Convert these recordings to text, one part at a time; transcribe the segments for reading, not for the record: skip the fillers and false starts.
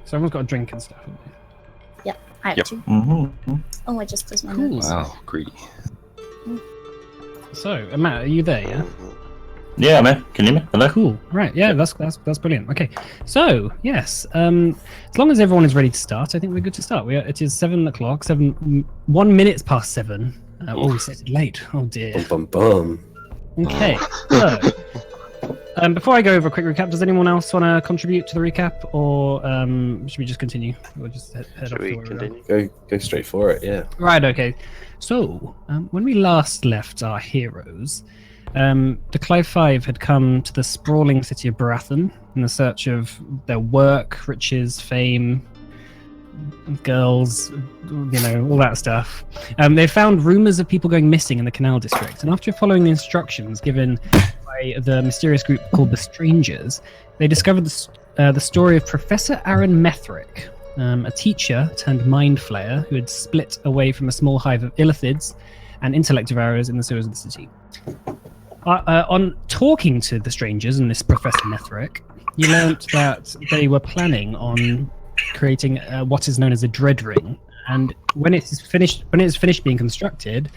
So everyone's got a drink and stuff, haven't they? Yep, I have two. Mm-hmm. Oh, I just closed my Cool. nose. Wow, greedy. So, Matt, are you there, yeah? Yeah, man. Can you hear me? Hello? Cool. Right, yeah, that's brilliant. Okay, so, yes, as long as everyone is ready to start, I think we're good to start. It is 7 o'clock, 1 minute past 7. We started late. Oh, dear. Bum, bum, bum. Okay, so... before I go over a quick recap, does anyone else want to contribute to the recap, or should we just continue? We'll just head off Should to we where continue? Go straight for it, yeah. Right, okay. So, when we last left our heroes, the Clive Five had come to the sprawling city of Barathon in the search of their work, riches, fame, girls, all that stuff. They found rumours of people going missing in the Canal District, and after following the instructions given by the mysterious group called the Strangers, they discovered the story of Professor Aaron Methrick, a teacher turned mind flayer who had split away from a small hive of illithids and intellect devourers in the sewers of the city. On talking to the Strangers and this Professor Methrick, you learnt that they were planning on creating what is known as a dread ring, and when it's finished being constructed,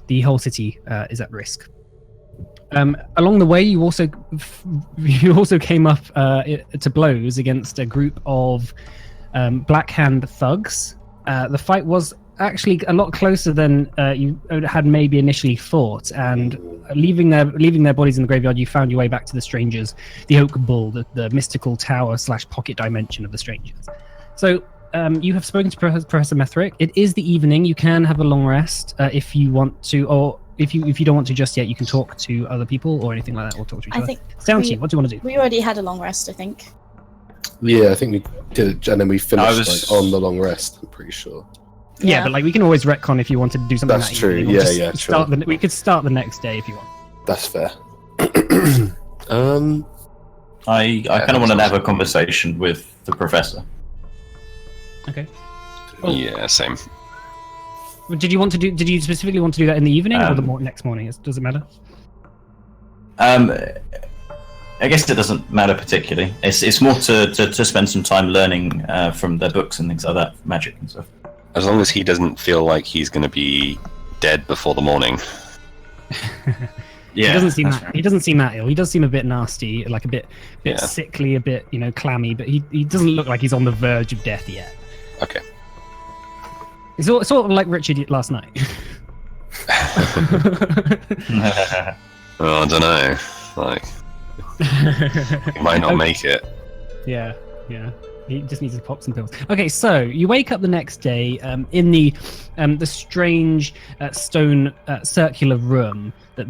the whole city is at risk. Along the way, you also came up to blows against a group of Black Hand thugs. The fight was actually a lot closer than you had maybe initially thought, and leaving their bodies in the graveyard, you found your way back to the Strangers, the Oak Bull, the mystical tower / pocket dimension of the Strangers. So you have spoken to Professor Methrick. It is the evening. You can have a long rest if you want to, or if you don't want to just yet, you can talk to other people or anything like that, or talk to each other. I think it's down to you. What do you want to do? we already had a long rest, I think. Yeah, I think we did it, and then we finished on the long rest, I'm pretty sure. Yeah, but we can always retcon if you wanted to do something. That's that true. evening, Sure. We could start the next day if you want. That's fair. I kind of want to have a conversation with the professor. Okay. Yeah, same. Did you specifically want to do that in the evening or the next morning? Does it matter? I guess it doesn't matter particularly. It's more to spend some time learning from their books and things like that, magic and stuff. As long as he doesn't feel like he's going to be dead before the morning. Yeah, he doesn't seem that ill. He does seem a bit nasty, like a bit sickly, a bit clammy, but he doesn't look like he's on the verge of death yet. Okay. It's sort of like Richard last night. Well, I don't know. He might not make it. Yeah. He just needs to pop some pills. Okay, so you wake up the next day in the strange stone circular room that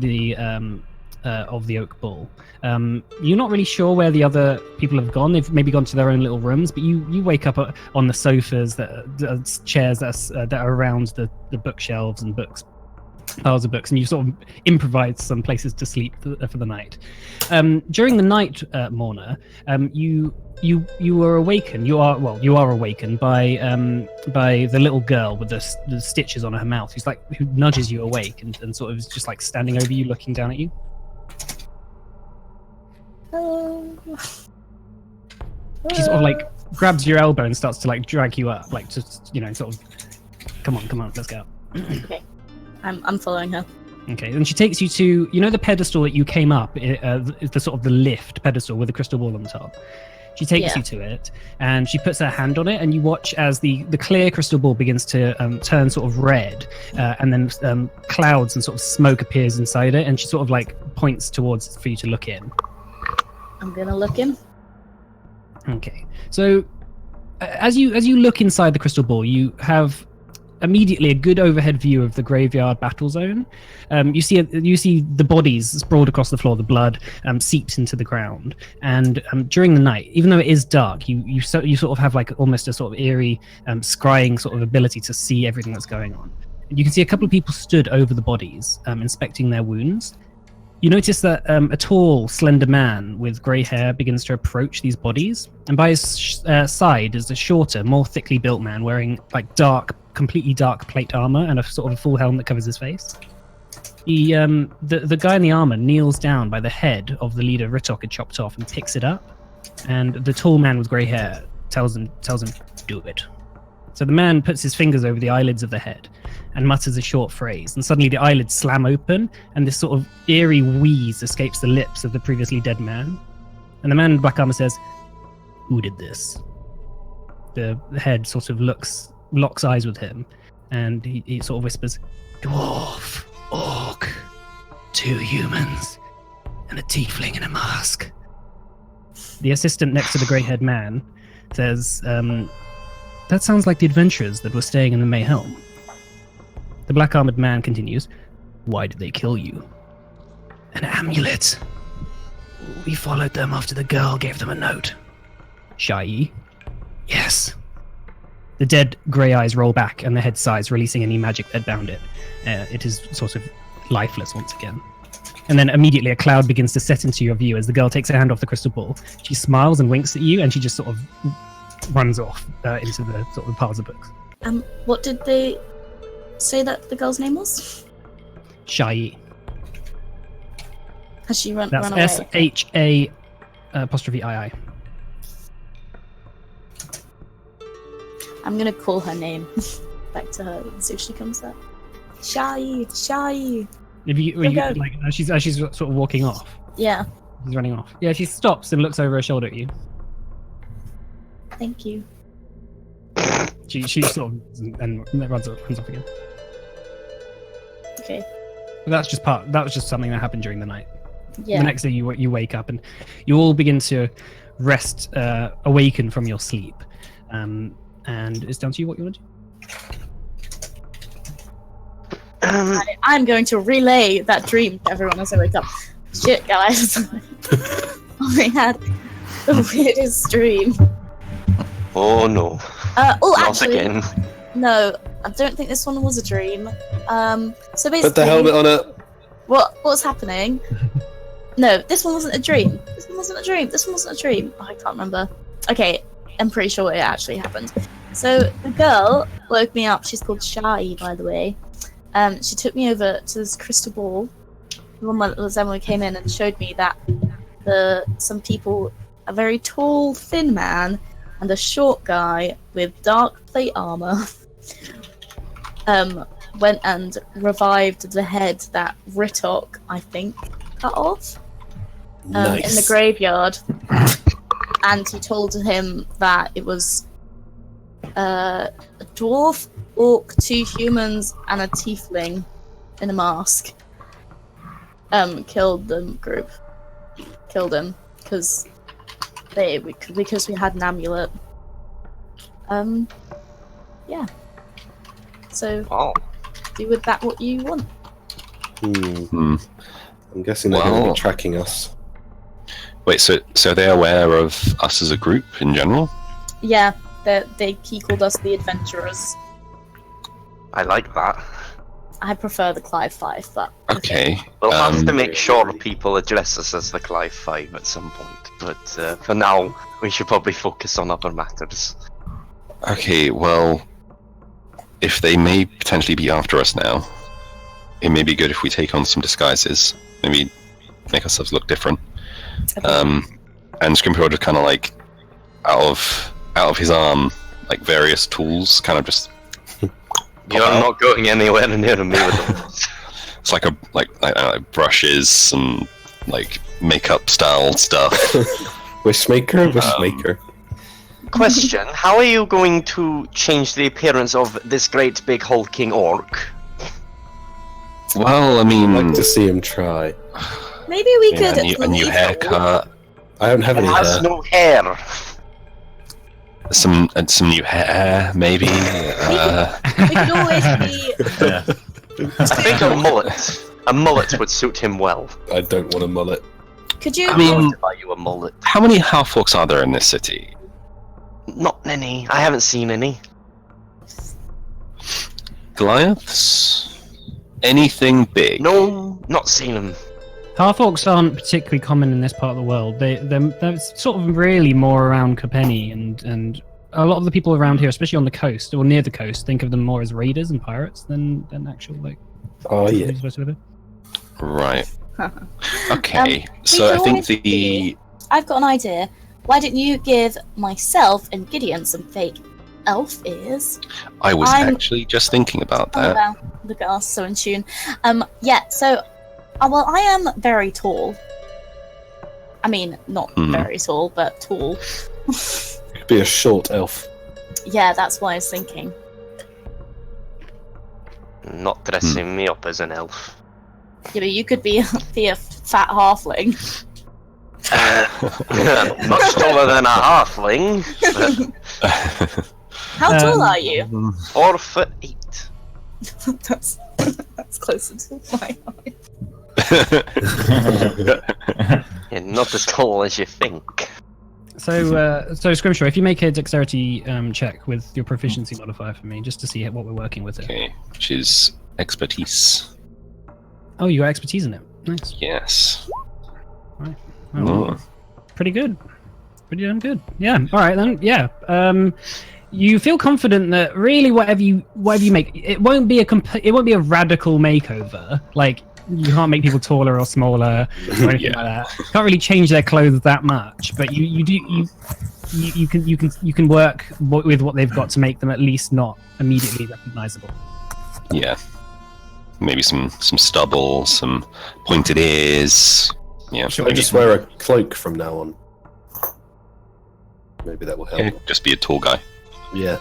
of the Oak Bull. You're not really sure where the other people have gone. They've maybe gone to their own little rooms, but you wake up on the sofas, chairs that are around the bookshelves and piles of books, and you sort of improvise some places to sleep for the night. During the night, Morna, you were awakened. You are awakened by the little girl with the stitches on her mouth, who nudges you awake and sort of is just like standing over you, looking down at you. She sort of like grabs your elbow and starts to like drag you up, like just sort of, come on, let's go. Okay, I'm following her. Okay, and she takes you to the pedestal that you came up, the sort of the lift pedestal with the crystal ball on the top. She takes you to it, and she puts her hand on it, and you watch as the clear crystal ball begins to turn sort of red, and then clouds and sort of smoke appears inside it, and she sort of like points towards it for you to look in. I'm gonna look in. Okay, so as you look inside the crystal ball, you have immediately a good overhead view of the graveyard battle zone. You see the bodies sprawled across the floor. The blood seeps into the ground, and during the night, even though it is dark, you sort of have like almost a sort of eerie scrying sort of ability to see everything that's going on. You can see a couple of people stood over the bodies, inspecting their wounds. You notice that a tall, slender man with grey hair begins to approach these bodies, and by his side is a shorter, more thickly built man wearing like completely dark plate armor and a sort of a full helmet that covers his face. The guy in the armor kneels down by the head of the leader Ritok had chopped off and picks it up, And the tall man with grey hair tells him, do it. So the man puts his fingers over the eyelids of the head and mutters a short phrase, and suddenly the eyelids slam open, and this sort of eerie wheeze escapes the lips of the previously dead man. And the man in black armor says, "Who did this?" The head sort of locks eyes with him, and he sort of whispers, "Dwarf, orc, 2 humans, and a tiefling in a mask." The assistant next to the grey-haired man says, "That sounds like the adventurers that were staying in the Mayhelm." The black-armored man continues, "Why did they kill you?" "An amulet. We followed them after the girl gave them a note." "Shai?" "Yes." The dead grey eyes roll back and the head sighs, releasing any magic that bound it. It is sort of lifeless once again. And then immediately a cloud begins to set into your view as the girl takes her hand off the crystal ball. She smiles and winks at you, and she just sort of runs off into the sort of piles of books. What did they say that the girl's name was? Shai. Has she run That's away? S-H-A apostrophe I-I. I'm gonna call her name back to her and see if she comes up. Shai. If you like, as she's sort of walking off. Yeah. She's running off. Yeah, she stops and looks over her shoulder at you. Thank you. She sort of and runs off again. Okay. But that was just something that happened during the night. Yeah. The next day you wake up and you all begin to rest, awaken from your sleep. And it's down to you what you want to do. I'm going to relay that dream to everyone as I wake up. Shit, guys. I had the weirdest dream. Oh no. Not actually, again. No, I don't think this one was a dream. So basically, Put the helmet on it. What's happening? No, this one wasn't a dream. This one wasn't a dream. Oh, I can't remember. Okay, I'm pretty sure it actually happened. So the girl woke me up. She's called Shai, by the way. She took me over to this crystal ball. When we came in and showed me that some people, a very tall, thin man, and a short guy with dark plate armor, went and revived the head that Ritok, I think, cut off in the graveyard. And he told him that it was a dwarf, orc, 2 humans, and a tiefling in a mask. Killed them group. Killed him because we had an amulet. Yeah. So do with that what you want. I'm guessing they're going to be tracking us. Wait, so they're aware of us as a group in general? Yeah, he called us the adventurers. I like that. I prefer the Clive Five, but okay. We'll have to make sure people address us as the Clive Five at some point. But for now, we should probably focus on other matters. Okay, well, if they may potentially be after us now, it may be good if we take on some disguises. Maybe make ourselves look different. Okay. And Scrimpy will just kind of like out of his arm, like various tools, kind of just. You're not going anywhere near me with them. It's like I don't know, brushes and like makeup style stuff. Wishmaker. Question: how are you going to change the appearance of this great big hulking orc? Well, I mean, I'd like to see him try. Maybe we could a new haircut. I don't have any hair. Has no hair. Some new hair, maybe. We could always be. I think a mullet would suit him well. I don't want a mullet. Could you? I mean, buy you a mullet. How many half-orcs are there in this city? Not many. I haven't seen any. Goliaths? Anything big? No, not seen them. Half-orcs aren't particularly common in this part of the world. They're sort of really more around Copenny, and a lot of the people around here, especially on the coast or near the coast, think of them more as raiders and pirates than actual like. Oh yeah. Right. Okay. So I think I've got an idea. why didn't you give myself and Gideon some fake elf ears? I was actually just thinking about that. Oh, wow. Look at us, so in tune. Yeah, so, well, I am very tall. I mean, not very tall, but tall. Could be a short elf. Yeah, that's what I was thinking. Not dressing me up as an elf. Yeah, but you could be a fat halfling. Much taller than a halfling. How tall are you? 4'8". That's closer to my height. You're not as tall as you think. So Scrimshaw, if you make a dexterity check with your proficiency modifier for me, just to see what we're working with here. Okay, which is expertise. Oh, you got expertise in it. Nice. Yes. Right. Oh, pretty good. Pretty damn good. Yeah. All right then. Yeah. You feel confident that really whatever you make, it won't be a radical makeover. Like, you can't make people taller or smaller or anything like that. You can't really change their clothes that much, but you can work with what they've got to make them at least not immediately recognizable. Yeah. Maybe some stubble, some pointed ears. Yeah. Should I just wear a cloak from now on? Maybe that will help. Yeah, just be a tall guy. Yeah.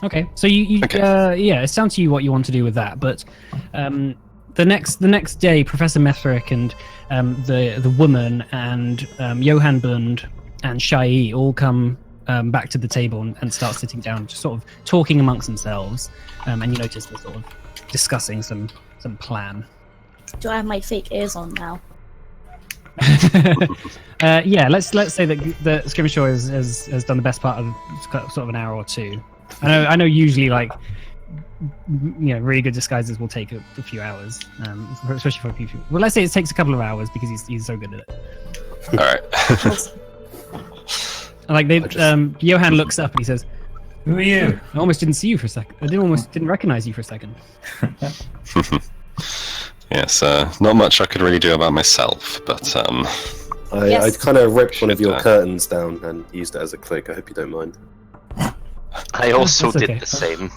Okay, so yeah, it's down to you what you want to do with that. But the next day, Professor Metherick and the woman and Johann Bund and Shai all come back to the table and start sitting down, just sort of talking amongst themselves. And you notice they're sort of discussing some plan. Do I have my fake ears on now? Yeah, let's say that Scrimshaw has done the best part of sort of an hour or two. I know usually, like, really good disguises will take a few hours, especially for people. Well, let's say it takes a couple of hours because he's so good at it. All right. Like Johann looks up and he says, "Who are you? I almost didn't see you for a second. I didn't recognize you for a second." Yes, not much I could really do about myself, but I kind of ripped one of your curtains down and used it as a cloak. I hope you don't mind. I also That's okay. did the same.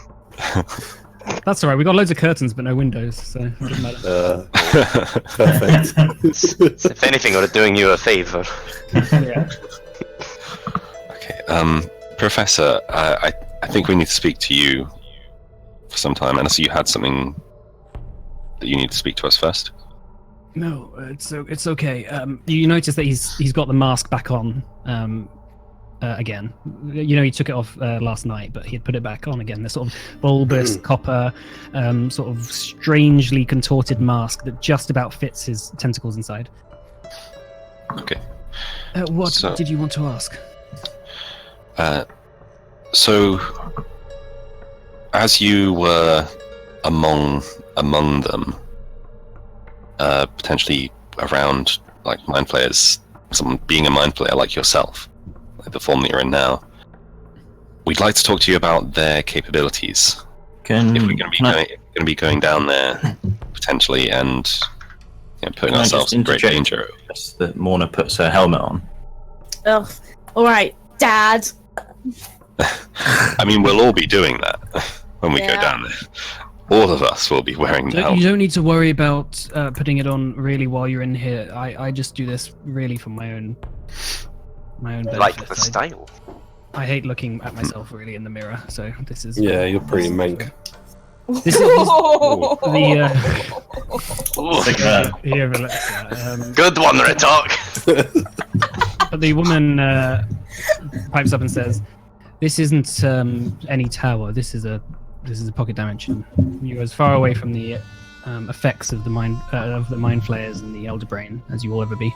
That's all right. We got loads of curtains but no windows, so it doesn't matter. Perfect. If anything, we're doing you a favor. Yeah. okay. Professor, I think we need to speak to you for some time, unless you had something that you need to speak to us first. No, it's okay. You notice that he's got the mask back on again. He took it off last night, but he had put it back on again. This sort of bulbous copper, sort of strangely contorted mask that just about fits his tentacles inside. Okay. What did you want to ask? So, as you were among them, potentially around like mind flayers, someone being a mind flayer like yourself, like the form that you're in now, we'd like to talk to you about their capabilities. If we're going to be going down there potentially and putting ourselves in great danger. That Morna puts her helmet on. Ugh. All right, Dad. I mean, we'll all be doing that when we go down there. All of us will be wearing the helmet. You don't need to worry about putting it on really while you're in here. I just do this really for my own benefit. Like the style. I hate looking at myself really in the mirror, so this is... Yeah, you're pretty mank. This is Good one, Retalk. But the woman pipes up and says, "This isn't any tower. This is a pocket dimension. You're as far away from the effects of the mind flayers and the elder brain as you will ever be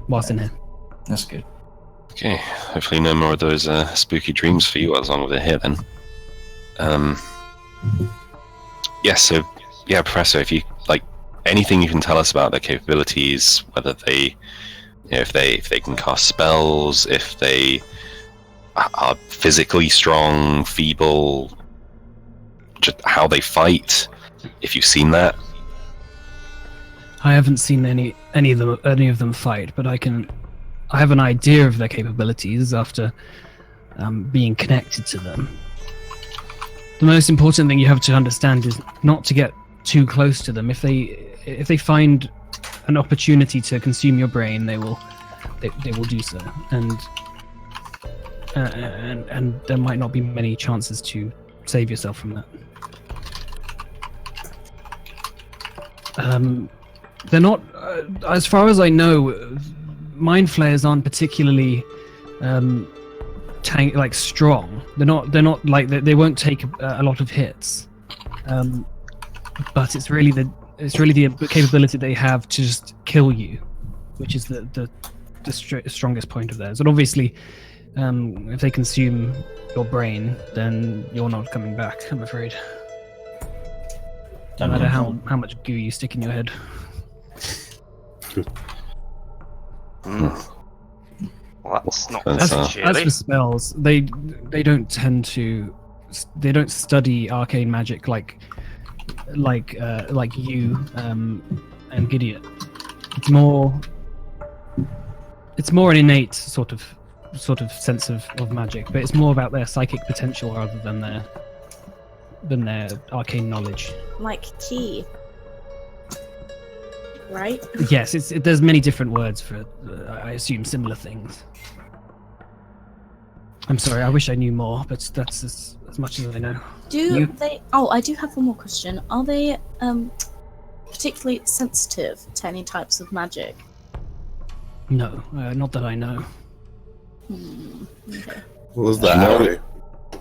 whilst in here." That's good. Okay, hopefully no more of those spooky dreams for you as long as they're here then. Professor, if you like anything you can tell us about their capabilities, whether they if they can cast spells, if they are physically strong, feeble, just how they fight, if you've seen that. I haven't seen any of them fight, but I have an idea of their capabilities after being connected to them. The most important thing you have to understand is not to get too close to them. If they find an opportunity to consume your brain, they will do so, and there might not be many chances to save yourself from that. They're not, as far as I know, mind flayers aren't particularly strong. They're not like they won't take a lot of hits, but it's really the capability they have to just kill you, which is the strongest point of theirs. And obviously, if they consume your brain, then you're not coming back, I'm afraid. No matter how much goo you stick in your head. Well, that's not As necessarily. for spells, they don't study arcane magic like you and Gideon. It's more an innate sort of sense of magic, but it's more about their psychic potential rather than their arcane knowledge. Like key. Right? Yes, there's many different words for I assume similar things. I'm sorry, I wish I knew more, but that's as much as I know. I do have one more question. Are they particularly sensitive to any types of magic? No, not that I know. Okay. What was that?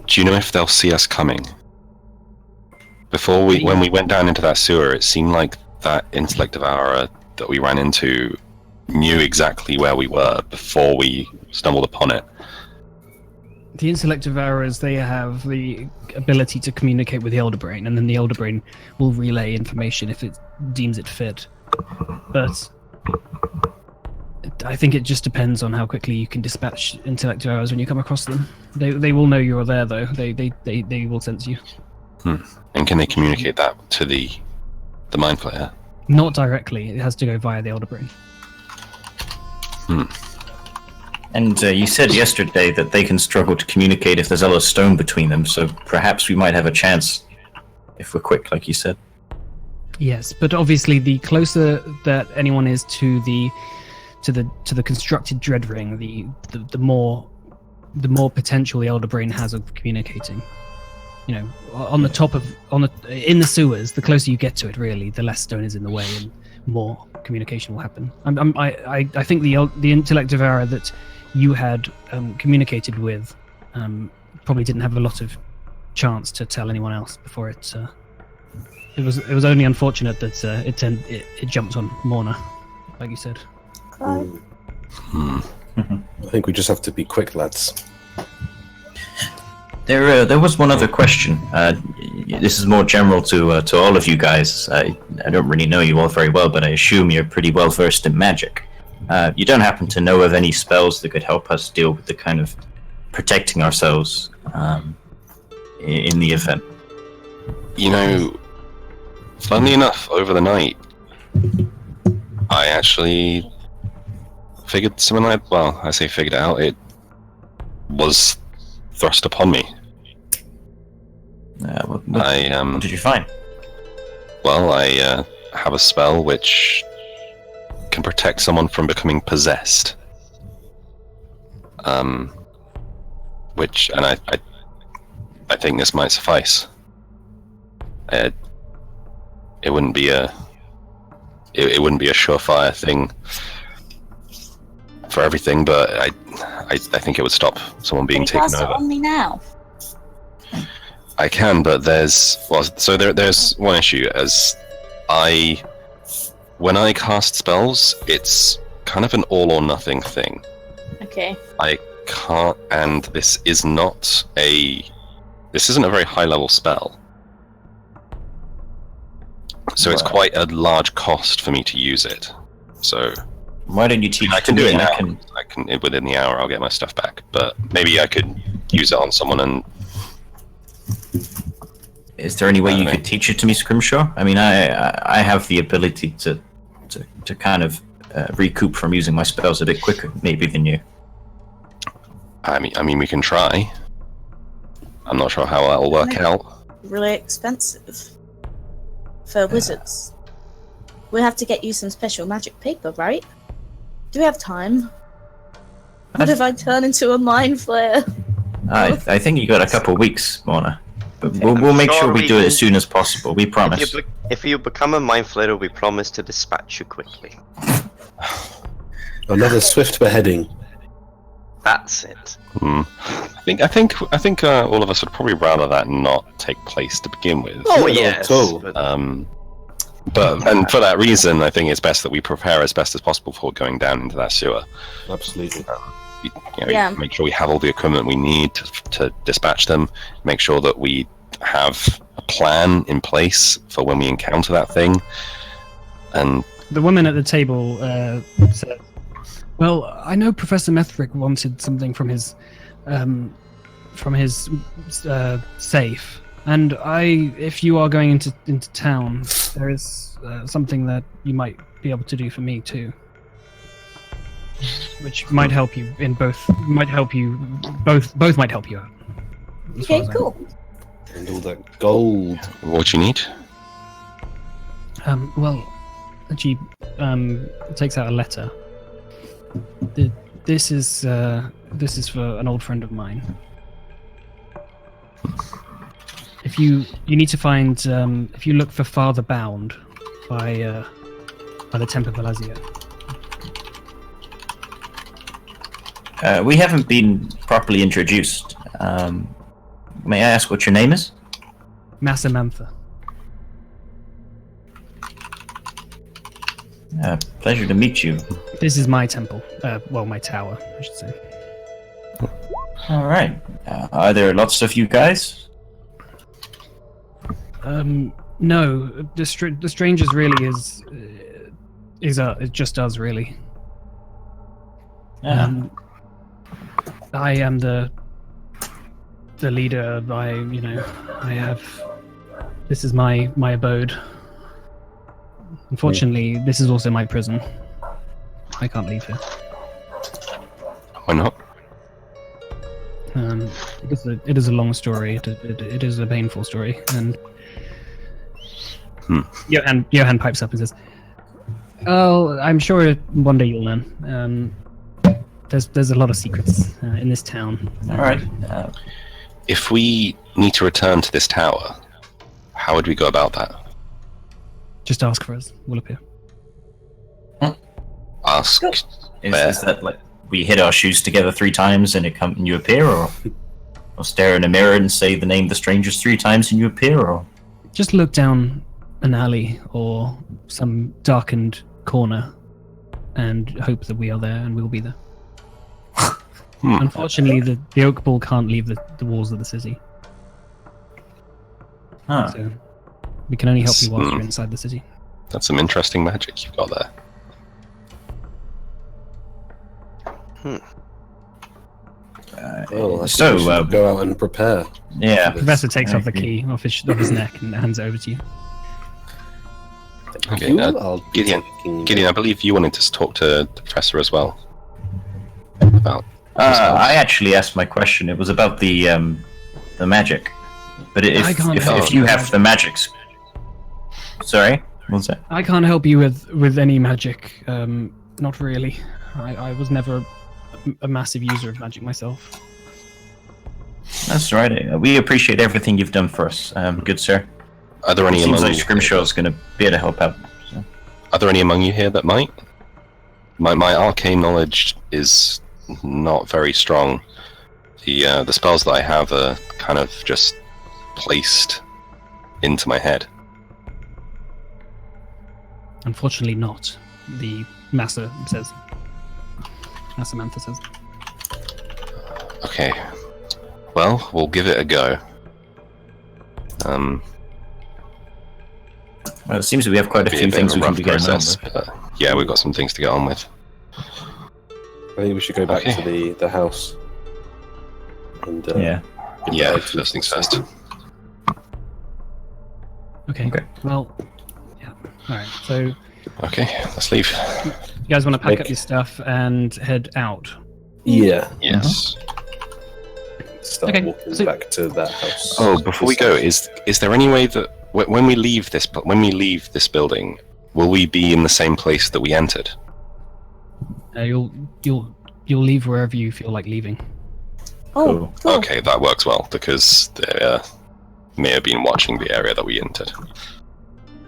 Do you know if they'll see us coming? When we went down into that sewer, it seemed like that intellect devourer that we ran into knew exactly where we were before we stumbled upon it. The intellect devourers, they have the ability to communicate with the elder brain, and then the elder brain will relay information if it deems it fit. But I think it just depends on how quickly you can dispatch intellect devourers when you come across them. They will know you're there, though. They will sense you. And can they communicate that to the mind flayer? Not directly. It has to go via the elder brain. And you said yesterday that they can struggle to communicate if there's a stone between them, so perhaps we might have a chance if we're quick, like you said. Yes, but obviously the closer that anyone is to the constructed dread ring, the more potential the elder brain has of communicating. You know, in the sewers, the closer you get to it, really, the less stone is in the way and more communication will happen. I think the intellect devourer that you had communicated with probably didn't have a lot of chance to tell anyone else before it. It was only unfortunate that it jumped on Morna, like you said. I think we just have to be quick, lads. There was one other question. This is more general to all of you guys. I don't really know you all very well, but I assume you're pretty well versed in magic. You don't happen to know of any spells that could help us deal with the kind of protecting ourselves in the event? You know, funnily enough, over the night, I actually figured something like, well, I say figured it out, it was thrust upon me. What did you find? Well, I have a spell which can protect someone from becoming possessed. Which, and I think this might suffice. It wouldn't be a surefire thing for everything, but I think it would stop someone being taken over. Can you cast it on me now? I can, but there's one issue. When I cast spells, it's kind of an all or nothing thing. Okay. I can't, and this isn't a very high level spell. So it's quite a large cost for me to use it. So why don't you teach? I can do it now. I can within the hour. I'll get my stuff back. But maybe I could use it on someone. And is there any way you could teach it to me, Scrimshaw? I mean, I have the ability to to kind of recoup from using my spells a bit quicker, maybe, than you. I mean, we can try. I'm not sure how that'll work out. Really expensive for wizards. We have to get you some special magic paper, right? Do we have time? What if I turn into a mind flayer? I think you got a couple of weeks, Mona. But we'll make sure we do it as soon as possible. We promise. If you become a mind flayer, we promise to dispatch you quickly. Another swift beheading. That's it. I think all of us would probably rather that not take place to begin with. Oh yes. But and for that reason, I think it's best that we prepare as best as possible before going down into that sewer. Absolutely. Make sure we have all the equipment we need to dispatch them. Make sure that we have a plan in place for when we encounter that thing. And the woman at the table said, "Well, I know Professor Methrick wanted something from his safe, and if you are going into town, there is something that you might be able to do for me too." Which might help you in both. Might help you both. Both might help you out. Okay, cool. And all that gold. What you need? Well, she takes out a letter. This is for an old friend of mine. If you need to find, if you look for Father Bound by the Temple of Alazia. We haven't been properly introduced. May I ask what your name is? Massamantha. Pleasure to meet you. This is my temple. Well, my tower, I should say. All right. Are there lots of you guys? No. The strangers really is just us, really. I am the leader. I have. This is my abode. Unfortunately, this is also my prison. I can't leave here. Why not? It is a long story. It is a painful story, and Johan pipes up and says, "Oh, I'm sure one day you'll learn. There's a lot of secrets in this town." All right. If we need to return to this tower, how would we go about that? Just ask for us. We'll appear. Ask. Is that like we hit our shoes together 3 times and you appear, or stare in a mirror and say the name of the strangers 3 times and you appear, or just look down an alley or some darkened corner and hope that we are there, and we'll be there. Unfortunately, the Oak Ball can't leave the walls of the city. So we can only help you whilst you're inside the city. That's some interesting magic you've got there. Well, so go out and prepare. Yeah. The professor takes off the key off his neck and hands it over to you. Okay, Gideon, I believe you wanted to talk to the professor as well. About. I actually asked my question. It was about the magic. But if you have the magics, sorry, what's that? I can't help you with any magic. Not really. I was never a massive user of magic myself. That's right. We appreciate everything you've done for us, good sir. Are there any Seems among like you? Scrimshaw's going to be able to help out. So. Are there any among you here that might? My arcane knowledge is not very strong. The spells that I have are kind of just placed into my head. Unfortunately not. The Massamantha says. Okay. Well, we'll give it a go. Well, it seems that we have quite a few things we can be getting on with. Yeah, we've got some things to get on with. I think we should go back to the house. And, yeah, first things first. Okay. Well, yeah. All right. So Okay, let's leave. You guys want to pack up your stuff and head out? Yeah. Yes. Start Okay, walking so- back to that house. Oh, before we go, is there any way that when we leave this building, will we be in the same place that we entered? You'll leave wherever you feel like leaving. Oh, cool. Okay, that works well because they may have been watching the area that we entered.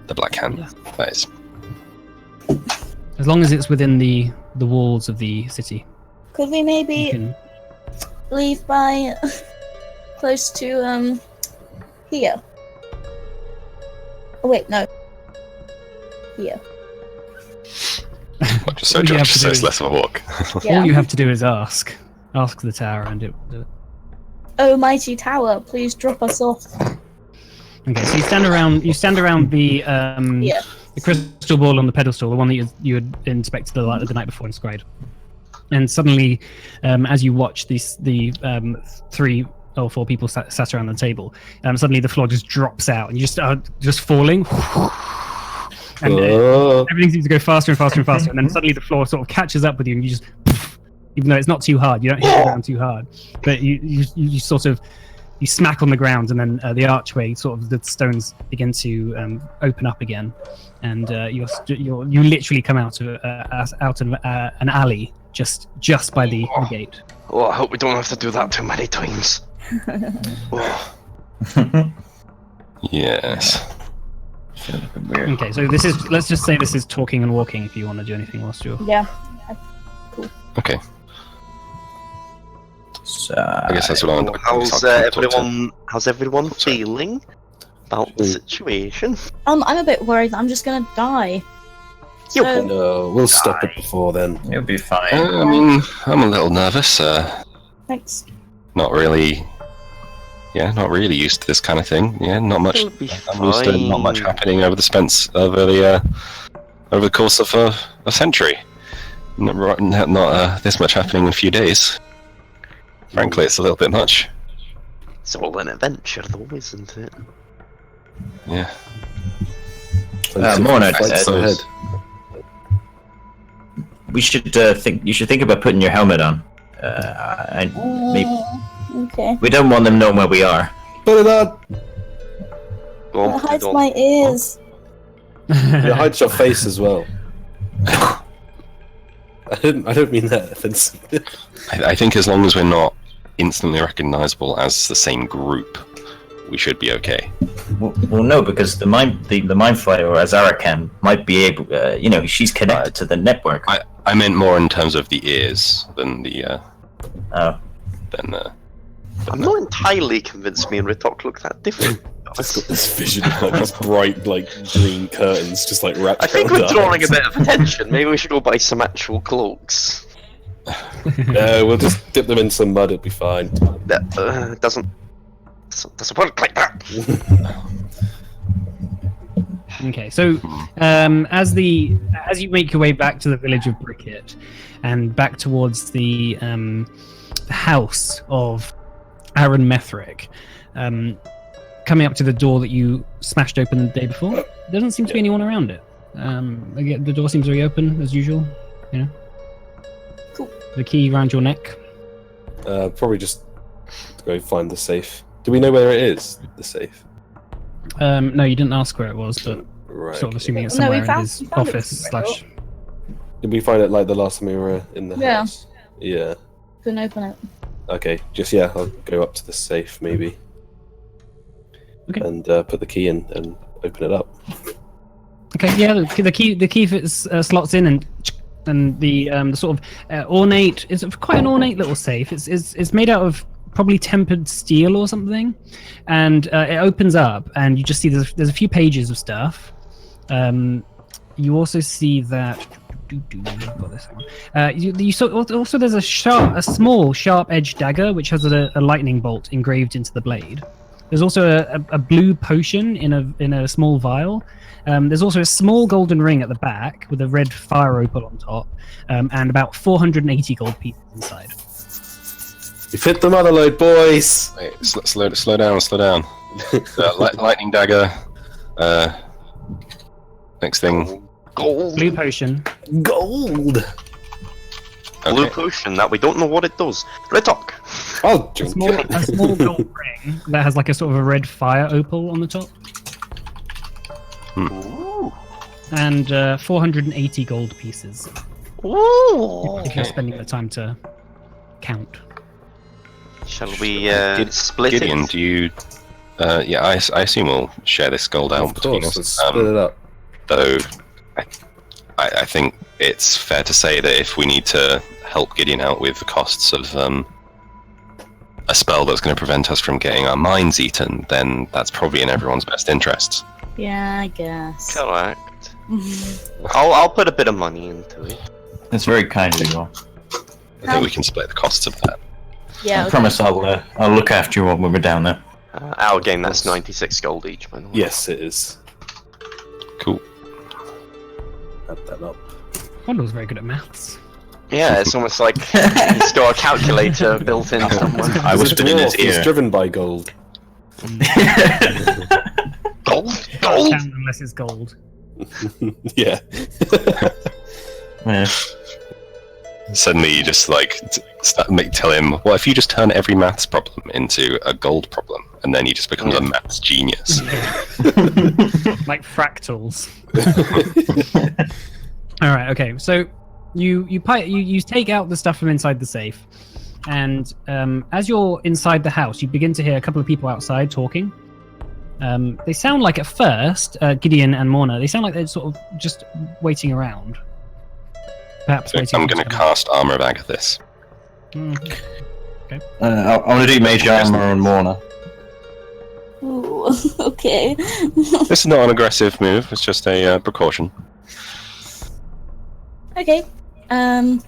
The Black Hand. Yeah. That is. As long as it's within the walls of the city. Could we You maybe can... leave by close to here? Oh wait, no. Here. Just so All you have to do it's is- less of a walk. Yeah. All you have to do is ask the tower, and it will do it. Oh, mighty tower, please drop us off. Okay, so you stand around the Yeah. the crystal ball on the pedestal, the one that you had inspected the night before in Scride. And suddenly, as you watch the 3 or 4 people sat around the table, suddenly the floor just drops out, and you just are just falling. And everything seems to go faster and faster and faster, and then suddenly the floor sort of catches up with you, and you just, even though it's not too hard, you don't hit the ground too hard, but you sort of smack on the ground, and then the archway, sort of the stones begin to open up again, and you literally come out of an alley just by the gate. Oh, I hope we don't have to do that too many times. Oh. Yes. Okay, so let's just say this is talking and walking. If you want to do anything whilst you're Yeah. Okay. So, I guess that's what I want. How's everyone feeling about the situation? I'm a bit worried that I'm just gonna die. So, No, we'll stop it before then. you'll be fine. I mean, I'm a little nervous. thanks. Not really used to this kind of thing. Yeah, not much. It'll be I'm used to not much fine. happening over the course of a century. Not this much happening in a few days. Frankly, it's a little bit much. It's all an adventure, though, isn't it? Yeah. Morning, Fights Ed. ahead. We should think. You should think about putting your helmet on. And maybe, Okay. we don't want them knowing where we are. Put it on! Go on, It put hides it on. my ears. It hides your face as well. I don't mean that offensively. I think as long as we're not instantly recognizable as the same group, we should be okay. Well, no, because the mind flayer or Azarakan might be able. She's connected to the network. I meant more in terms of the ears than the. I'm not entirely convinced me and Ritok look that different. Just got this vision of like these bright, like green curtains, just like wrapped. I think around we're our drawing a eyes. bit of attention. Maybe we should go buy some actual cloaks. No, we'll just dip them in some mud. It'll be fine. That doesn't work like that. Okay, so as you make your way back to the village of Brickett and back towards the house of Aaron Methrick, coming up to the door that you smashed open the day before, there doesn't seem to be anyone around it. Again, the door seems very open as usual. Cool. The key around your neck. Probably just go find the safe. Do we know where it is? The safe. No, you didn't ask where it was, but Right. sort of assuming it's No, we somewhere in found- his we found it office somewhere, slash. Did we find it like the last time we were in the Yeah. house? Yeah. Couldn't open it. Okay. I'll go up to the safe maybe. Okay. And put the key in and open it up. Okay, yeah, the key fits, slots in, and the sort of ornate. It's quite an ornate little safe. It's made out of probably tempered steel or something, and it opens up, and you just see there's a few pages of stuff. You also see that. Got this one. You saw also there's a small sharp-edged dagger which has a lightning bolt engraved into the blade. There's also a blue potion in a small vial. There's also a small golden ring at the back with a red fire opal on top, and about 480 gold pieces inside. We fit the mother load, boys. Wait, slow down. Lightning dagger. Next thing. Gold. Blue potion. Gold. Blue Okay. potion that we don't know what it does. Retok. I'll A drink small, it. a small gold ring that has like a sort of a red fire opal on the top. Ooh. And 480 gold pieces. Ooh. If you're spending the time to count. Shall we Gid- split Gideon, it? do you? Yeah, I assume we'll share this gold out Of between course, us. let's split it up. Though, I think it's fair to say that if we need to help Gideon out with the costs of a spell that's going to prevent us from getting our minds eaten, then that's probably in everyone's best interests. Yeah, I guess. Correct. I'll put a bit of money into it. That's very kind of you all. I think we can split the costs of that. Yeah. I promise I'll look after you when we're down there. Our game, that's 96 gold each, by the way. Yes, it is. Cool. Add that up. Wanda was very good at maths. Yeah, it's almost like he's got a calculator built in somewhere. I He's a whispered in his dwarf, he's ear. driven by gold. Gold? Can't Gold? count unless it's gold. Yeah. Yeah. Suddenly, you just like tell him, "Well, if you just turn every maths problem into a gold problem, and then he just becomes a maths genius." Like fractals. All right. Okay. So you take out the stuff from inside the safe, and as you're inside the house, you begin to hear a couple of people outside talking. They sound like at first, Gideon and Morna, they sound like they're sort of just waiting around. Perhaps waiting. I'm going to cast Armor of Agathis. I want to do Mage Armor on Morna. Ooh, okay. This is not an aggressive move; it's just a precaution. Okay. I'm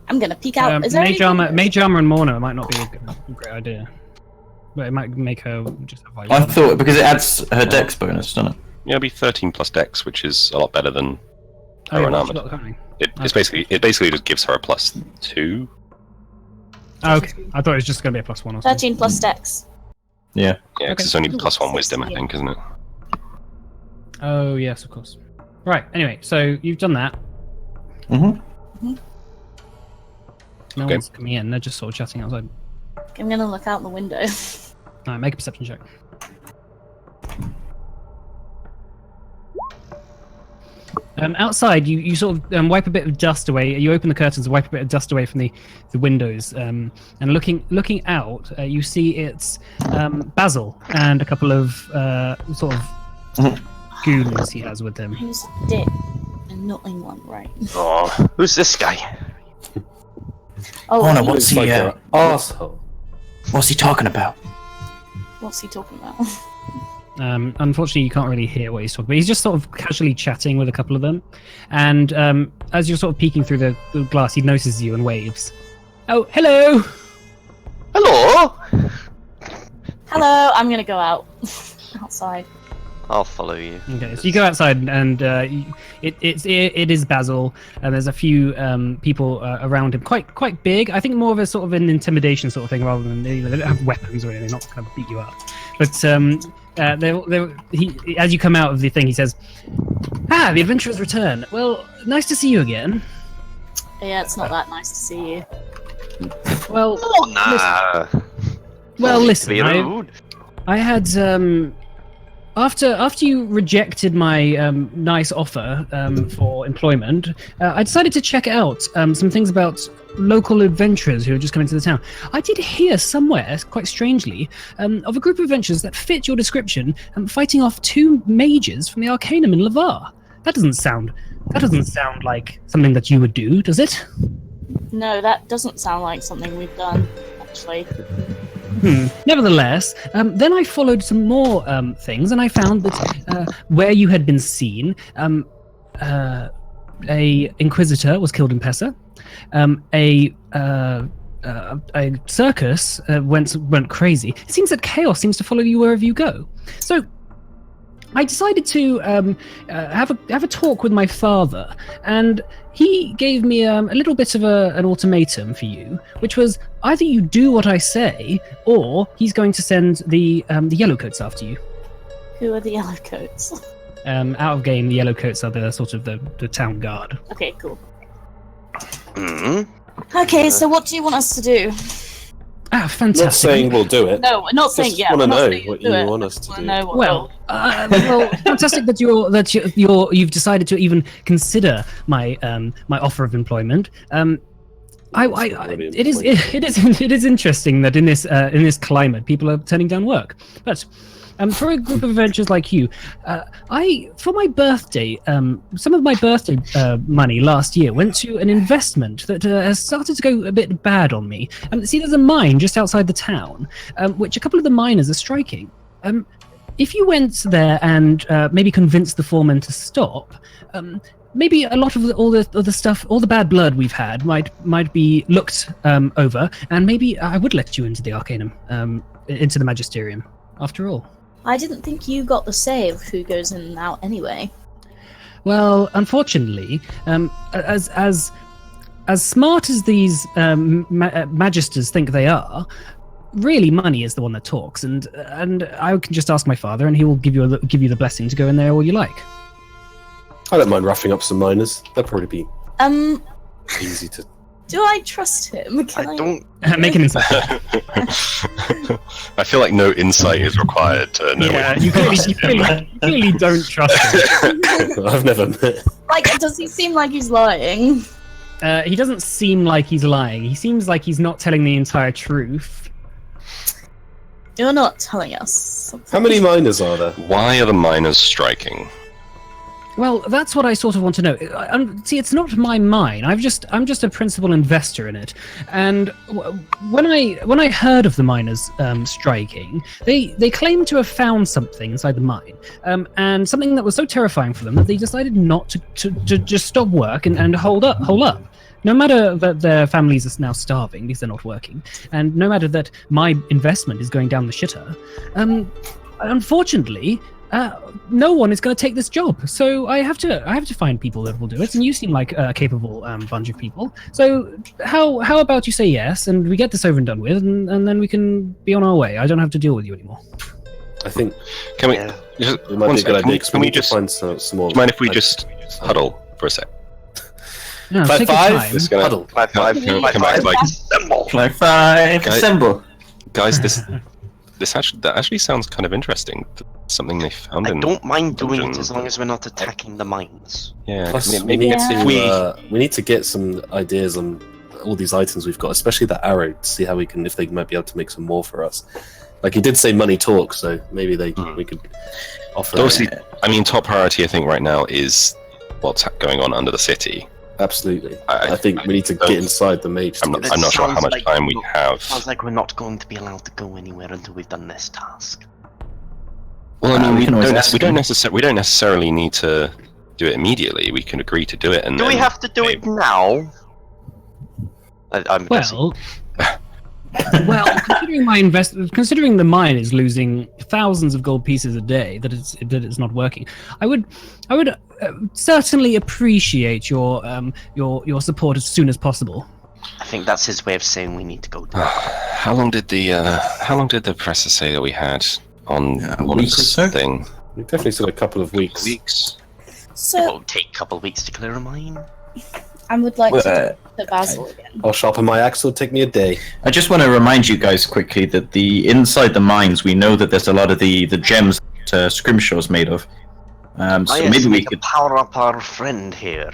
gonna peek out. Is there Mage anything- Armor and Morna might not be a great idea. But it might make her just have I thought because it adds her dex bonus, doesn't it? Yeah, it'll be 13 plus Dex, which is a lot better than her what's unarmored. she got coming? It basically just gives her a +2. Oh, okay. I thought it was just going to be a +1 or something. 13 plus dex. Yeah. Yeah, because it's only +1 Wisdom, I think, isn't it? Oh, yes, of course. Right, anyway, so you've done that. Mm-hmm. No Okay. one's coming in, they're just sort of chatting outside. I'm gonna look out the window. Alright, make a perception check. Outside, you sort of wipe a bit of dust away. You open the curtains and wipe a bit of dust away from the windows. And looking out, you see it's Basil and a couple of sort of goons he has with him. Who's a dick and not in one, right? Oh, who's this guy? Oh, Oh, no, he- what's he? Like an asshole. What's he talking about? what's he talking about? Unfortunately, you can't really hear what he's talking about. He's just sort of casually chatting with a couple of them. And as you're sort of peeking through the glass, he notices you and waves. Oh, hello! Hello! Hello, I'm gonna go out. Outside. I'll follow you. Okay, so you go outside, and it is Basil, and there's a few people around him, quite big. I think more of a sort of an intimidation sort of thing, rather than they don't have weapons or anything, not to kind of beat you up. But as you come out of the thing, he says, "Ah, the adventurers return. Well, nice to see you again. Yeah, it's not that nice to see you. Well, Oh, nah. listen, Be rude. I had after you rejected my nice offer for employment, I decided to check out some things about local adventurers who are just coming to the town. I did hear somewhere, quite strangely, of a group of adventurers that fit your description, fighting off 2 mages from the Arcanum in Lavar. That doesn't sound like something that you would do, does it? No, that doesn't sound like something we've done, actually. Nevertheless, then I followed some more things, and I found that where you had been seen, a inquisitor was killed in Pessa. A circus went crazy. It seems that chaos seems to follow you wherever you go. So I decided to have a talk with my father, and he gave me a little bit of an ultimatum for you, which was either you do what I say, or he's going to send the Yellowcoats after you. Who are the Yellowcoats? Out of game, the yellow coats are the sort of the town guard. Okay, cool. Mm-hmm. Okay, so what do you want us to do? Ah, fantastic. Not saying we'll do it. No, we're not saying Just yeah. want to we're not know saying what do you it. want us to do. Know what- Well, fantastic that you've decided to even consider my my offer of employment. It is interesting that in this climate, people are turning down work. But for a group of adventurers like you, for my birthday, some of my birthday money last year went to an investment that has started to go a bit bad on me. See, there's a mine just outside the town, which a couple of the miners are striking. If you went there and maybe convinced the foreman to stop, maybe a lot of all the stuff, all the bad blood we've had might be looked over, and maybe I would let you into the Arcanum, into the Magisterium, after all. I didn't think you got the say of who goes in and out anyway. Well, unfortunately, as smart as these magisters think they are, really money is the one that talks, and I can just ask my father, and he will give you the blessing to go in there all you like. I don't mind roughing up some miners. They'll probably be easy to. Do I trust him? I don't. Make an insight. I feel like no insight is required to know. Yeah, you clearly don't trust him. I've never met. Like, does he seem like he's lying? He doesn't seem like he's lying. He seems like he's not telling the entire truth. You're not telling us something. How many miners are there? Why are the miners striking? Well, that's what I sort of want to know. See, it's not my mine. I'm just a principal investor in it. And when I heard of the miners striking, they claimed to have found something inside the mine, and something that was so terrifying for them that they decided not to just stop work and hold up. No matter that their families are now starving because they're not working, and no matter that my investment is going down the shitter, unfortunately. No one is going to take this job, so I have to find people that will do it. And you seem like a capable bunch of people. So how about you say yes, and we get this over and done with, and then we can be on our way. I don't have to deal with you anymore. I think. Can we? Yeah. Just, it might be a good idea because we need to just find some more. Do you mind if we just huddle for a sec? No, Clive take your Five, time. It's gonna huddle. Clive Five, Come Clive back, Five, like- assemble. Clive Five, Guys- assemble. Guys, that actually sounds kind of interesting. Something they found I in. don't mind doing it dungeon. as long as we're not attacking the mines. Yeah, Plus, we maybe need Yeah. to we need to get some ideas on all these items we've got, especially that arrow, to see how if they might be able to make some more for us. Like he did say, money talks, so maybe we could offer. Obviously, I mean, top priority I think right now is what's going on under the city. Absolutely. I I think we need to don't- get inside the mage. I'm to get I'm not sure how sounds much like- time we have. Sounds like we're not going to be allowed to go anywhere until we've done this task. Well, I mean, we we can always ask don't them. necessarily need to do it immediately. We can agree to do it, and Do we then have to do it now? I'm guessing. Well, considering the mine is losing thousands of gold pieces a day, that it's not working, I would certainly appreciate your support as soon as possible. I think that's his way of saying we need to go down. How long did the professor say that we had on A week or so? thing? We've definitely still a couple of weeks. Weeks. So, It'll take a couple of weeks to clear a mine. I would like Well, to talk to Basil again. I'll sharpen my axe. It'll take me a day. I just want to remind you guys quickly that inside the mines, we know that there's a lot of the gems that Scrimshaw's made of. So maybe we could power up our friend here.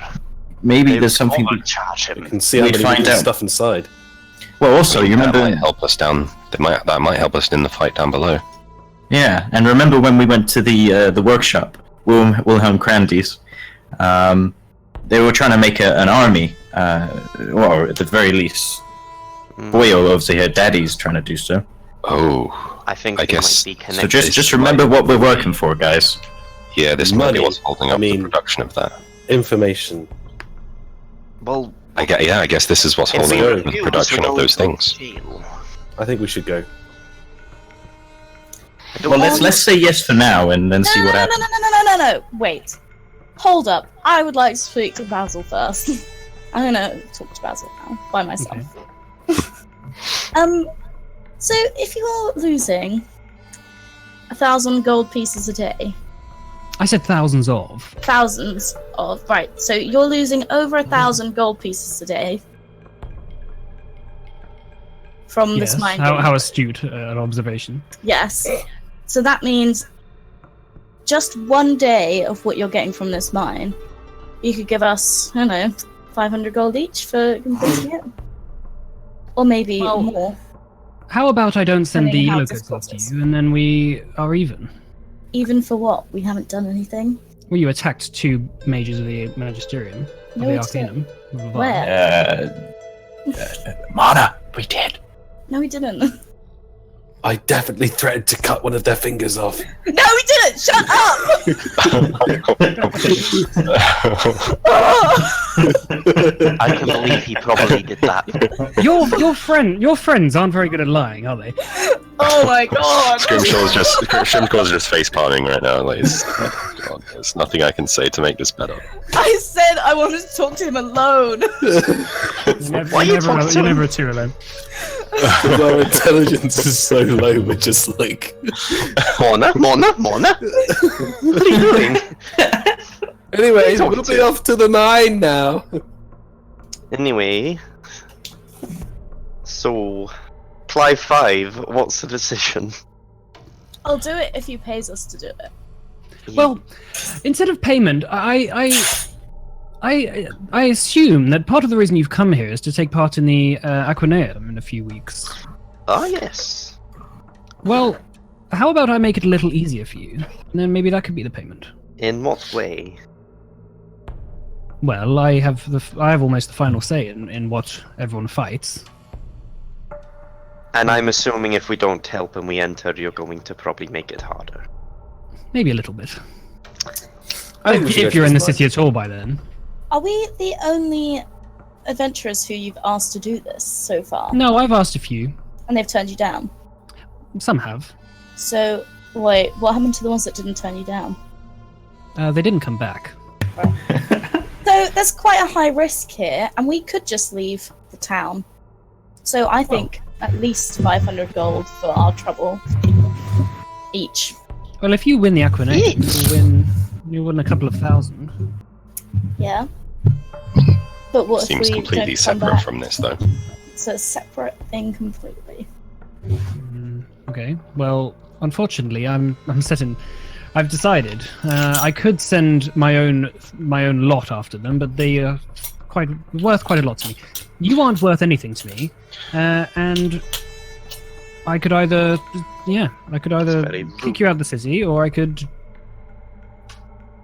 maybe there's something. Charge You him. can see how We'd many find good out. stuff inside. Well, also you That remember. might help us down. That might help us in the fight down below. Yeah, and remember when we went to the workshop, Wilhelm Crandy's? They were trying to make an army, or at the very least, Boyo, obviously her daddy's trying to do so. Oh, I think I they guess- might be So connected. just remember what we're working for, guys. yeah, this might be Money. what's holding I up mean- the production of that. Information. Well, I guess this is what's if holding we up the refuse, production we're of those going to things. jail. I think we should go. I don't Well, know. let's say yes for now, and then see what happens. No. Wait. Hold up. I would like to speak to Basil first. I'm gonna talk to Basil now by myself. So if you're losing 1,000 gold pieces a day, I said thousands of. Thousands of. Right, so you're losing over 1,000 gold pieces a day from Yes. this mine. How astute an observation. Yes. So that means just one day of what you're getting from this mine, you could give us, I don't know, 500 gold each for completing it. Or maybe more. How about I don't send the Depending on how yellow coats difficult after it is. you, and then we are even? Even for what? We haven't done anything. Well, you attacked 2 mages of the Magisterium, of No, the we Arcanum. of the Var. Where? Mana, we did. No, we didn't. I definitely threatened to cut one of their fingers off. No, we didn't! Shut up! I can believe he probably did that. Your friends aren't very good at lying, are they? Oh my god! Scrimshaw's just face palming right now. Like, God, there's nothing I can say to make this better. I said I wanted to talk to him alone! You're never a 2 alone. Our intelligence is so low, we're just like... Mona? What are you doing? Anyway, we'll be off to the mine now. Anyway, so Clive Five, what's the decision? I'll do it if you pays us to do it. Well, instead of payment, I assume that part of the reason you've come here is to take part in the Aquaneum in a few weeks. Ah, yes. Well, how about I make it a little easier for you, and then maybe that could be the payment. In what way? Well, I have almost the final say in what everyone fights. And I'm assuming if we don't help and we enter, you're going to probably make it harder. Maybe a little bit. I think we should If go you're to in the this city at all by then. Are we the only adventurers who you've asked to do this so far? No, I've asked a few. And they've turned you down? Some have. So, wait, what happened to the ones that didn't turn you down? They didn't come back. So, there's quite a high risk here, and we could just leave the town. So, I think at least 500 gold for our trouble each. Well, if you win the Aquaneum, you'll win a couple of thousand. Yeah. But what Seems if we completely don't come separate back? from this, though. It's a separate thing completely. Okay. Well, unfortunately, I've decided I could send my own lot after them, but they are worth quite a lot to me. You aren't worth anything to me, and I could either kick you out of the city, or I could.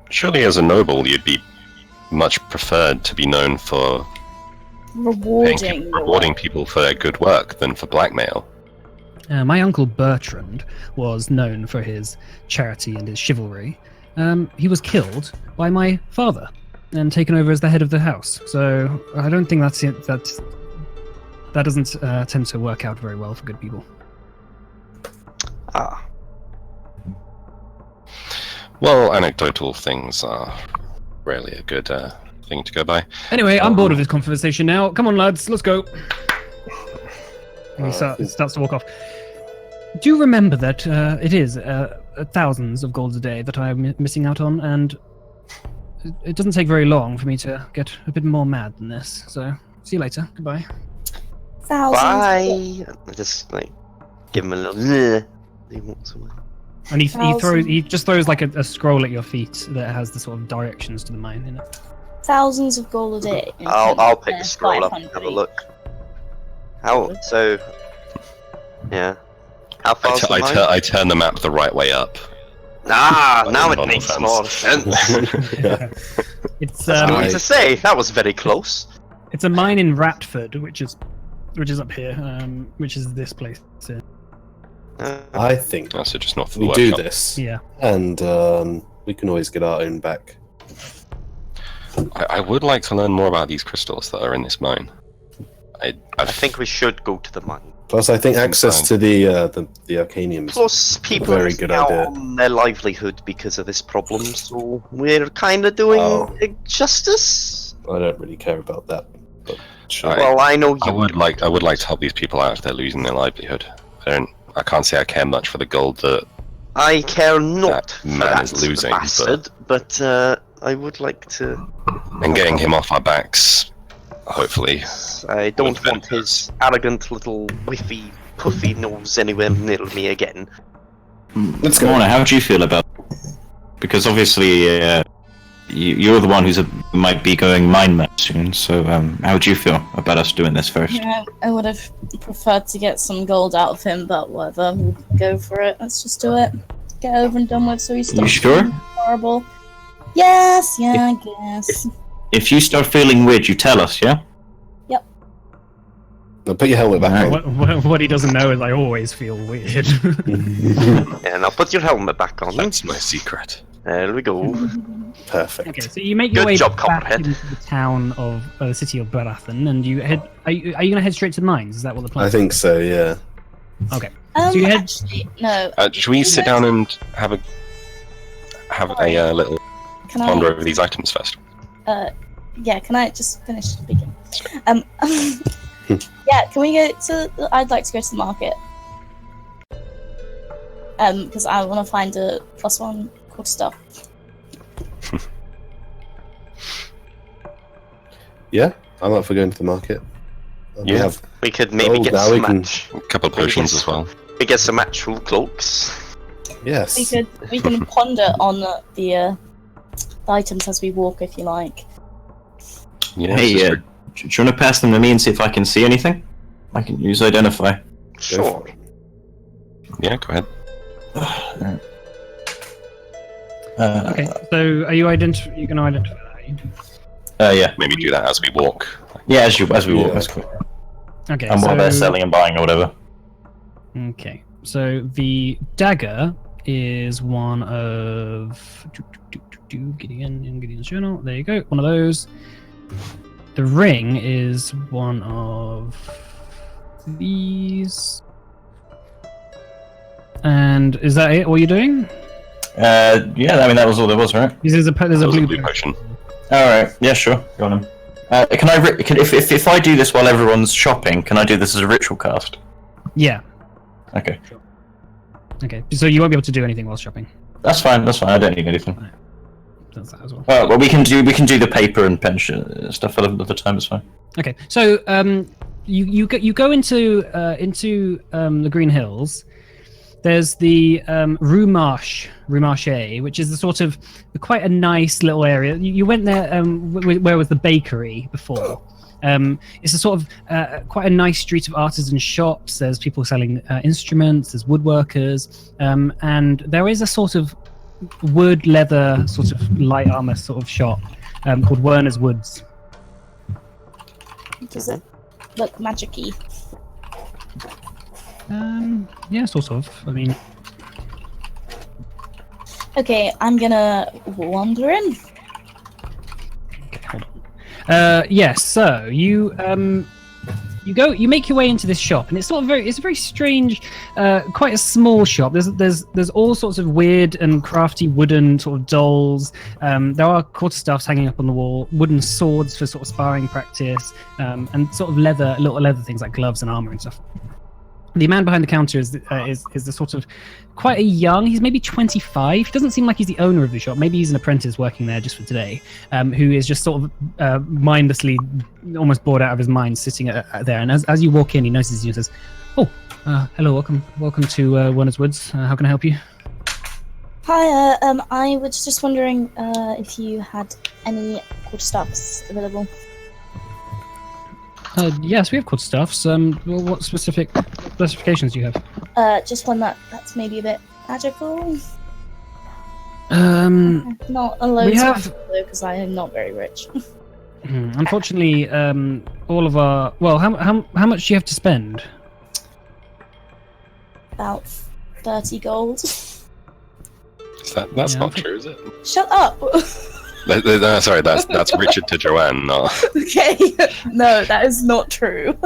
Surely, as a noble, you'd be much preferred to be known for rewarding people for their good work than for blackmail. My uncle Bertrand was known for his charity and his chivalry. He was killed by my father and taken over as the head of the house. So I don't think that doesn't tend to work out very well for good people. Ah. Well, anecdotal things are rarely a good thing to go by. Anyway, I'm bored of this conversation now. Come on, lads, let's go. And he starts to walk off. Do remember that it is thousands of golds a day that I'm missing out on, and it doesn't take very long for me to get a bit more mad than this. So, see you later. Goodbye. Thousands. Bye. Just like give him a little. He walks away. And he just throws like a scroll at your feet that has the sort of directions to the mine in it. Thousands of gold a day. I'll pick the scroll up and have a look. Yeah. How far is the mine? I turn the map the right way up. Ah, now it On makes offense. more sense. It's Nothing to say. That was very close. it's a mine in Ratford, which is up here, which is this place. So, I think Oh, so just north of the we do workshop. this, yeah. and we can always get our own back. I would like to learn more about these crystals that are in this mine. I think we should go to the mine. Plus, I think access to the Arcanium is Plus, people very are good out idea. on their livelihood because of this problem, so we're kind of doing justice. I don't really care about that, but sure. Right. Well, I know you. I would like to help these people out if they're losing their livelihood. I can't say I care much for the gold that I care not That for man that is losing, bastard, but I would like to. And getting him off our backs, hopefully. I don't Would want benefit his arrogant little whiffy, puffy nose anywhere near me again. Let's go. Mona, how do you feel about? Because obviously, you're the one who might be going mind map soon. So, how do you feel about us doing this first? Yeah, I would have preferred to get some gold out of him, but whatever. We'll go for it. Let's just do it. Get over and done with so he stops You sure? being horrible. Yes, I guess. If you start feeling weird, you tell us, yeah? Now put your helmet back What he doesn't know is I always feel weird. on. Yeah, now put your helmet back on. That's my secret. There we go. Perfect. Okay, so you make your Good way job, back Copperhead. into the town of the city of Barathon, and you head. Are you going to head straight to the mines? Is that what the plan? I think so. Yeah. Okay. So you head. Actually, no. Should we sit down and have a little Can ponder I? over these items first? Yeah. Can I just finish speaking? Yeah. Can we go to? I'd like to go to the market. Because I want to find a +1 quarter stuff. Yeah. I'm up for going to the market. We Yeah. have We could maybe Oh, get now we some can- match. A couple of potions as well. We get some actual cloaks. yes. We can ponder on the items as we walk, if you like. Yeah, Hey, this is do you want to pass them to me and see if I can see anything? I can use identify. Sure. yeah, go ahead. Okay. So are you going to identify that? Are you? Yeah. Maybe do that as we walk. Yeah, as we walk, Yeah. that's cool. Okay. And while they're so- selling and buying or whatever. Okay. So the dagger is one of Gideon's journal. There you go. One of those. The ring is one of these. And is that it? All you're doing? Yeah, I mean that was all there was, right? There's a That was a blue blue potion. All right. Yeah, sure. Go on. Can I? If I do this while everyone's shopping, can I do this as a ritual cast? Yeah. Okay. Okay. So you won't be able to do anything while shopping. That's fine. That's fine. I don't need anything. That's that as well. Well, we can do the paper and pension stuff another time. It's fine. Okay. So you go into the Green Hills. There's the Rue Marche, which is the sort of quite a nice little area. You went there. Where was the bakery before? It's a sort of quite a nice street of artisan shops. There's people selling instruments. There's woodworkers, and there is a sort of wood leather sort of light armor sort of shop called Werner's Woods. Does it look magic-y? Yeah, sort of. I mean, Okay, I'm gonna wander in. okay, hold on. Yes. So you you make your way into this shop, and it's a very strange, quite a small shop. There's all sorts of weird and crafty wooden sort of dolls. There are quarterstaffs hanging up on the wall, wooden swords for sort of sparring practice, and sort of little leather things like gloves and armor and stuff. The man behind the counter is the sort of quite a young. He's maybe 25. Doesn't seem like he's the owner of the shop. Maybe he's an apprentice working there just for today, who is just sort of mindlessly, almost bored out of his mind, sitting there. And as you walk in, he notices you and says, "Oh, hello, welcome to Werner's Woods. How can I help you?" Hi, I was just wondering if you had any quarterstaffs available. Yes, we have quarterstaffs. What specific specifications do you have? Just one that's maybe a bit magical. Um, Not a load we have- though, because I am not very rich. Unfortunately, all of our how much do you have to spend? About 30 gold. That's Yeah, not okay. true, is it? Shut up. Sorry, that's Richard to Joanne, not. Okay. No, that is not true.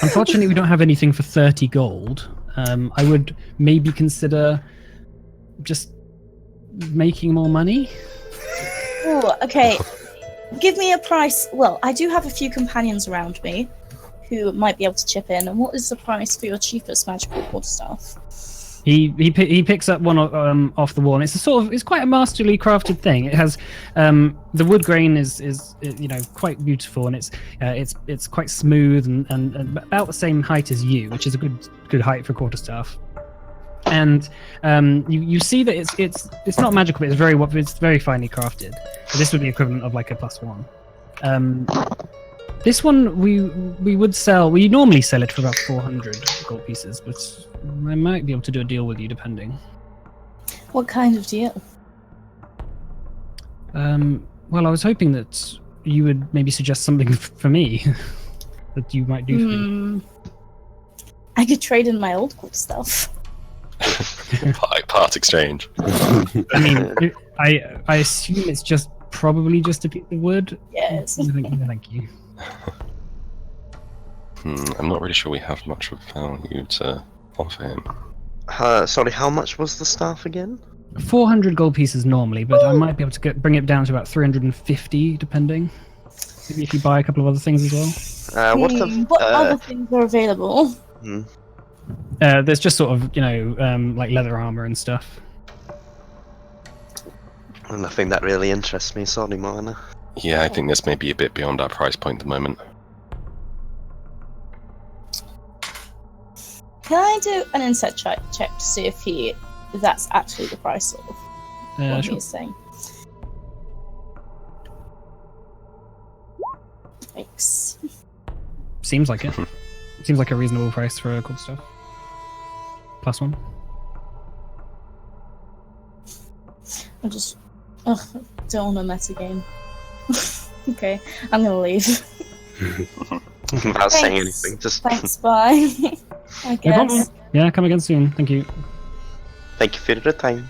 Unfortunately, we don't have anything for 30 gold. I would maybe consider just making more money. Ooh, okay. Give me a price. Well, I do have a few companions around me who might be able to chip in. And what is the price for your cheapest magical quarterstaff? He picks up one off the wall, and it's quite a masterly crafted thing. It has the wood grain is quite beautiful, and it's quite smooth and about the same height as you, which is a good height for quarterstaff. And you see that it's not magical, but it's very finely crafted. So this would be equivalent of like a +1. This one we would sell. We normally sell it for about 400 gold pieces, but I might be able to do a deal with you depending. What kind of deal? Well, I was hoping that you would maybe suggest something for me that you might do for me. I could trade in my old cool stuff. Part exchange. I mean, I assume it's probably just a piece of wood. Yes. Thank you. I'm not really sure we have much of value to offer him. Sorry, how much was the staff again? 400 gold pieces normally, but I might be able to bring it down to about 350, depending. Maybe if you buy a couple of other things as well. What other things are available? There's just sort of, like leather armor and stuff. Nothing that really interests me, sorry, Moana. Yeah, I think this may be a bit beyond our price point at the moment. Can I do an insight check to see if that's actually the price of what Sure. he's saying? Thanks. Seems like it. Seems like a reasonable price for cool stuff. +1. I just don't want to meta game. Okay, I'm gonna leave. Without saying Thanks. anything, just Thanks, bye. I No guess. problem. Yeah, come again soon. Thank you. thank you for your time.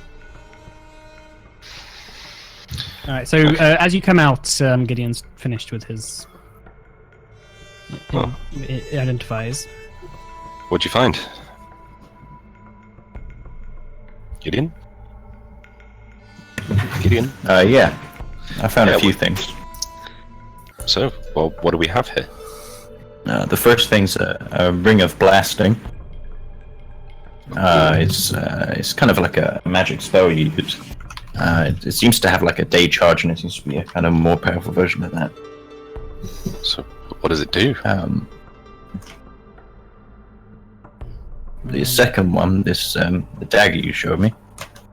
All right. So as you come out, Gideon's finished with his. It identifies. What'd you find? Gideon? Gideon? Yeah, I found Yeah, a few things. So, well, what do we have here? The first thing's a ring of blasting. It's kind of like a magic spell you use. It seems to have like a day charge, and it seems to be a kind of more powerful version of that. So, what does it do? The second one, the dagger you showed me,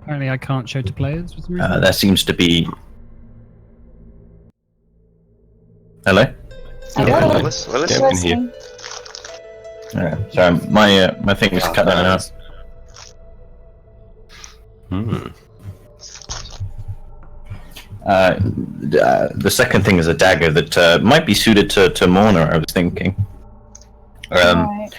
Apparently, I can't show to players for some reason. that seems to be. Hello. Yeah, Willis? Yeah, we can hear. Sorry, my thing is cut out. The second thing is a dagger that might be suited to Morna, I was thinking. Right.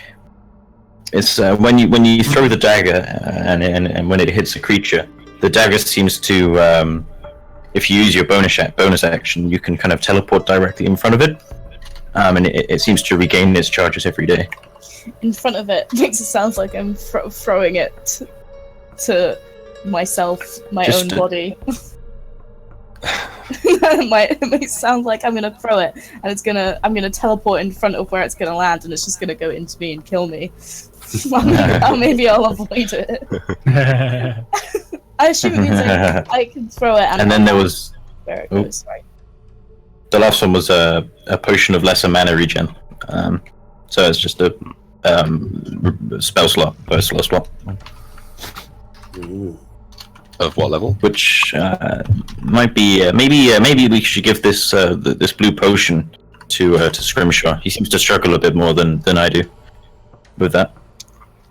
It's when you throw the dagger and when it hits a creature, the dagger seems to, if you use your bonus action, you can kind of teleport directly in front of it, and it seems to regain its charges every day. In front of it makes it sound like I'm throwing it to myself, my Just own to- body. It makes it sound like I'm gonna throw it, and I'm gonna teleport in front of where it's gonna land, and it's just gonna go into me and kill me. Maybe I'll avoid it. I assume it means I can throw it, And then there was where it goes. Right. the last one was a potion of lesser mana regen. So it's just a spell slot, first slot. Of what level? Which might be maybe we should give this this blue potion to Scrimshaw. He seems to struggle a bit more than I do with that.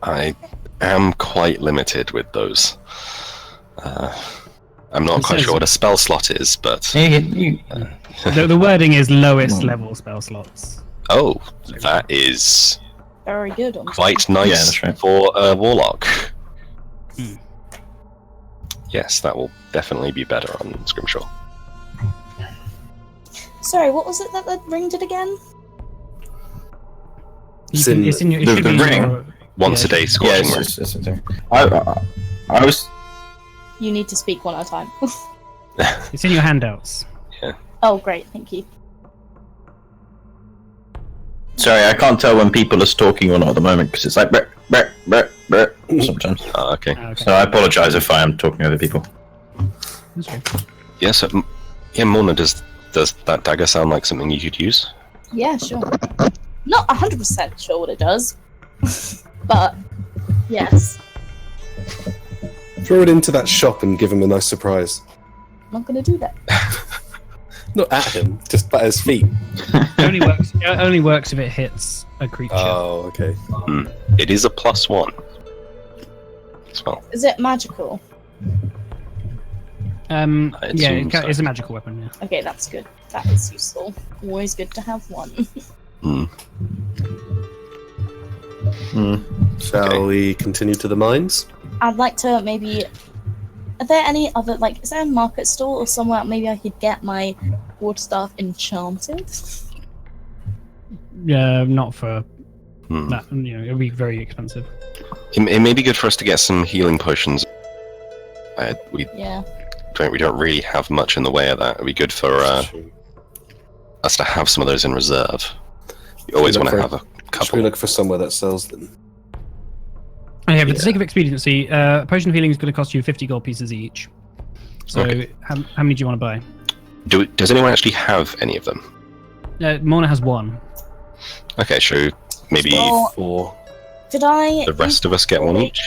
I am quite limited with those. I'm not quite sure what a spell slot is, but The wording is lowest level spell slots. oh, that is Very good. quite Yeah, nice that's right. for a warlock. Yes, that will definitely be better on Scrimshaw. Sorry, what was it that the ring did again? It's in your, it the should be in ring. your- Once a day Yeah, scorching ring. I was You need to speak one at a time. It's in your handouts. Oh, great, thank you. sorry. I can't tell when people are talking or not at the moment because it's like brr, brr, brr. sometimes. Okay. Okay. So I apologize if I am talking over people. That's okay. Yeah, so, Morna, does that dagger sound like something you could use? Yeah, sure. Not 100% sure what it does, but yes. Throw it into that shop and give him a nice surprise. I'm not gonna do that. Not at him, just at his feet. It only works if it hits a creature. Oh, okay. It is a +1 as well. Is it magical? I Yeah, assume so. it's a magical weapon. Yeah. Okay, that's good. That is useful. Always good to have one. Shall we continue to the mines? I'd like to maybe. Are there any other is there a market stall or somewhere maybe I could get my quarterstaff enchanted? Yeah, not for that. It'd be very expensive. It may be good for us to get some healing potions. We Yeah. don't really have much in the way of that. It'd be good for us to have some of those in reserve. You always want to have a Should we couple. look for somewhere that sells them? Okay, for the sake of expediency, potion of healing is going to cost you 50 gold pieces each. So, Okay. how many do you want to buy? Does anyone actually have any of them? Morna has one. Okay, so maybe Oh, 4. did I? the rest of us get one each.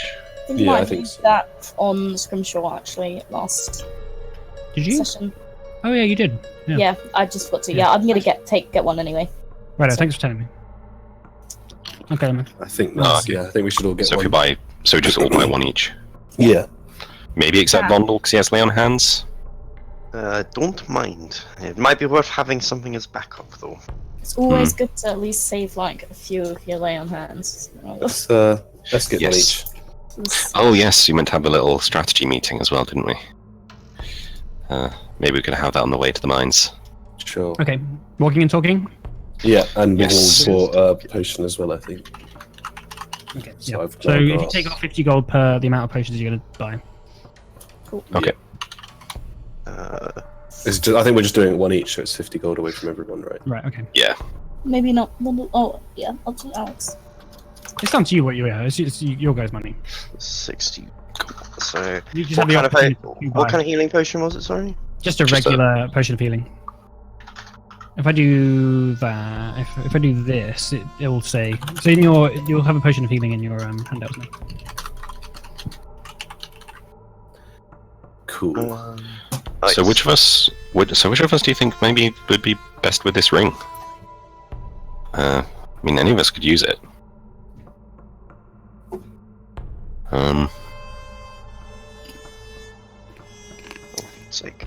Yeah, I think so. That on Scrimshaw actually last Did you? session. Oh yeah, you did. Yeah. Yeah, I just thought to. Yeah, I'm gonna get one anyway. Right. Thanks for telling me. Okay, man. I think that's, okay. yeah, I think we should all get So if one. we just all buy one each. Yeah. Maybe except Yeah. Vondel, because he has lay on hands. Don't mind. It might be worth having something as backup, though. It's always good to at least save a few of your lay on hands. Let's get one each. Yes. Oh yes, you meant to have a little strategy meeting as well, didn't we? Maybe we could have that on the way to the mines. Sure. Okay, walking and talking. Yeah, and we've Yes. all bought a potion as well, I think. Okay. So Yeah. I've So got if you that. take off 50 gold per the amount of potions you're going to buy. Cool. Okay. It's just, I think we're just doing it one each, so it's 50 gold away from everyone, right? Right. Okay. Yeah. Maybe not. Oh, yeah. I'll do Alex. It's down to you what you are. It's your guys' money. 60. So, You just what have the opportunity to what buy. kind of healing potion was it? Sorry. Just a Just a- regular potion of healing. If I do that, if I do this, it will say. So you'll have a potion of healing in your handout now. Cool. Nice. So which of us do you think maybe would be best with this ring? I mean, any of us could use it. Sick.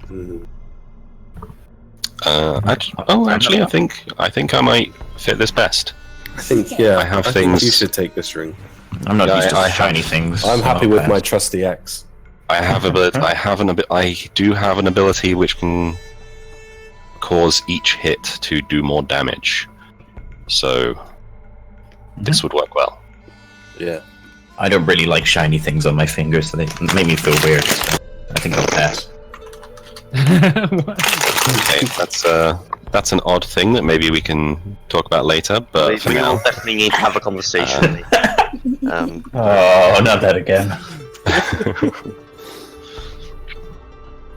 Actually, I think I might fit this best. I think, yeah, I have I think things- you should take this ring. I'm not Yeah, used to I shiny things. I'm so happy not with bad. my trusty axe. I do have an ability which can cause each hit to do more damage. So this would work well. Yeah. I don't really like shiny things on my fingers, so they make me feel weird. I think I'll pass. Okay, that's an odd thing that maybe we can talk about later. But for We will now, definitely need to have a conversation. Oh, not that again.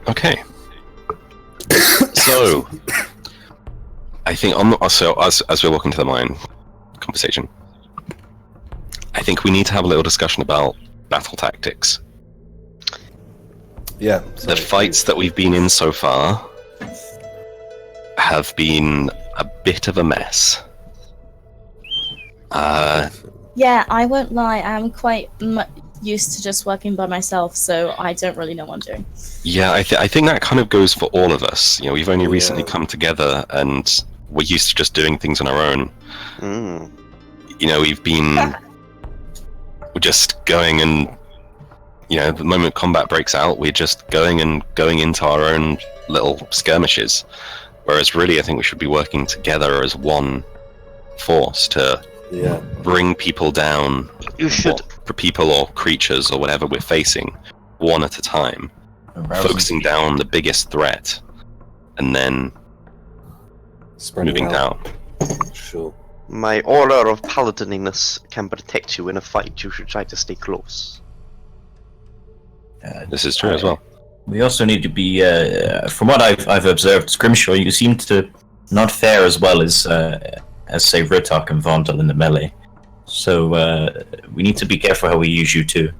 okay. So I think as we're walking to the mine conversation, I think we need to have a little discussion about battle tactics. Yeah. The fights that we've been in so far have been a bit of a mess. Yeah, I won't lie. I'm quite used to just working by myself, so I don't really know what I'm doing. Yeah, I think that kind of goes for all of us. You know, we've only recently Yeah. come together, and we're used to just doing things on our own. You know, we're just going and, you know, the moment combat breaks out, we're just going into our own little skirmishes. Whereas really, I think we should be working together as one force to bring people down. You should. For people or creatures or whatever we're facing, one at a time, focusing down the biggest threat, and then Spreading moving out. down. Sure. My aura of paladininess can protect you in a fight. You should try to stay close. This is true as well. We also need to be, from what I've observed, Scrimshaw, you seem to not fare as well as say, Ritok and Vondel in the melee. So we need to be careful how we use you too.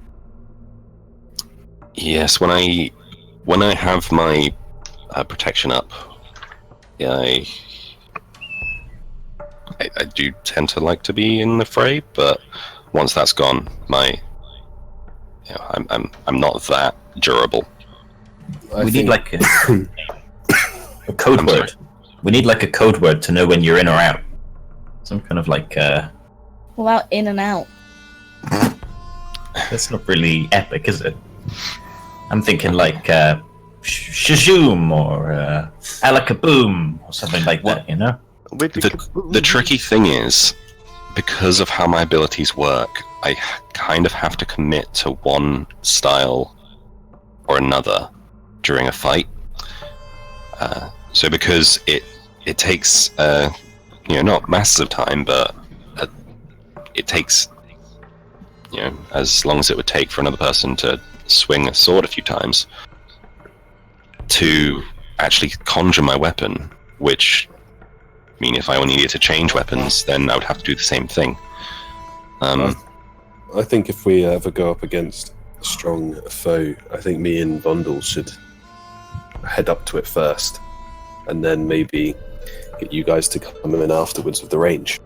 Yes, when I have my protection up, yeah, I do tend to like to be in the fray, but once that's gone, I'm not that durable. We need like a code word. We need like a code word to know when you're in or out. Some kind of like. What about in and out? That's not really epic, is it? I'm thinking like shazoom or alakaboom or something like that, you know? The tricky thing is, because of how my abilities work, I kind of have to commit to one style or another during a fight. So because it takes not masses of time, but it takes as long as it would take for another person to swing a sword a few times to actually conjure my weapon, which mean if I needed to change weapons, then I would have to do the same thing. I think if we ever go up against a strong foe, I think me and Vondel should head up to it first, and then maybe get you guys to come in afterwards with the range.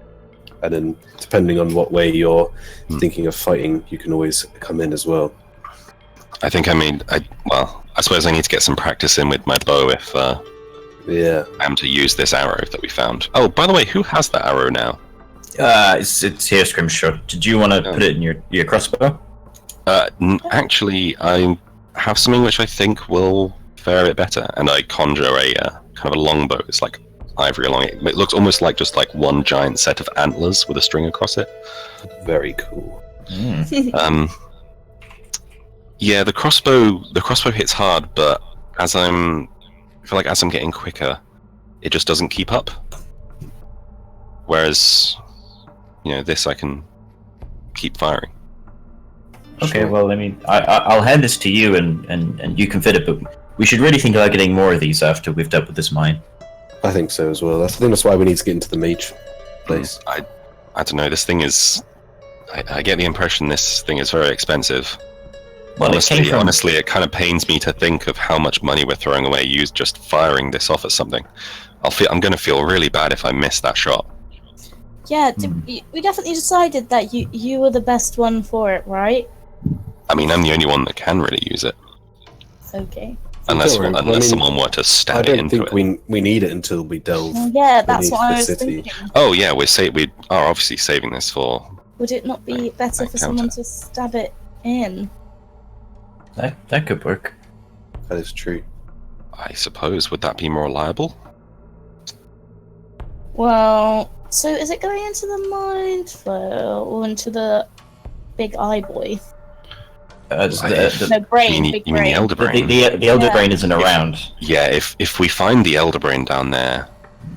And then, depending on what way you're thinking of fighting, you can always come in as well. I think I suppose I need to get some practice in with my bow if I am to use this arrow that we found. Oh, by the way, who has that arrow now? It's here, Scrimshaw. Did you want to put it in your crossbow? Actually, I have something which I think will fare a bit better, and I conjure a kind of a longbow. It's like ivory along it. It looks almost like just like one giant set of antlers with a string across it. Very cool. Yeah, the crossbow hits hard, but I feel like as I'm getting quicker, it just doesn't keep up. Whereas, this I can keep firing. Okay, well, I mean, I'll hand this to you, and you can fit it, but we should really think about getting more of these after we've dealt with this mine. I think so as well. I think that's why we need to get into the mage place. I don't know. This thing is. I get the impression this thing is very expensive. Well, honestly, it kind of pains me to think of how much money we're throwing away just firing this off at something. I'm going to feel really bad if I miss that shot. Yeah, we definitely decided that you were the best one for it, right? I mean, I'm the only one that can really use it. Okay. Unless someone were to stab it into it. I don't think we need it until we delve. Well, yeah, that's what I was thinking. Oh yeah, we are obviously saving this for. Would it not be better for someone to stab it in? That could work. That is true. I suppose, would that be more reliable? Well, so is it going into the mind flail or into the big eye boy? The brain. You mean the elder brain? The elder brain isn't around. Yeah, if we find the elder brain down there,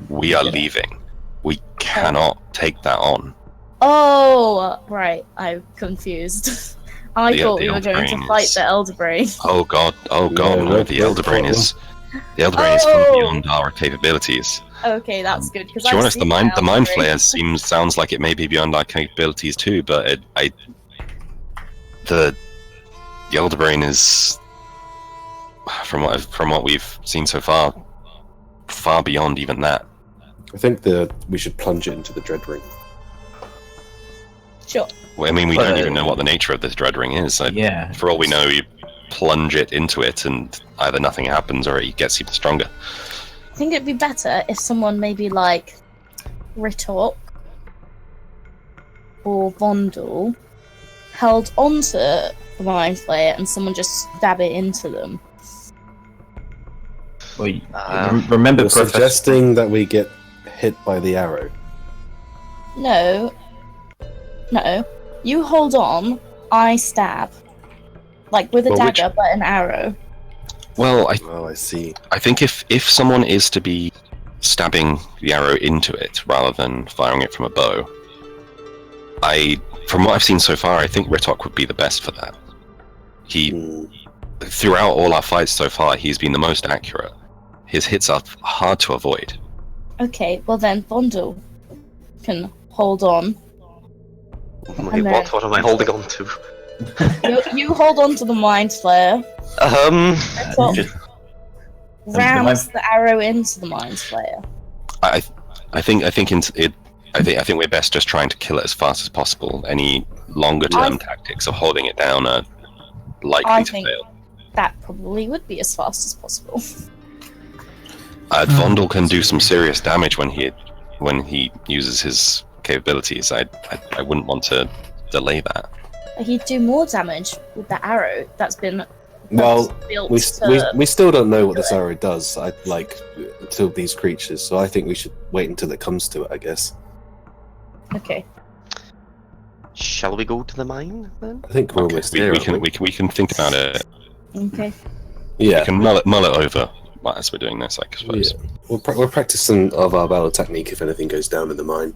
we are leaving. We cannot take that on. Oh, right. I'm confused. I thought we were going to fight the elder brain. Oh god, no, the elder brain is far beyond our capabilities. Okay, that's good. To be honest, the mind flayer sounds like it may be beyond our capabilities too, but the elder brain is, from what we've seen so far beyond even that. I think we should plunge it into the dread ring. Sure. Well, I mean, we don't even know what the nature of this dread ring is. For all we know, you plunge it into it, and either nothing happens or it gets even stronger. I think it'd be better if someone maybe like Ritok or Vondel held onto the mind flayer and someone just stab it into them. Well, remember, you're suggesting that we get hit by the arrow? No. You hold on, I stab. Like with a dagger, but an arrow. Well, I see. I think if someone is to be stabbing the arrow into it rather than firing it from a bow. From what I've seen so far, I think Ritok would be the best for that. Throughout all our fights so far, he's been the most accurate. His hits are hard to avoid. Okay, well then, Vondel can hold on. Wait, what am I holding on to? You hold on to the Mind Flayer. Rams the arrow into the Mind Flayer. I think we're best just trying to kill it as fast as possible. Any longer term tactics of holding it down are likely to fail. That probably would be as fast as possible. Vondel can do some serious damage when he uses his capabilities. I wouldn't want to delay that. He'd do more damage with the arrow that's been Well, built we to... still don't know what this arrow does. To these creatures, so I think we should wait until it comes to it. I guess. Okay. Shall we go to the mine then? I think we're almost there. We can think about it. Okay. Yeah. We can mull it over as we're doing this, I suppose. Yeah. We're practicing of our battle technique if anything goes down in the mine.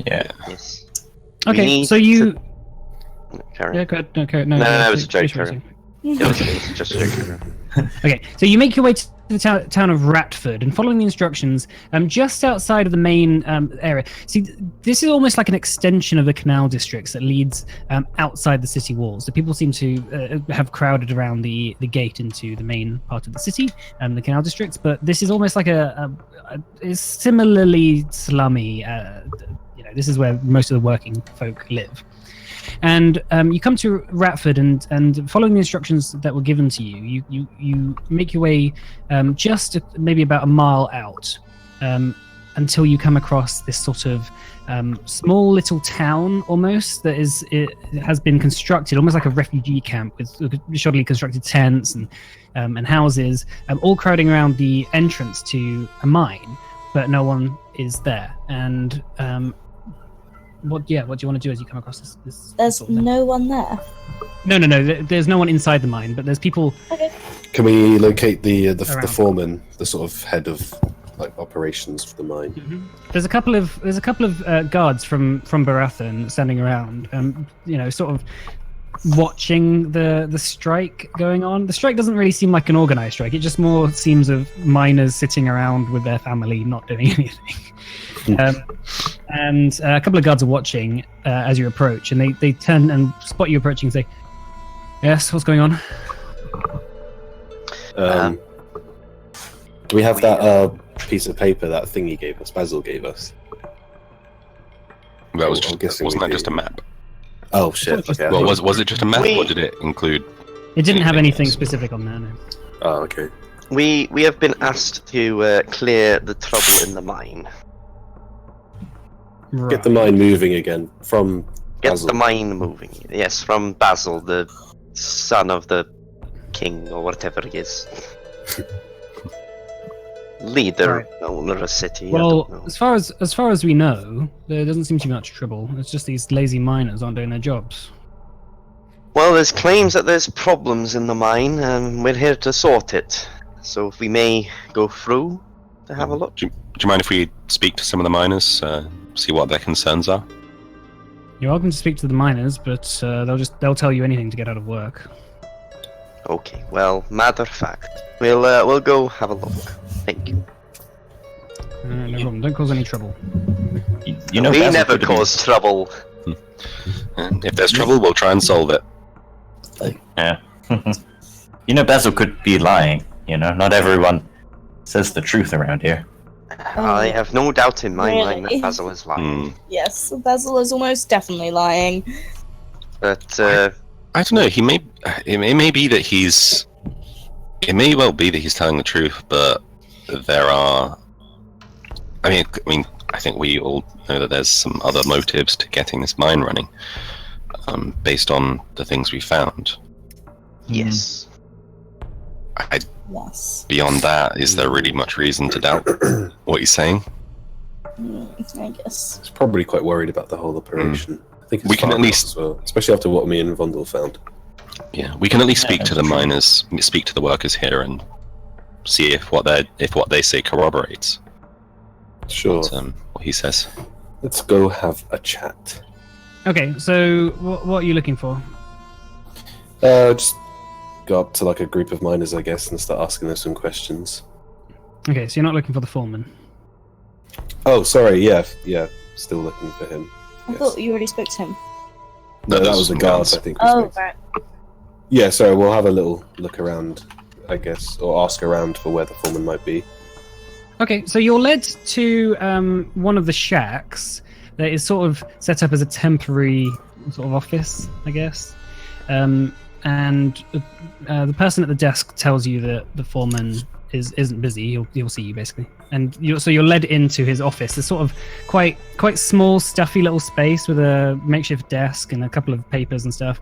Yeah. Yes. Okay, so you. Carry. Yeah, go ahead. No, No, it was a joke. Carry. It was just a joke. Okay, so you make your way to the town of Ratford, and following the instructions, just outside of the main area. See, this is almost like an extension of the canal districts that leads outside the city walls. So people seem to have crowded around the gate into the main part of the city, the canal districts. But this is almost like a similarly slummy. This is where most of the working folk live. And you come to Ratford, and following the instructions that were given to you, you make your way just maybe about a mile out until you come across this sort of small little town almost that has been constructed almost like a refugee camp with shoddily constructed tents and houses, all crowding around the entrance to a mine, but no one is there. And what do you want to do as you come across this There's sort of thing? no one there. No. There's no one inside the mine, but there's people. Okay. Can we locate the Around. foreman, the sort of head of operations for the mine? There's a couple of guards from Baratheon standing around, sort of watching the strike going on. The strike doesn't really seem like an organized strike. It just more seems of miners sitting around with their family, not doing anything. And a couple of guards are watching as you approach, and they turn and spot you approaching and say, "Yes, what's going on?" Do we have that piece of paper, that thing he gave us, Basil gave us? That was I'm guessing wasn't we that just do. a map? Oh shit! Okay. Well, was it just a map, or did it include? It didn't have anything anything else? specific on there. No. Oh, okay. We have been asked to clear the trouble in the mine. Right. Get the mine moving again from Get Basil. the mine moving. Yes, from Basil, the son of the king or whatever he is. Leader, Right. owner of a city. I Well, don't know. as far as we know, there doesn't seem to be much trouble. It's just these lazy miners aren't doing their jobs. Well, there's claims that there's problems in the mine, and we're here to sort it. So if we may go through to have a look. Do you mind if we speak to some of the miners, see what their concerns are? You're welcome to speak to the miners, but they'll tell you anything to get out of work. Okay. Well, matter of fact, we'll go have a look. Thank you. No problem. Don't cause any trouble. You know, We Basil never could have been- cause trouble. And if there's trouble, we'll try and solve it. Yeah. Basil could be lying. Not everyone says the truth around here. I have no doubt in my mind Really? that Basil is lying. Yes, Basil is almost definitely lying. But I don't know. It may be that he's. It may well be that he's telling the truth, but there are. I mean, I think we all know that there's some other motives to getting this mine running, based on the things we found. yes. Yes. Beyond that, is there really much reason to doubt what he's saying? I guess. He's probably quite worried about the whole operation. I think it's We can at farmhouse least- as well, especially after what me and Vondel found. Yeah, we can at least speak Yeah, to the that's true. miners, speak to the workers here, and see if what they say corroborates. Sure. what he says. Let's go have a chat. Okay, so what are you looking for? Just go up to like a group of miners, I guess, and start asking them some questions. Okay, so you're not looking for the foreman. Oh, sorry. Yeah. Still looking for him. I Yes. thought you already spoke to him. No, that Those was the some guard. guards. I think. Oh, right. Yeah. Sorry. We'll have a little look around, I guess, or ask around for where the foreman might be. Okay, so you're led to one of the shacks that is sort of set up as a temporary sort of office, I guess. And the person at the desk tells you that the foreman isn't busy. He'll see you basically, and you're led into his office. It's sort of quite small, stuffy little space with a makeshift desk and a couple of papers and stuff.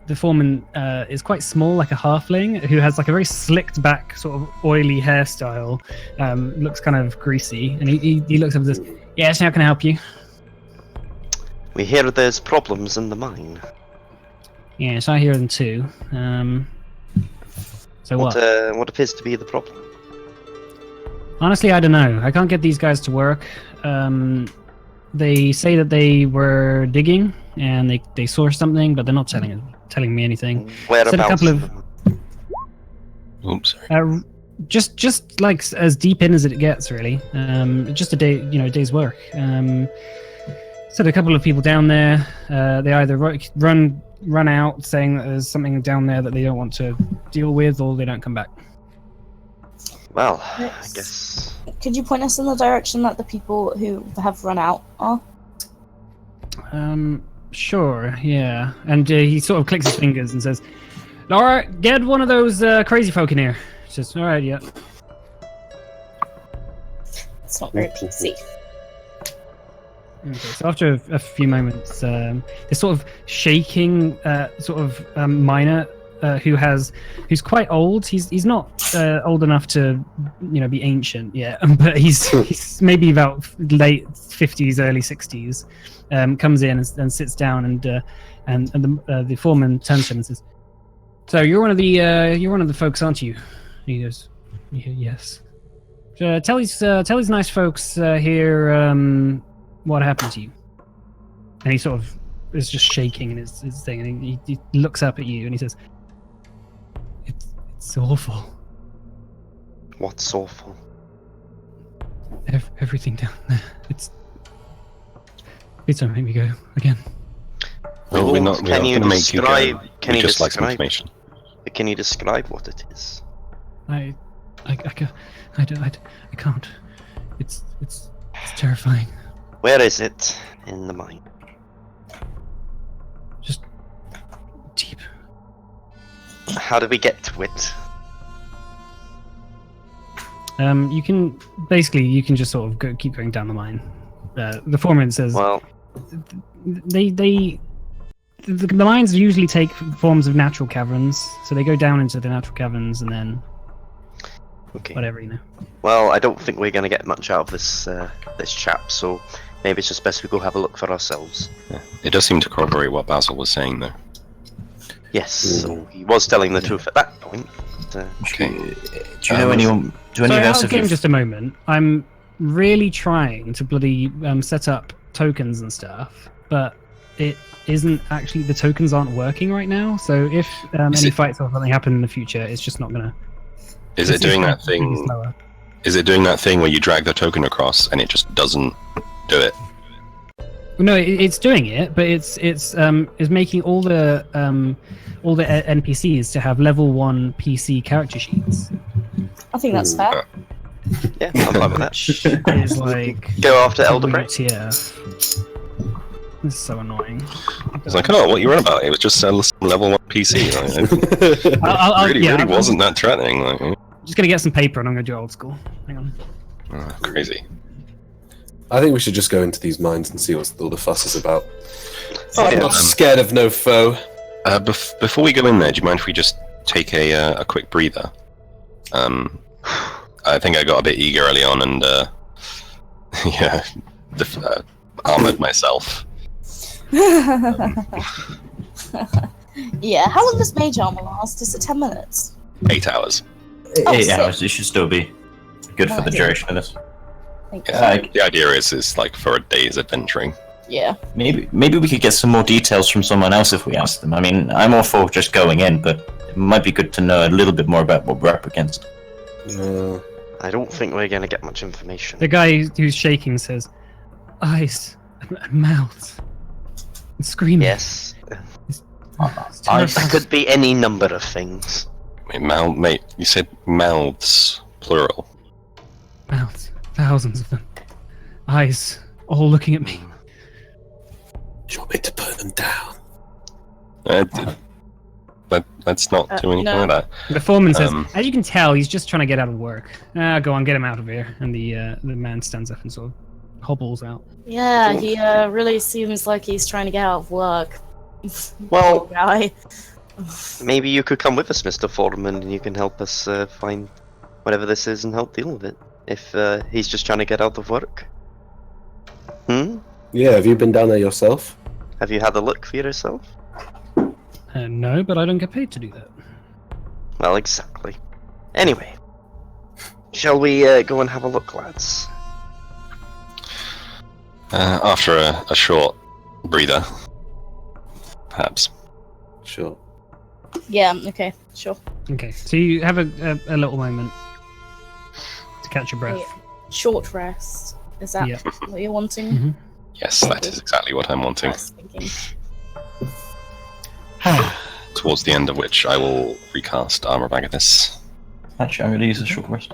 The foreman is quite small, like a halfling, who has like a very slicked back, sort of oily hairstyle. Looks kind of greasy, and he looks up and says, "Yes, how can I help you?" We hear there's problems in the mine. Yes, I hear them too. So what? What appears to be the problem? Honestly, I don't know. I can't get these guys to work. They say that they were digging and they saw something, but they're not telling me anything. Whereabouts? Said a couple of Oops, sorry. just like as deep in as it gets, really. Just a day, day's work. Said a couple of people down there. They either run out saying that there's something down there that they don't want to deal with, or they don't come back. Well, I guess. Could you point us in the direction that the people who have run out are? Sure, yeah. And he sort of clicks his fingers and says, "Laura, get one of those crazy folk in here." She says, "All right, yeah." It's not very PC. Okay, so after a few moments, this sort of shaking, miner who's quite old. He's not old enough to, be ancient yet, but he's maybe about late 50s, early 60s. Comes in and sits down, and the foreman turns to him and says, "So you're one of the folks, aren't you?" He goes, "Yes." Tell these nice folks here what happened to you. And he sort of is just shaking in his thing, and he looks up at you and he says, It's awful. What's awful? Everything down there. Please don't make me go again. Well, we're not going to make you go. Can We you just like some describe? information. Can you describe what it is? I can't. It's terrifying. Where is it in the mine? Just deep. How do we get to it? You can just sort of keep going down the mine. The foreman says, Well, the mines usually take forms of natural caverns, so they go down into the natural caverns and then okay. whatever, Well, I don't think we're going to get much out of this chap, so maybe it's just best we go have a look for ourselves. Yeah. It does seem to corroborate what Basil was saying, though. Yes, so he was telling the truth at that point. But, Okay. Do you know anyone? Do any So of us I'll have give him you- just a moment. I'm really trying to bloody set up tokens and stuff, but it isn't actually, the tokens aren't working right now. So if any fights or something happen in the future, it's just not gonna. Is it doing that really thing? slower. Is it doing that thing where you drag the token across and it just doesn't do it? No, it's doing it, but it's making all the NPCs to have level 1 PC character sheets. I think that's fair. yeah, I'm fine with that. It's like Go after Elder Break. TF. This is so annoying. It's like, oh, what you were about? It was just some level 1 PC. Like, it really wasn't that threatening. Like, Just gonna get some paper and I'm gonna do old school. Hang on. crazy. I think we should just go into these mines and see what all the fuss is about. Oh, I'm yeah. not scared of no foe. Before we go in there, do you mind if we just take a quick breather? I think I got a bit eager early on and armored myself. Yeah, how long does mage armor last? Is it 10 minutes? 8 hours. Oh, 8 sick. hours. It should still be good for the Okay. duration of this. Thank you. The idea is like for a day's adventuring. Yeah. Maybe we could get some more details from someone else if we ask them. I mean, I'm all for just going in, but it might be good to know a little bit more about what we're up against. I don't think we're gonna get much information. The guy who's shaking says, eyes and mouths and screaming. Yes. It's I- That could be any number of things. Wait, mate, you said mouths, plural. Mouths, thousands of them. Eyes, all looking at me. Do you want me to put them down? Let's not do anything no. like that. The foreman says, Um, as you can tell, he's just trying to get out of work. Go on, get him out of here. And the man stands up and sort of hobbles out. Yeah, he really seems like he's trying to get out of work. Well, Poor guy. maybe you could come with us, Mr. Foreman, and you can help us find whatever this is and help deal with it. If he's just trying to get out of work. Yeah, have you been down there yourself? Have you had a look for yourself? No, but I don't get paid to do that. Well, exactly. Anyway, shall we go and have a look, lads? After a short breather, perhaps. Sure. Yeah, okay, sure. Okay, so you have a little moment to catch your breath. Wait, short rest. Is that Yeah. what you're wanting? Mhm. Yes, that is exactly what I'm wanting. I was thinking. Towards the end of which I will recast Armor of Agathis. Actually, I'm going to use a short rest.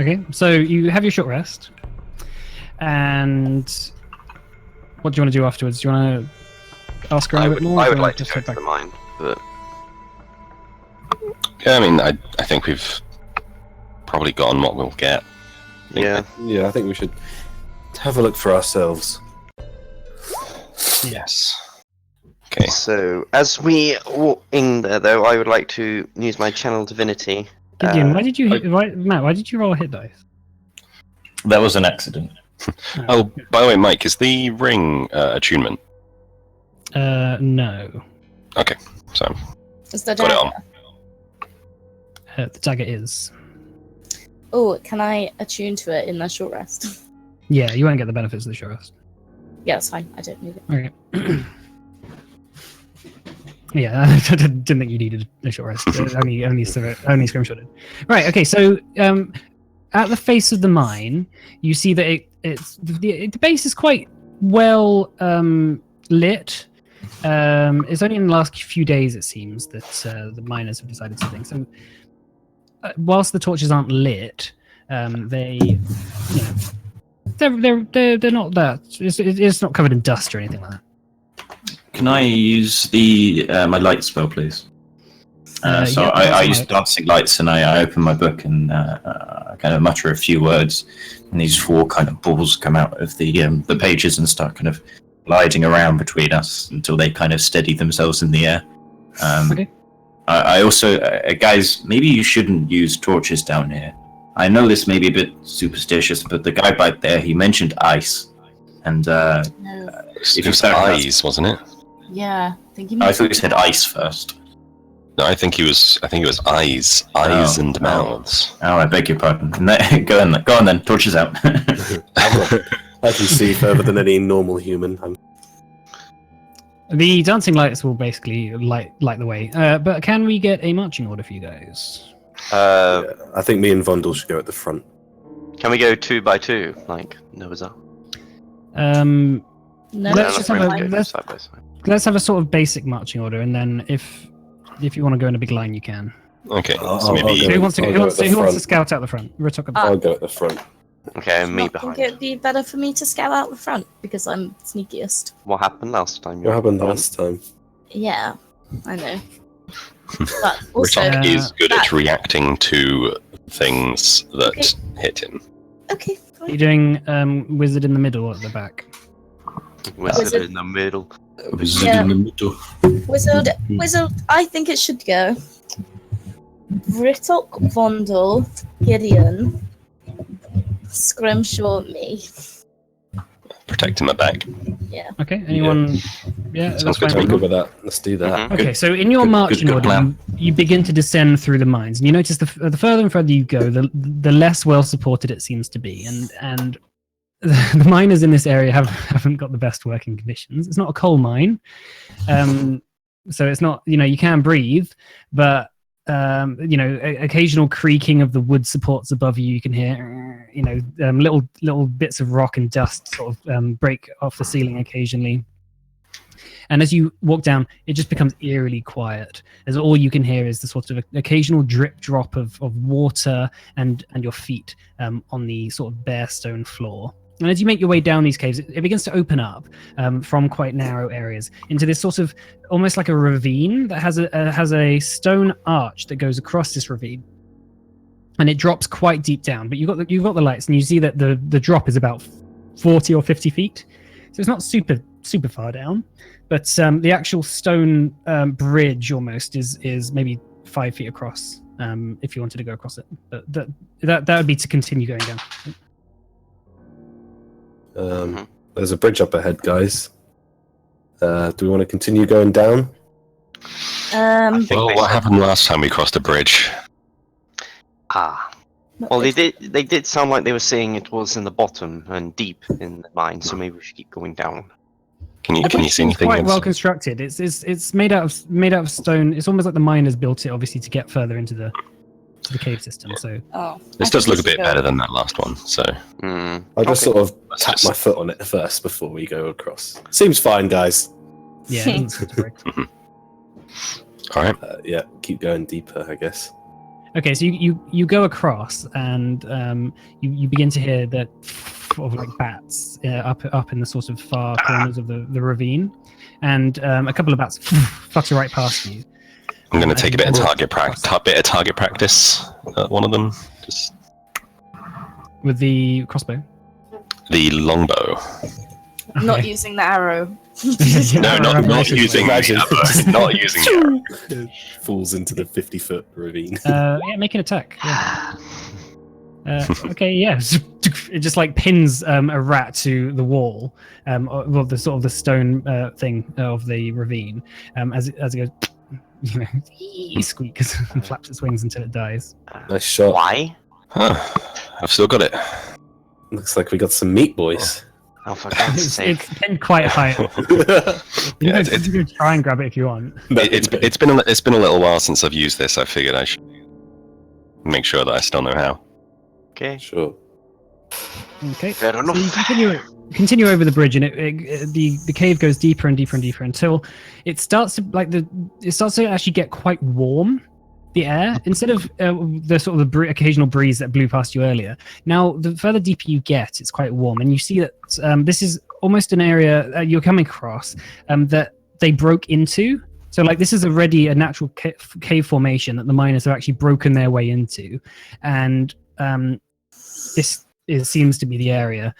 Okay, so you have your short rest. And what do you want to do afterwards? Do you want to ask her a bit more? I or would do you wanna like to just go head to back? the mine, but Yeah, I mean, I think we've probably gotten what we'll get. yeah. Yeah, I think we should have a look for ourselves. Yes. Okay. So, as we walk in there, though, I would like to use my channel divinity. Gideon, why did you Matt, why did you roll a hit dice? That was an accident. Oh, by the way, Mike, is the ring attunement? No. Okay, so Is the got it dagger? on. The dagger is. Oh, can I attune to it in the short rest? Yeah, you won't get the benefits of the short rest. Yeah, it's fine. I don't need it. Okay. Yeah, I didn't think you needed a short rest. only scrimshotted. Right. Okay. So, at the face of the mine, you see that the base is quite well lit. It's only in the last few days, it seems, that the miners have decided something. So, whilst the torches aren't lit, they're not that. It's not covered in dust or anything like that. Can I use the my light spell, please? So Yeah, I use right. dancing lights, and I open my book and kind of mutter a few words, and these four kind of balls come out of the pages and start kind of gliding around between us until they kind of steady themselves in the air. Okay. I also, guys, maybe you shouldn't use torches down here. I know this may be a bit superstitious, but the guy back there, he mentioned ice, and No. if It you was start eyes, wasn't it? Yeah. I thought you said ice first. No, I think it was eyes, and mouths. Oh, I beg your pardon. Go on then. Torches out. I can see further than any normal human. The dancing lights will basically light the way. But can we get a marching order for you guys? I think me and Vondel should go at the front. Can we go 2 by 2, like Noah's Ark? Um, No, Let's it's just have fine. a let's, side by side. let's have a sort of basic marching order, and then if you want to go in a big line, you can. Okay, I'll so maybe go. Who wants to I'll who go wants at to, the who wants to front. scout out the front? We're talking about. I'll go at the front. Okay, and me I behind. think it'd be better for me to scout out the front because I'm sneakiest. What happened last time? What happened last time? Yeah, I know. But also, Ritok is good at that- reacting to things that hit him. okay, Are you fine. doing wizard in the middle or at the back? Wizard in the middle. Wizard Yeah. in the middle. Wizard, I think it should go. Ritok, Vondel, Gideon, Scrimshaw, me. Protecting my back. Yeah. Okay. Anyone Yeah, Sounds that's good fine. to I'm me. good with that. Let's do that. Mhm. Okay, so in your marching good order, plan. you begin to descend through the mines, and you notice the further and further you go, the less well supported it seems to be, and the miners in this area haven't got the best working conditions. It's not a coal mine, so it's not, you can breathe, but occasional creaking of the wood supports above you. You can hear little bits of rock and dust sort of break off the ceiling occasionally. And as you walk down, it just becomes eerily quiet, as all you can hear is the sort of occasional drip drop of water and your feet on the sort of bare stone floor. And as you make your way down these caves, it begins to open up from quite narrow areas into this sort of almost like a ravine that has a stone arch that goes across this ravine, and it drops quite deep down. But you've got the lights, and you see that the drop is about 40 or 50 feet, so it's not super far down. But the actual stone bridge almost is maybe 5 feet across if you wanted to go across it. But that would be to continue going down. There's a bridge up ahead, guys. Do we want to continue going down? Well, what happened last time we crossed a bridge? Well, they did sound like they were saying it was in the bottom and deep in the mine, so maybe we should keep going down. Can you The bridge see seems anything? quite else? well constructed. It's made out of stone. It's almost like the miners built it, obviously, to get further into the cave system. So This does look a bit better than that last one. So I'll just sort of tap my foot on it first before we go across. Seems fine, guys. yeah, it doesn't seem to break. all right. Yeah, keep going deeper, I guess. Okay, so you go across, and you begin to hear that of like bats up in the sort of far corners of the ravine, and a couple of bats flutter right past you. I'm going to take a bit of target practice. One of them, just With the crossbow. the longbow. Not Okay. using the arrow. No, not using Imagine. not using the Falls into the 50-foot ravine. Yeah, make an attack. Yeah. Okay, yeah. It just like pins a rat to the wall, well, the sort of the stone thing of the ravine, as it goes, squeaks and flaps its wings until it dies. Nice shot. Why? I've still got it. Looks like we got some meat, boys. Oh, for God's It's sake. pinned quite high. You Yeah, can try and grab it if you want. It's been a little while since I've used this. I figured I should make sure that I still know how. Okay. Sure. Okay. Fair So enough. you continue over the bridge, and the cave goes deeper and deeper and deeper until it starts to actually get quite warm. The air, instead of the sort of the occasional breeze that blew past you earlier, now the further deeper you get, it's quite warm, and you see that this is almost an area you're coming across that they broke into. So, like, this is already a natural cave formation that the miners have actually broken their way into, and seems to be the area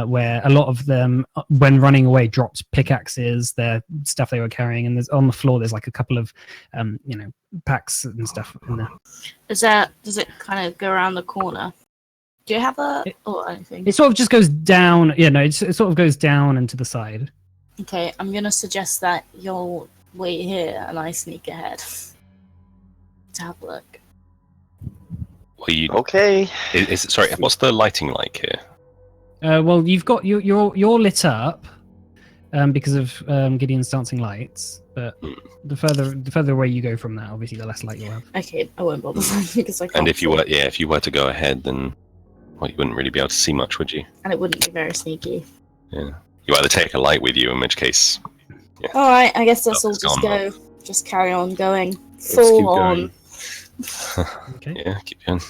where a lot of them, when running away, dropped pickaxes, their stuff they were carrying, and there's on the floor. There's like a couple of, packs and stuff in there. Does it kind of go around the corner? Do you have anything? It sort of just goes down. Yeah, no, it sort of goes down and to the side. Okay, I'm gonna suggest that you'll wait here and I sneak ahead to have a look. Well, Okay. sorry, what's the lighting like here? Well, you've got you're lit up because of Gideon's dancing lights, but the further away you go from that, obviously, the less light you'll have. Okay, I won't bother because I can't. And if you were to go ahead, then you wouldn't really be able to see much, would you? And it wouldn't be very sneaky. Yeah. You either take a light with you, in which case. Yeah. All right, I guess let's all It's just gone. go. Just carry on going. Let's Full keep on. going. Okay. Yeah, keep going.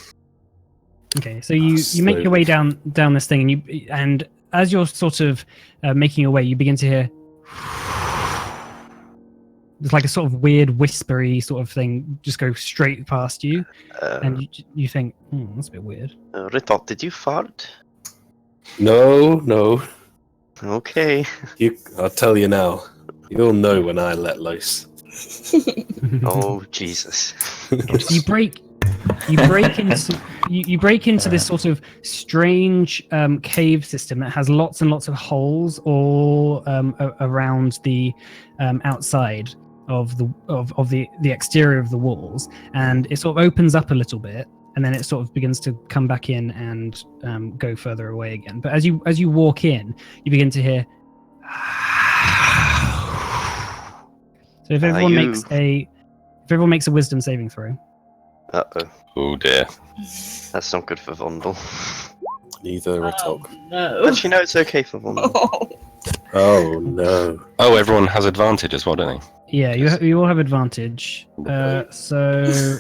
Okay, so you make your way down this thing, and as you're sort of making your way, you begin to hear there's like a sort of weird whispery sort of thing just go straight past you, and you think, that's a bit weird. Ritot, did you fart? No. Okay. I'll tell you now. You'll know when I let loose. Oh, Jesus. So you break into you break into this sort of strange cave system that has lots and lots of holes all around the outside of the exterior of the walls, and it sort of opens up a little bit, and then it sort of begins to come back in and go further away again. But as you walk in, you begin to hear. So if everyone makes a wisdom saving throw. Uh-oh. Oh dear. That's not good for Vondel. Neither Ritok. No. Actually, no, it's okay for Vondel. Oh no. Oh, everyone has advantage as well, don't they? Yeah, you all have advantage. So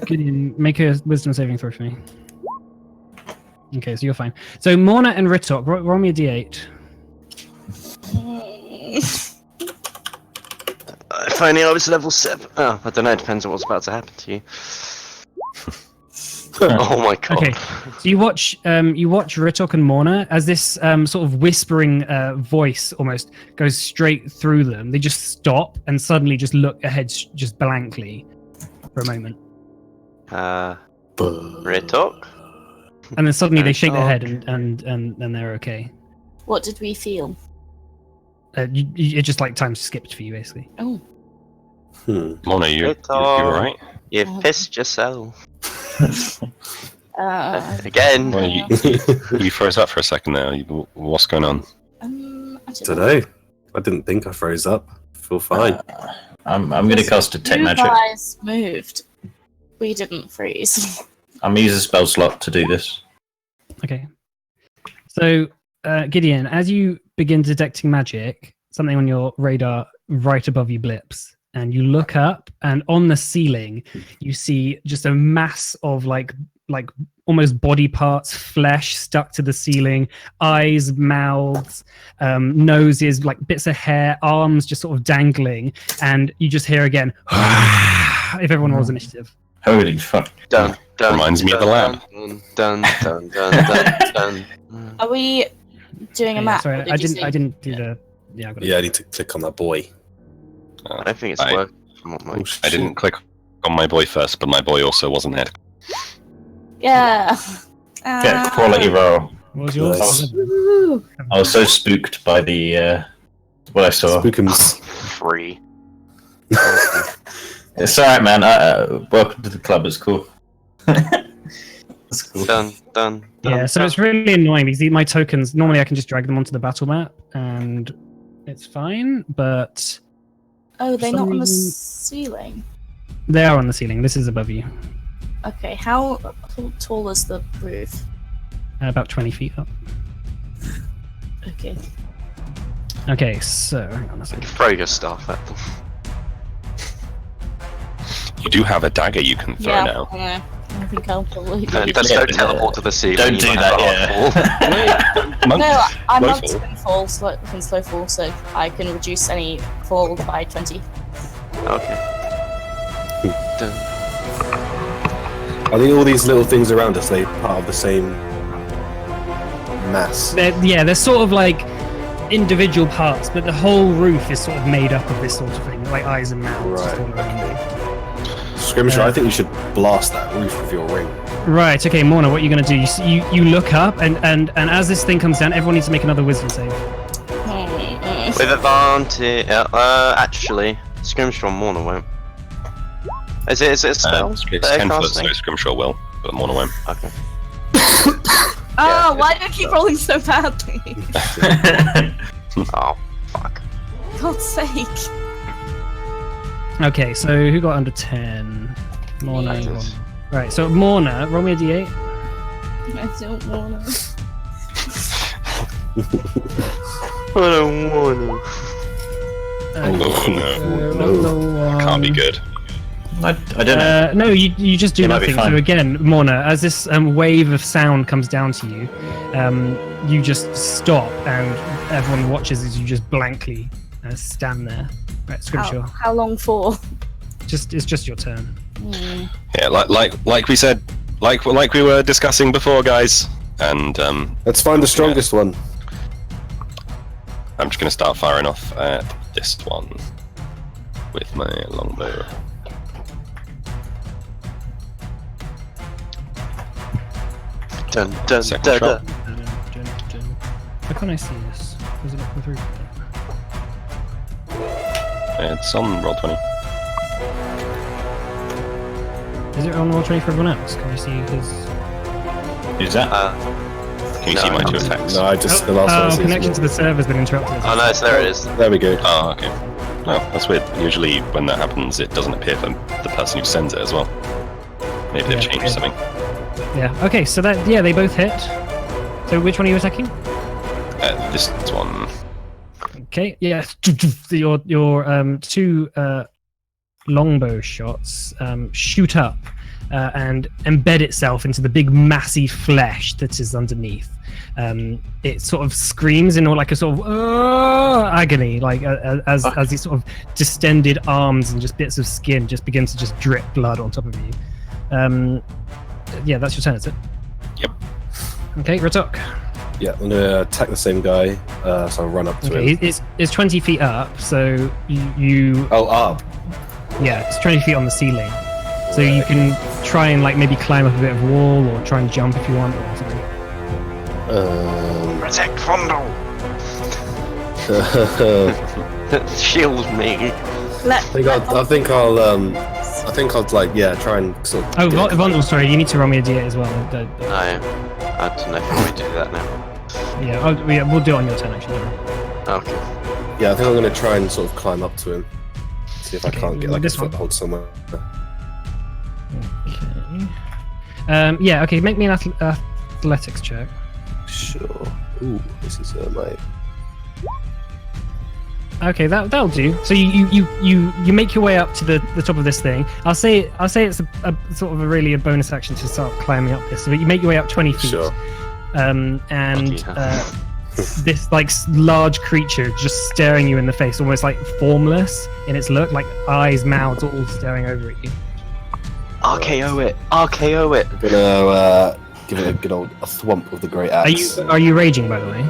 Gideon, make a wisdom saving throw for me. Okay, so you're fine. So Morna and Ritok, roll me a d8. If only I was level 7. Oh, I don't know, it depends on what's about to happen to you. Oh my god. Okay, so you watch Ritok and Morna as this sort of whispering voice almost goes straight through them. They just stop and suddenly just look ahead just blankly for a moment. Ritok? And then suddenly they shake their head and they're okay. What did we feel? It just like time skipped for you basically. Oh. Mona, you alright? You pissed yourself. Again. Again. Well, you froze up for a second there. What's going on? I don't Today, I didn't think I froze up. I feel fine. I'm going to cast Detect Magic. You guys moved. We didn't freeze. I'm going to use a spell slot to do this. Okay. So Gideon, as you begin detecting magic, something on your radar right above you blips. And you look up, and on the ceiling, you see just a mass of like almost body parts, flesh stuck to the ceiling, eyes, mouths, noses, like bits of hair, arms just sort of dangling, and you just hear again. If everyone rolls initiative. Holy fuck! Dun, dun, Reminds me of the lamp. Dun, dun, dun, dun. Are we doing a map? Sorry, or I did you say- didn't do the. Yeah, I got it. Yeah, I need to click on that boy. I don't think it's working. From what my... I didn't click on my boy first, but my boy also wasn't there. Yeah. Okay, quality roll. What was yours? Nice. Woo. I was so spooked by the what I saw. Spookums. 3. It's alright, man. Welcome to the club. It's cool. It's cool. Dun, dun, dun. Yeah, so it's really annoying because my tokens, normally I can just drag them onto the battle map and it's fine, but Oh, they're some not on the reason- ceiling. they are on the ceiling. This is above you, Okay, how tall is the roof? about 20 feet up. Okay. Okay, so hang on a second. Throw your stuff at them. You do have a dagger you can throw now. Yeah. I think I'll probably. Let's go teleport to the ceiling. Don't You do might that, have a yeah. hot Monk, No, I'm slow on fall. spin fall, slow fall, so I can reduce any fall by 20. fall. Okay. Dun. I think all these little things around us, they part of the same mass. They're sort of like individual parts, but the whole roof is sort of made up of this sort of thing, like eyes and mouths. just Right. all around it. Skirmisher, I think you should blast that roof with your ring. Right, okay, Morna, what are you going to do? You look up, and as this thing comes down, everyone needs to make another wisdom save. With advantage. Actually, Skirmisher on Morna won't. Is it a spell? It's that they're 10 foot, casting? so Scrimshaw will, but Mona won't. Okay. Oh, why do I keep rolling so badly? Oh, fuck. God's sake. Okay, so who got under 10? Morna. I did. Right, so Morna, roll me a d8. I don't wanna. I don't wanna. Oh no. Can't be good. I don't know. No, you just do It might be nothing. So fine. again, Morna, as this wave of sound comes down to you, you just stop, and everyone watches as you just blankly stand there. Right, Scrimshaw. How long for? It's just your turn. Yeah, like we said, like we were discussing before, guys. And Let's find the strongest one. I'm just gonna start firing off at this one with my longbow. Dun dun Second dun shot. dun. How can I see this? Does it not come through? It's on roll 20. Is it on roll 20 for everyone else? Can you see his... Who's that? Can you see my 2 attacks? No, I just the last one. I see is connection to the server's been interrupted. Oh no, there it is. There we go. Oh, okay. Oh, that's weird. Usually when that happens, it doesn't appear for the person who sends it as well. Maybe they've Yeah, changed okay. something. Yeah. Okay. So that they both hit. So which one are you attacking? This one. Okay. Yeah. Your 2 longbow shots shoot up and embed itself into the big massive flesh that is underneath. It sort of screams in like a sort of agony, like as these sort of distended arms and just bits of skin just begin to just drip blood on top of you. Yeah, that's your turn, is it? Yep. Okay, Ratok. Yeah, I'm gonna attack the same guy. So I'll run up to him. Okay, it's 20 feet up, so you Oh, up. yeah, it's 20 feet on the ceiling. So you can try and like maybe climb up a bit of wall or try and jump if you want or something. Protect Fondle! Shield me. Let, I think I'll like try and sort of. Oh, Vondel, sorry, you need to roll me a d8 as well. No, I don't know if we do that now. Yeah, we'll do it on your turn actually. Okay. Yeah, I think I'm gonna try and sort of climb up to him. See if I Okay, can't get like a this one. foothold somewhere. Okay. Yeah. Okay. Make me an athletics check. Sure. Ooh, this is my. Okay, that'll do. So you make your way up to the top of this thing. I'll say it's a sort of a bonus action to start climbing up this. So you make your way up 20 feet. Sure. And Yeah. this like large creature just staring you in the face, almost like formless in its look, like eyes, mouths, all staring over at you. RKO it! RKO it! I'm gonna give it a good old thwomp with the great axe. Are you raging, by the way?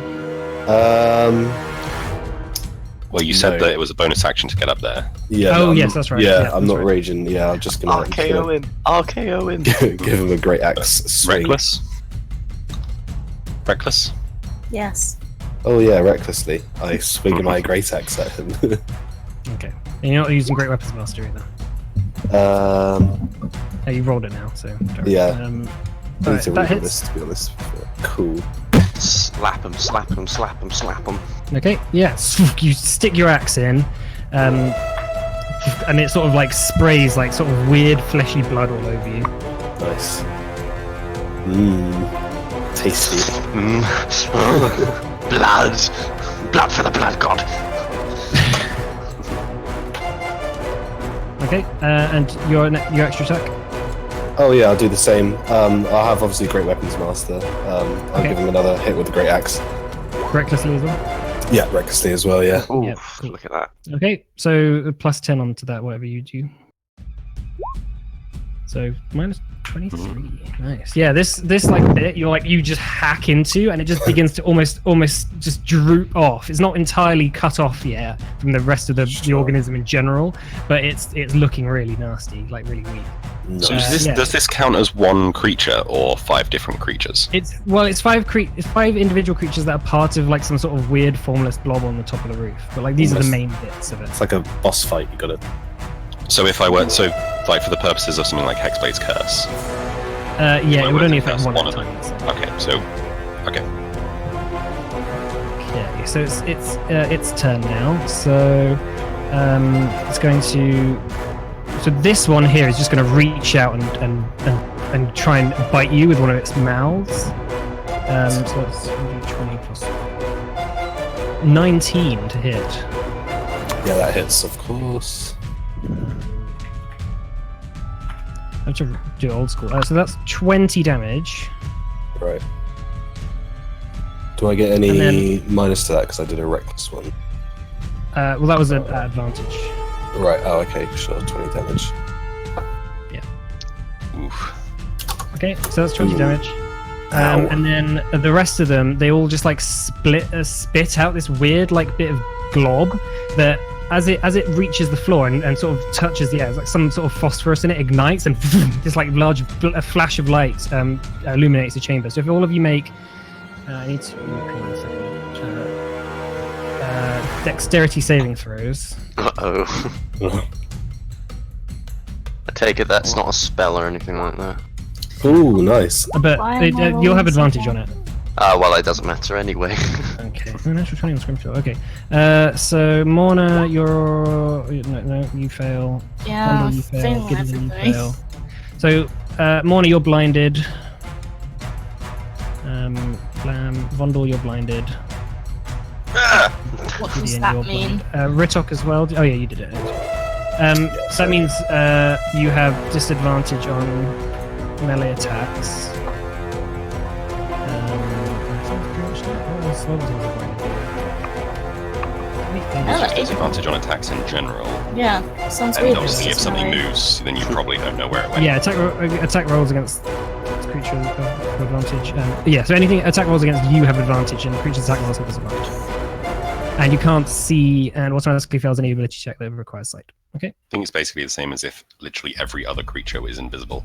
Well, you said No. that it was a bonus action to get up there. Yeah. Oh, no, yes, that's right. Yeah, Yeah, I'm that's not right. raging. Yeah, I'm just gonna RKO him! RKO him! give him a great axe swing. Reckless? Reckless? yes. Oh yeah, recklessly. I swing my great axe at him. Okay. And you're not using Great Weapons Master either. Oh, you rolled it now, so. don't worry. Yeah. Alright, I need to that read hits. this to be honest. Cool. Slap him, slap him, slap him, slap him. Okay, yeah, you stick your axe in, and it sort of like sprays like sort of weird fleshy blood all over you. Nice. Mmm. Tasty. Blood! Blood for the blood god! Okay, and your extra attack. Oh yeah, I'll do the same. I'll have obviously Great Weapons Master. I'll Okay. give him another hit with the great axe. Recklessly as well. Yeah, recklessly as well. Yeah. Ooh, Yeah, cool. look at that. Okay, so plus 10 onto that, whatever you do. So minus 23. Nice. Yeah, this like bit you just hack into, and it just begins to almost just droop off. It's not entirely cut off yet from the rest of the organism in general, but it's looking really nasty, like really weak. So Nice. does this count as one creature or 5 different creatures? It's 5 individual creatures that are part of like some sort of weird formless blob on the top of the roof. But like these are the main bits of it. It's like a boss fight. You gotta. So if I were like for the purposes of something like Hexblade's Curse. Yeah, it would only That's affect one at a of time. them. So. Okay, so Okay, so it's turn now. So it's going to. So this one here is just going to reach out and try and bite you with one of its mouths. So that's 20 plus 19 to hit. Yeah, that hits, of course. I have to do old school. So that's 20 damage. Right. Do I get any And then- minus to that because I did a reckless one? Well, that was an advantage. Right. Oh, okay. Sure. 20 damage. oof. Okay, so that's 20 Ooh. damage. Ow. And then the rest of them, they all just like spit out this weird like bit of glob that as it reaches the floor and sort of touches the air, it's like some sort of phosphorus in it ignites and this like large a flash of light illuminates the chamber. So if all of you make, I need to hang on a second. Dexterity saving throws. Uh-oh. I take it that's not a spell or anything like that. Ooh, nice. But you'll have advantage on it. Well, it doesn't matter anyway. Okay. Natural 20 on scrimmage. Okay. So Morna, you're no, you fail. Yeah, Vandal, you fail. failing Gideon, you everything. fail. So Morna, you're blinded. Blam, Vondel, you're blinded. What does Gideon, that you're mean? blinded. Ritok as well. Oh yeah, you did it. So that means you have disadvantage on melee attacks. Melee? Disadvantage on attacks in general. Yeah, sounds And weird. obviously, if It's something melee. moves, then you probably don't know where it went. Yeah, attack rolls against creature have advantage. Yeah, so anything attack rolls against you have advantage, and creature's attack rolls have disadvantage. And you can't see, and automatically fails any ability check that requires sight. Okay. I think it's basically the same as if literally every other creature is invisible.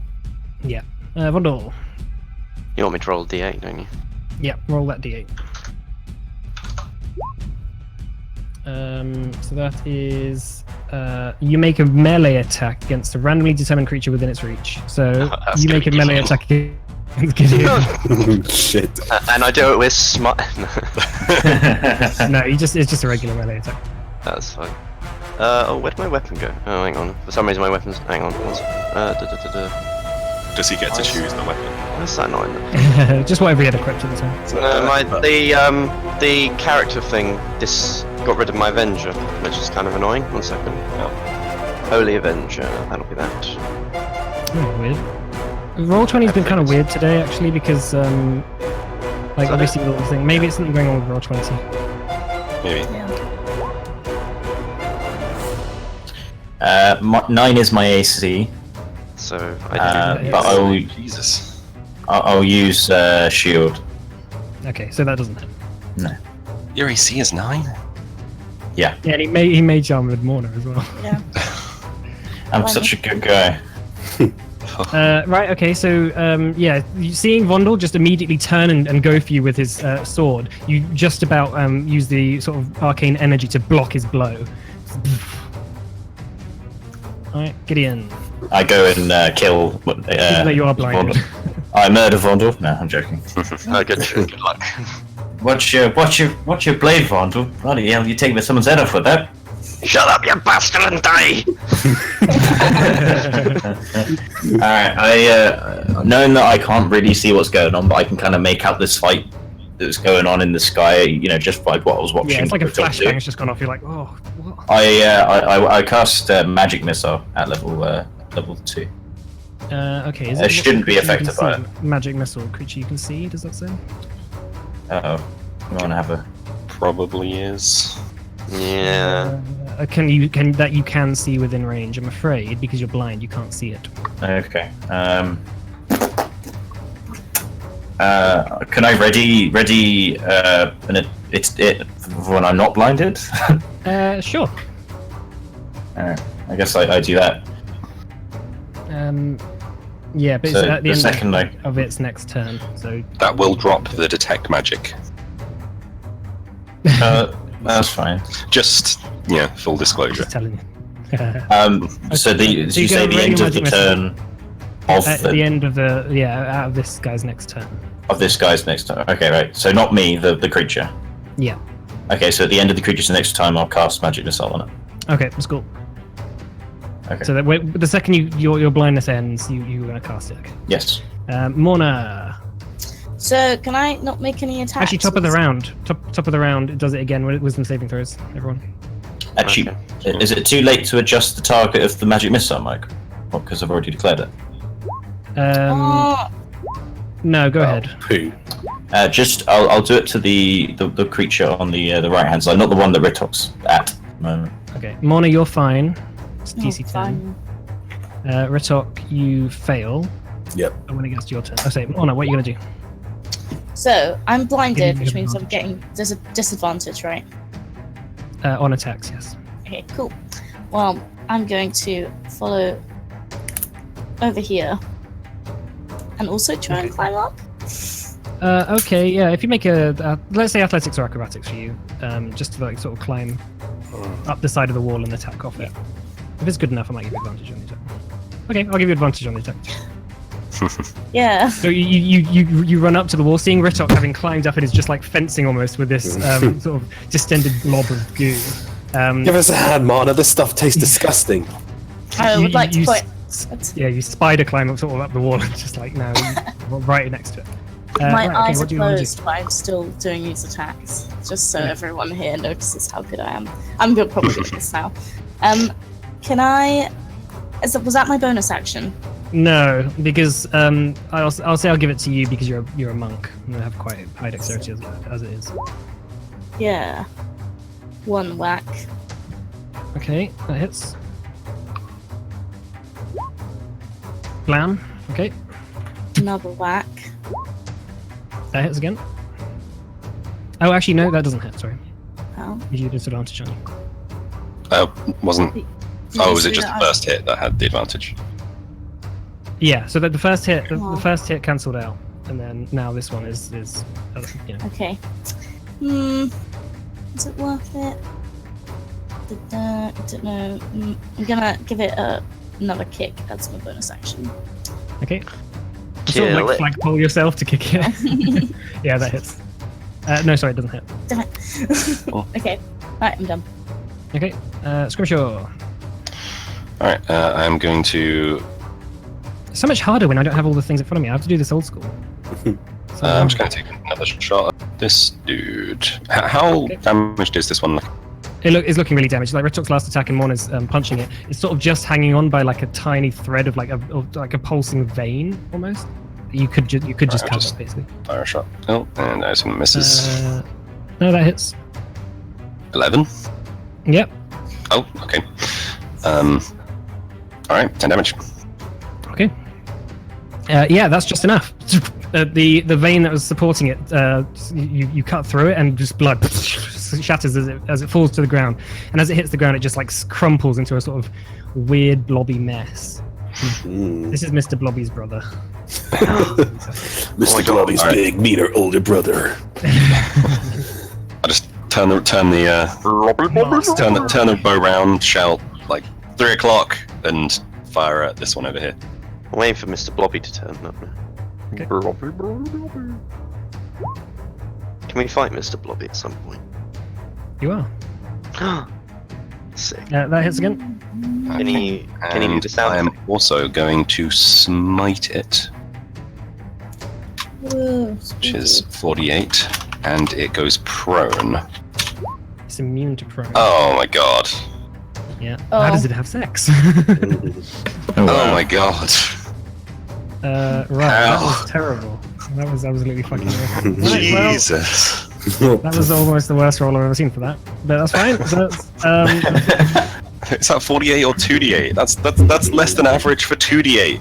Yeah. Vondel. You want me to roll a d8, don't you? Yeah, roll that d8. So that is you make a melee attack against a randomly determined creature within its reach. So That's you gonna make a be melee fun. attack against Gideon. Shit. And I do it with smart. No, it's just a regular melee attack. That's fine. Where'd my weapon go? Oh, hang on. For some reason, my weapon's. Hang on. One second. Does he get to choose the weapon? Where's that not in there? Just whatever he had equipped at the time. The character thing got rid of my Avenger, which is kind of annoying. 1 second. Holy Avenger. That'll be that. Oh, weird. Roll20's been kind of weird today, actually, because like obviously the little thing. Maybe it's something going on with Roll20. Maybe. Yeah. 9 is my AC, So but I'll use shield. Okay, so that doesn't hit. No. Your AC is 9? Yeah, Yeah, and he made Armored Mortar as well. Yeah. I'm such a good guy. Right, okay, so seeing Vondel just immediately turn and go for you with his sword, you just about use the sort of arcane energy to block his blow. Alright, Gideon. I go and kill. Even though you are blinded. Vondel. I murder Vondel. No, I'm joking. good luck. What's your blade, Vondel? Bloody hell, you take someone's head off with that. Shut up, you bastard, and die! Alright, knowing that I can't really see what's going on, but I can kind of make out this fight that's going on in the sky, just by what I was watching. Yeah, it's like a Ritok do. flashbang has just gone off. You're like, oh, what? I cast magic missile at level 2. Okay. Is It shouldn't be creature you affected can by see? Magic missile creature you can see. Does that say? You want to have a? Probably is. Yeah. Can you can see within range? I'm afraid because you're blind, you can't see it. Okay. Can I ready? And it's when I'm not blinded. Sure. I guess I do that. Yeah, but So it's at the the end second leg. of its next turn. So That will drop the detect magic. That's fine. Just, full disclosure. just telling you. So did you say the end of the turn of At the end of out of this guy's next turn. of this guy's next turn? Okay, right. So not me, the creature. Yeah. Okay, so at the end of the creature's next time, I'll cast magic missile on it. Okay, that's cool. Okay. So that the second your blindness ends, you're gonna cast it. Okay. Yes. Morna. So can I not make any attacks? Actually, top of the round. Top of the round. It does it again. Wisdom saving throws. Everyone. Actually, is it too late to adjust the target of the magic missile, Mike? Well, because I've already declared it. Oh, No, go ahead. Who? I'll do it to the creature on the right hand side, not the one that Ritok's at the moment. Okay, Morna, you're fine. It's oh, DC 10. fine. Ritok, you fail. Yep. And when it gets to your turn, I say, Morna, what are you gonna do? So I'm blinded, Give me which means I'm advantage. getting there's a disadvantage, right? On attacks, yes. Okay, Okay, cool. Well, I'm going to follow over here and also try and climb up. Okay, yeah. If you make a, let's say athletics or acrobatics for you, just to like sort of climb up the side of the wall and attack off it. If it's good enough, I might give you advantage on the attack. Okay, I'll give you advantage on the attack. Yeah. So you run up to the wall, seeing Ritok having climbed up and is just like fencing almost with this sort of distended blob of goo. Give us a hand, Marna. This stuff tastes disgusting. I would like to point. Yeah, you spider climb up sort of up the wall and just like now right next to it. My right, eyes what are do you want to do? closed, but I'm still doing these attacks, just so everyone here notices how good I am. I'm good, probably good at this now. Can I? Was that my bonus action? No, because I'll say I'll give it to you because you're a monk and I have quite high dexterity as it is. Yeah. One whack. Okay, that hits. Blam. Okay, Another whack. that hits again. Oh, actually, no, that doesn't hit. Sorry, Oh. you used advantage on you. Wasn't. Did Oh, you was it see just that? the first hit that had the advantage? Yeah, so that the first hit, Oh. the first hit cancelled out, and then now this one is you know. Okay. Is it worth it? I don't know. I'm gonna give it another kick as my bonus action. Okay. You sort of Kill like it. flagpole yourself to kick it. Yeah, that hits. No, sorry, it doesn't hit. Damn it. Oh. Okay. Right, I'm done. Okay, Scrimshaw. Alright, I'm going to. It's so much harder when I don't have all the things in front of me. I have to do this old school. I'm just going to take another shot at this dude. How Okay. damaged is this one? It's looking really damaged. Like Ritok's last attack and Morna's punching it. It's sort of just hanging on by like a tiny thread of like a pulsing vein almost. You could just Right, cut just- it basically. Fire a shot. Oh, and there's some misses. No, that hits. 11. Yep. Oh, okay. Alright, 10 damage. Okay. Yeah, that's just enough. The vein that was supporting it, you cut through it, and just blood shatters as it falls to the ground. And as it hits the ground, it just like crumples into a sort of weird blobby mess. This is Mr. Blobby's brother. Mr. Blobby's Alright. big, meaner older brother. I just turn the bow round, shout like 3 o'clock, and fire at this one over here. I'm waiting for Mr. Blobby to turn up. Okay. Can we fight Mr. Blobby at some point? You are. Sick. That hits again. Can he do And the sound I am effect? also going to smite it, Whoa, which is 48, and it goes prone. It's immune to prone. Oh my god. Yeah. Oh. How does it have sex? Oh my god. Right. That Ow. was terrible. That was absolutely fucking awful. Right, well, Jesus. that was almost the worst roll I've ever seen for that. But that's fine. So that's, Is that 48 or 2d8? That's less than average for 2d8.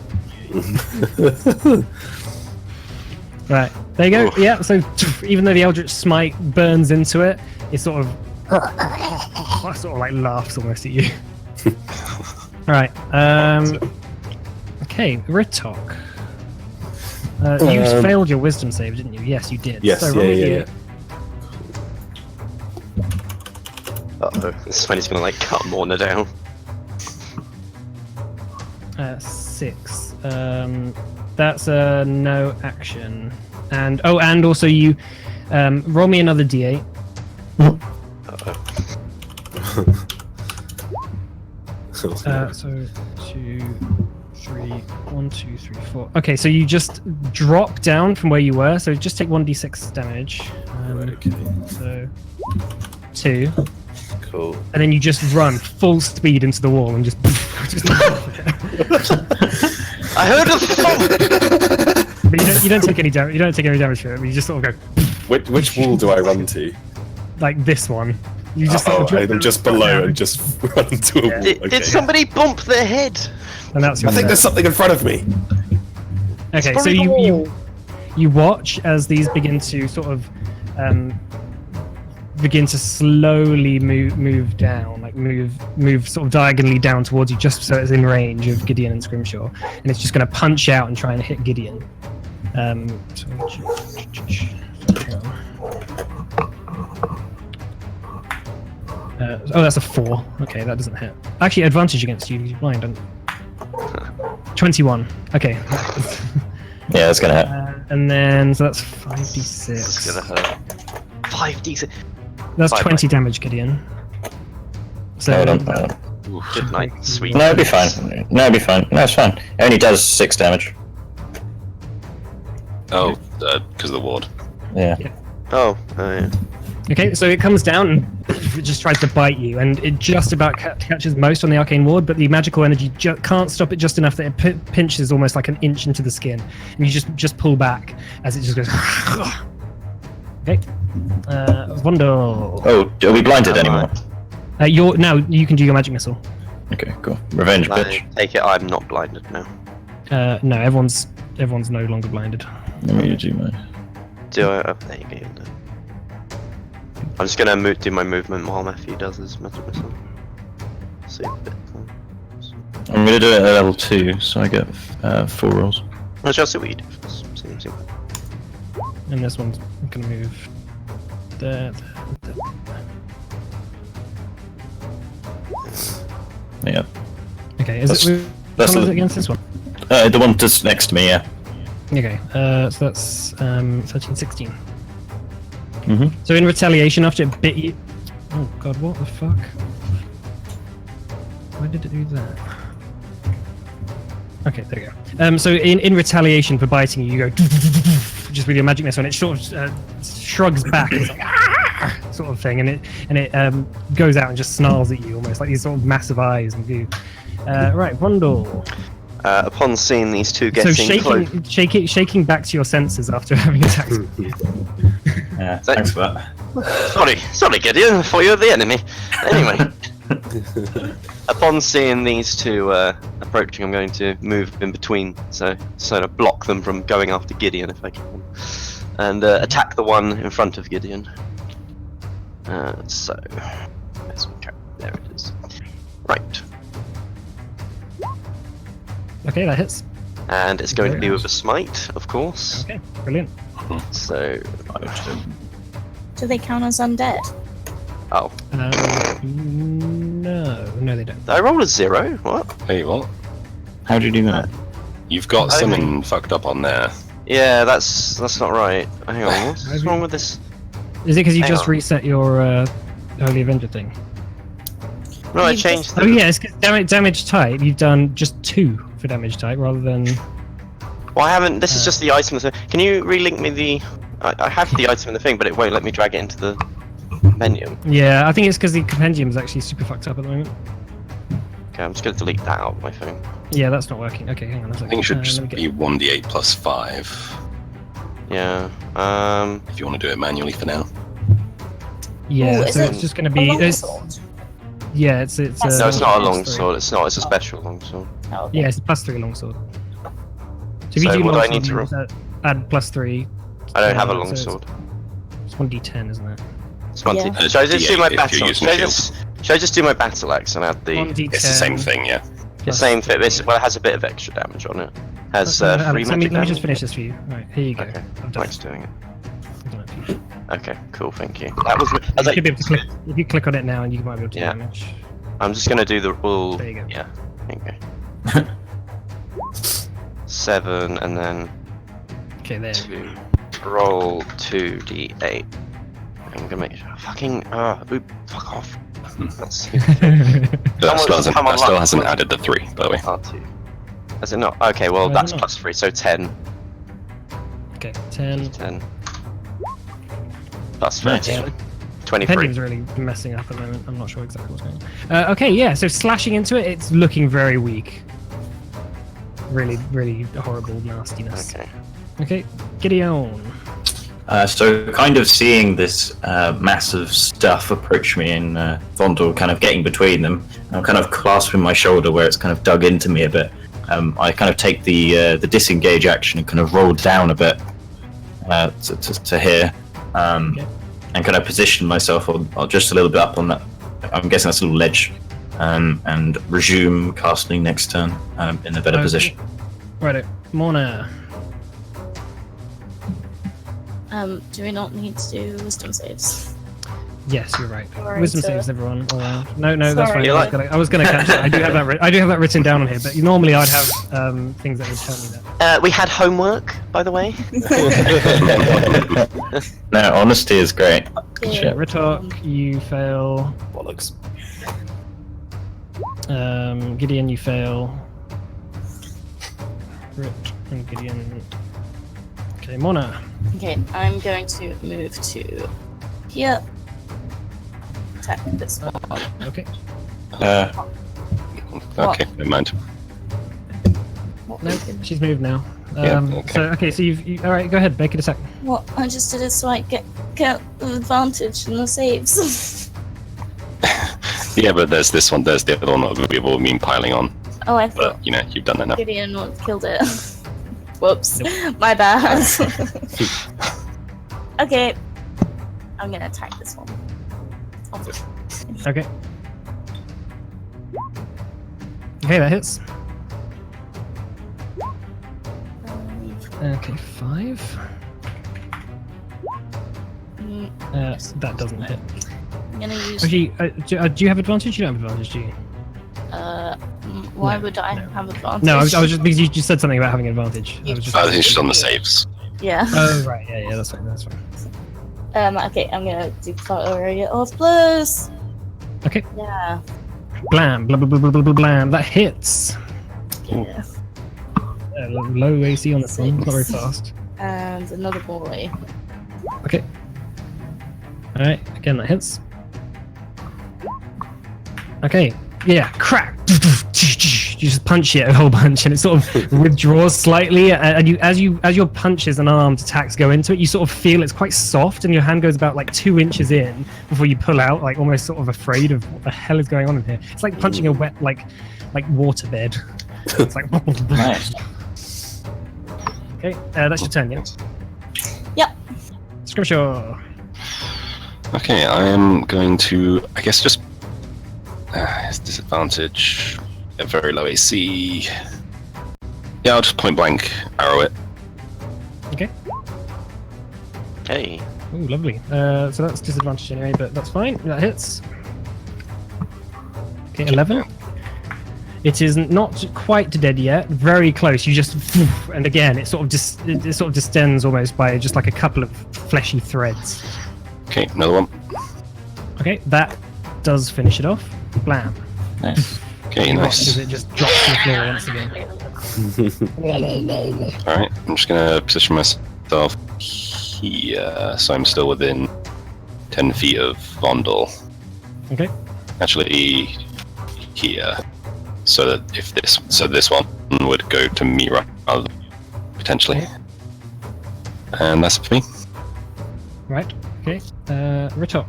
right. There you go. Oof. Yeah. So even though the Eldritch Smite burns into it, it sort of like laughs almost at you. All right. Okay, Ritok. You failed your wisdom save, didn't you? Yes, you did. Yes, so roll me yeah. Uh-oh. This is when he's gonna like cut Morna down. 6. That's a no action. And also you roll me another d8. Uh-oh. So 2, 3, 1, 2, 3, 4. Okay, so you just drop down from where you were. So just take 1d6 damage. Okay. So 2, Cool. and then you just run full speed into the wall and just. I heard a thump! But you don't take any damage. You don't take any damage from it. But you just sort of go Which wall do I run to? like this one. You just sort Oh, of drop I'm just below and just run into a wall. Did Okay. somebody bump their head? and that's your I think turn. there's something in front of me. Okay, so probably the you watch as these begin to sort of begin to slowly move down, like move sort of diagonally down towards you, just so it's in range of Gideon and Scrimshaw, and it's just going to punch out and try and hit Gideon. That's a 4. Okay, that doesn't hit. Actually, advantage against you because you're blind. 21. Okay. Yeah, it's gonna hit. And then, so that's 5d6. It's gonna hurt. 5d6. That's 5, 20 damage, Gideon. So, Hold on. Good night, sweet. No, it'll be fine. No, it'll be fine. No, it's fine. It only does 6 damage. Oh, because of the ward. Yeah. Oh, yeah. okay, so it comes down and it just tries to bite you, and it just about catches most on the arcane ward, but the magical energy can't stop it just enough that it pinches almost like an inch into the skin, and you just pull back as it just goes. Okay. Vondo. Oh, are we blinded anymore? Now you can do your magic missile. Okay, cool. Revenge, I bitch. take it I'm not blinded now. No, everyone's no longer blinded. Let me do mine. Do I? Oh, there you go. I'm just gonna do my movement while Matthew does his magic missile. See a bit. I'm gonna do it at level 2, so I get 4 rolls. Let's just see what you do. See. And this one's gonna move there. Yeah. Okay, is That's- it that's is the- it against this one? The one just next to me, yeah. Okay, so that's 13, 16. Mm-hmm. So in retaliation, after it bit you... Oh god, what the fuck? Why did it do that? Okay, there you go. So in retaliation for biting you, you go... just with your magic missile, and it sort of shrugs back, it's like, "Ah!" sort of thing, and it goes out and just snarls at you, almost like these sort of massive eyes and goo. Right, Vondel. Upon seeing these two So getting close, shaking back to your senses after having attacked you. Yeah, thanks for that. sorry, Gideon, I thought you were the enemy. Anyway, upon seeing these two approaching, I'm going to move in between, so sort of block them from going after Gideon if I can, and attack the one in front of Gideon. So, there it is. Right, Okay, that hits. and it's going to Very be nice. with a smite, of course. Okay, brilliant. So, Do they count as undead? oh, No, they don't. did I roll a 0? What? Hey, what? How do you do that? You've got I something fucked up on there. Yeah, that's not right. Hang on, what's wrong with this? Is it because you Hang just on. reset your Holy Avenger thing? No, I You changed Oh the. yeah, it's 'cause damage type. You've done just 2 for damage type rather than. Well, I haven't. This is just the item. Can you relink me the? I have the item in the thing, but it won't let me drag it into the menu. Yeah, I think it's because the compendium is actually super fucked up at the moment. Okay, I'm just gonna delete that out of my phone. Yeah, that's not working. Okay, hang on a I second. think it should let just me get- be 1d8 plus 5, Yeah. if you want to do it manually for now. Yeah, Ooh, is so it it's just going to a be. longsword? Yeah, it's. No, it's not a +3. longsword. It's not. It's a special longsword. Oh, okay. Yeah, it's a +3 longsword. So if So you do what do I longsword, need to you roll? just add +3. I don't have a so longsword. It's 1d10, isn't it? It's one Yeah. D- Should I just do my D8 if battle? you're using Should I just do my battle axe and add the 1d10. It's the same thing, yeah. same fit? Well, it has a bit of extra damage on it. Has Alex, 3 let magic me damage. just finish this for you. Right, here you go. Okay, I've done thanks for doing it. I've done it for you. Okay, cool, thank you. That was. I was You like, should be able to click. If you click on it now, and you might be able to Yeah. damage. I'm just gonna do the all. There you go. Yeah. Okay. 7 and then Okay, there. 2. Roll 2d8. I'm gonna make fucking fuck off. That's But that still hasn't, come on, that still luck. hasn't added the 3, by the way. R2. Is it not? Okay, well Why is that's it not? +3, so 10. Okay, 10. 10. Plus Nice. 13. 23. Pendulum's really messing up at the moment. I'm not sure exactly what's going on. Okay, yeah. So slashing into it, it's looking very weak. Really, really horrible nastiness. Okay. Okay, Gideon. So kind of seeing this mass of stuff approach me and Vondel kind of getting between them, I'm kind of clasping my shoulder where it's kind of dug into me a bit. I kind of take the disengage action and kind of roll down a bit to here. Okay. and kind of position myself or just a little bit up on that. I'm guessing that's a little ledge, and resume casting next turn in a better position. Right, Morna. Do we not need to do wisdom saves? Yes, you're right. Alright, Wisdom so- saves everyone. All around. No, that's Sorry. fine. I was gonna catch that. I do have that. I do have that written down on here. But normally I'd have things that would tell me that. We had homework, by the way. No, honesty is great. Yeah. Ritok, you fail. Bollocks. Gideon, you fail. Rit and Gideon. Okay, Mona. Okay, I'm going to move to here. Attack this one. Okay. Okay, never mind. What? No, she's moved now. Yeah, okay. So all right. Go ahead. Make an attack. What? I just did it so I get advantage in the saves. Yeah, but there's this one, there's the other one that we've all been piling on. Oh, I thought But, you know, you've done that now. Gideon killed it. Whoops. My bad. Okay. I'm gonna attack this one. Okay. Okay, that hits. Okay, 5. That doesn't hit. I'm gonna use. Actually, do you have advantage? You don't have advantage, do you? Why No, would I no. have advantage? No, I was just because you just said something about having advantage. I was just. I think it's just on the saves. Yeah. Oh right, yeah, that's fine. That's fine. Okay, I'm gonna do flurry of blows. Okay. Yeah. Blam, blah blah blah blah blah blah blam. That hits. Yeah. Low AC on this one. Not very fast. And another boy. Okay. All right. Again, that hits. Okay. Yeah. Crack. You just punch it a whole bunch, and it sort of withdraws slightly. And as your punches and armed attacks go into it, you sort of feel it's quite soft, and your hand goes about like 2 inches in before you pull out, like almost sort of afraid of what the hell is going on in here. It's like punching a wet like waterbed. It's like. Nice. Okay, that's your turn, yeah? Yep. Scrimshaw. Okay, I am going to, I guess, just disadvantage, a very low AC. Yeah, I'll just point blank arrow it. Okay. Hey. Ooh, lovely. So that's disadvantage anyway, but that's fine. That hits. Okay, 11. It is not quite dead yet. Very close. You just, and again, it sort of distends almost by just like a couple of fleshy threads. Okay, another one. Okay, that does finish it off. Blam. Nice. Okay, As nice. it just drops to the floor once again. Alright, I'm just gonna position myself here, so I'm still within 10 feet of Vondel. Okay. Actually, here. So that if this one would go to me rather than potentially. And that's it for me. Right. Okay. Ritok.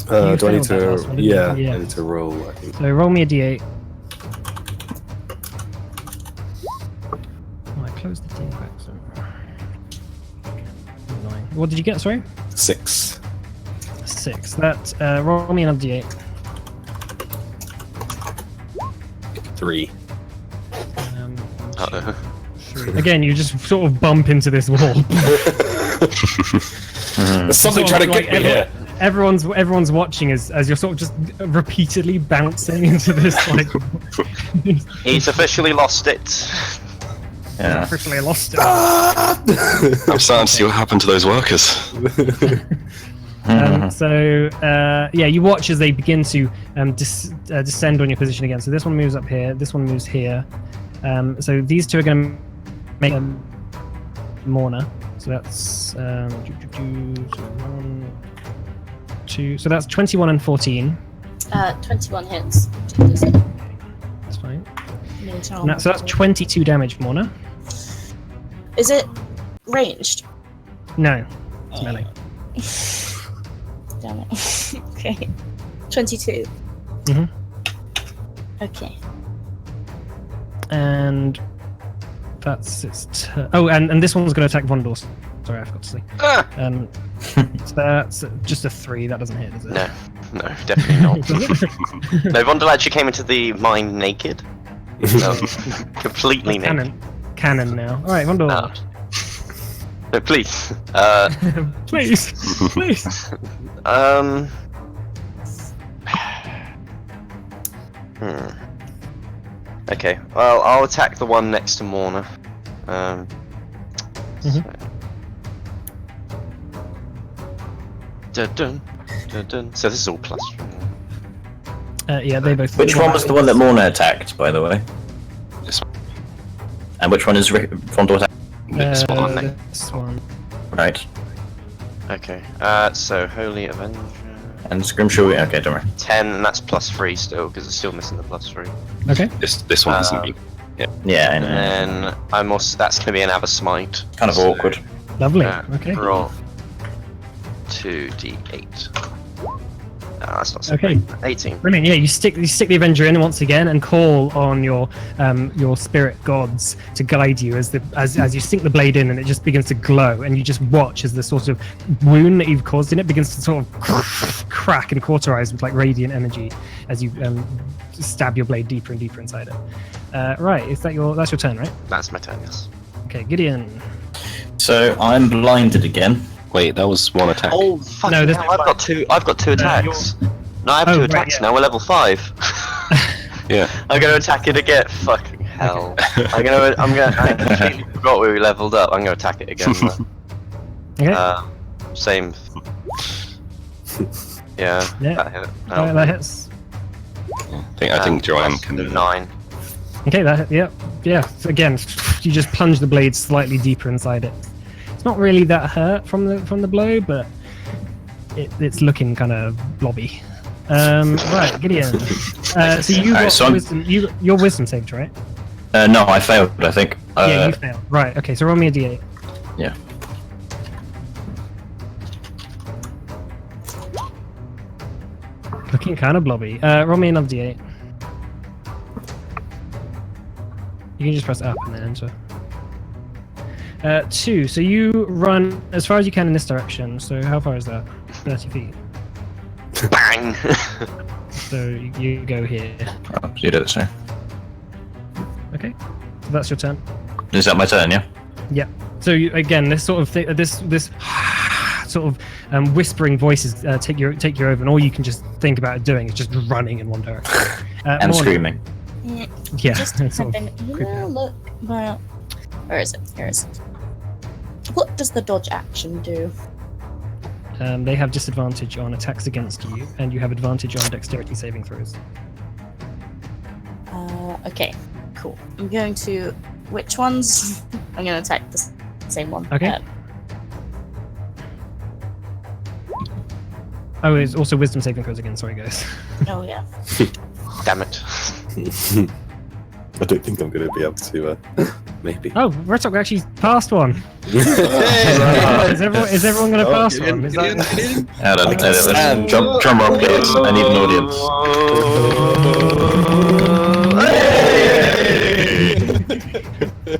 Do I need failed that last to? one, didn't you? Yeah, Yeah. I need to roll. I think. So roll me a d8. Oh, I closed the d8 back. So. Annoying. What did you get? Sorry. 6. 6. That roll me another d8. 3. Uh-oh. 3. Again, you just sort of bump into this wall. There's something Sort of trying to get me here. Everyone's watching as you're sort of just repeatedly bouncing into this like. He's officially lost it. Yeah. Officially lost it. I'm starting to see what happened to those workers. Yeah, you watch as they begin to descend on your position again. So this one moves up here. This one moves here. So these two are going to make Morna. So that's 1, 2. So that's 21 and 14. 21 hits. That's fine. So that's 22 damage, Morna. Is it ranged? No, it's melee. Damn it. Okay. 22. Mhm. Okay. And that's its turn. Oh, and this one's going to attack Vondor. Sorry, I forgot to say. Ah! So that's just a 3. That doesn't hit, does it? No, definitely not. Does it? No, Vondel actually came into the mine naked. Completely naked. Cannon now. All right, Vondel. No, please. Please. Okay, well, I'll attack the one next to Morna. So this is all plus. Yeah, they both. Which one was the one that Morna attacked, by the way? This one. And which one is Fondor attack? This one. This one. Right. Okay, so Holy Avenger. And Scrimshaw, okay, don't worry. 10, and that's +3 still, because it's still missing the +3. Okay. This one isn't being. Yeah, I know. And then I'm also, that's going to be an Smite. Kind of awkward. Lovely. Okay. Roll 2d8. No, that's not so Okay. great. 18. Brilliant. Yeah, you stick the Avenger in once again and call on your spirit gods to guide you as you sink the blade in, and it just begins to glow, and you just watch as the sort of wound that you've caused in it begins to sort of crack and cauterize with like radiant energy as you stab your blade deeper and deeper inside it. Right, that's your turn, right? That's my turn, yes. Okay, Gideon. So I'm blinded again. Wait, that was one attack. Oh, fuck! No, No, this- I've got two attacks. No, I have two right, attacks yeah. now. We're level 5. Yeah. I'm gonna attack it again. Fucking hell! I completely forgot we leveled up. I'm gonna attack it again. Okay. Same. Yeah. Yeah. That hit. That hits. I think Joanne can do that. 9. Okay, yeah. So again, you just plunge the blade slightly deeper inside it. It's not really that hurt from the blow, but it's looking kind of blobby. Right, Gideon. So you Alright, got so I'm- wisdom. Your wisdom saved, right? No, I failed, I think. Yeah, you failed. Right. Okay, so roll me a d8. Yeah. Looking kind of blobby. Roll me another d8. You can just press up and then enter. 2. So you run as far as you can in this direction. So how far is that? 30 feet. Bang! So you go here. Oh, you did it, so. Okay. So that's your turn. Is that my turn, yeah? Yeah. So again, this sort of this sort of whispering voices take you over, and all you can just think about doing is just running in one direction And Morna. screaming. Yeah. Just it's sort of having creepy. a look. Well, where is it? Here it is. What does the dodge action do? They have disadvantage on attacks against you, and you have advantage on dexterity saving throws. Okay, cool. I'm going to. Which ones? I'm going to attack the same one. Okay. Oh, it's also wisdom saving throws again. Sorry, guys. Oh yeah. Damn it. I don't think I'm going to be able to. Maybe. Oh, Ratford actually passed one. Is everyone going to pass one? Is that... Drum roll, please. I need an audience.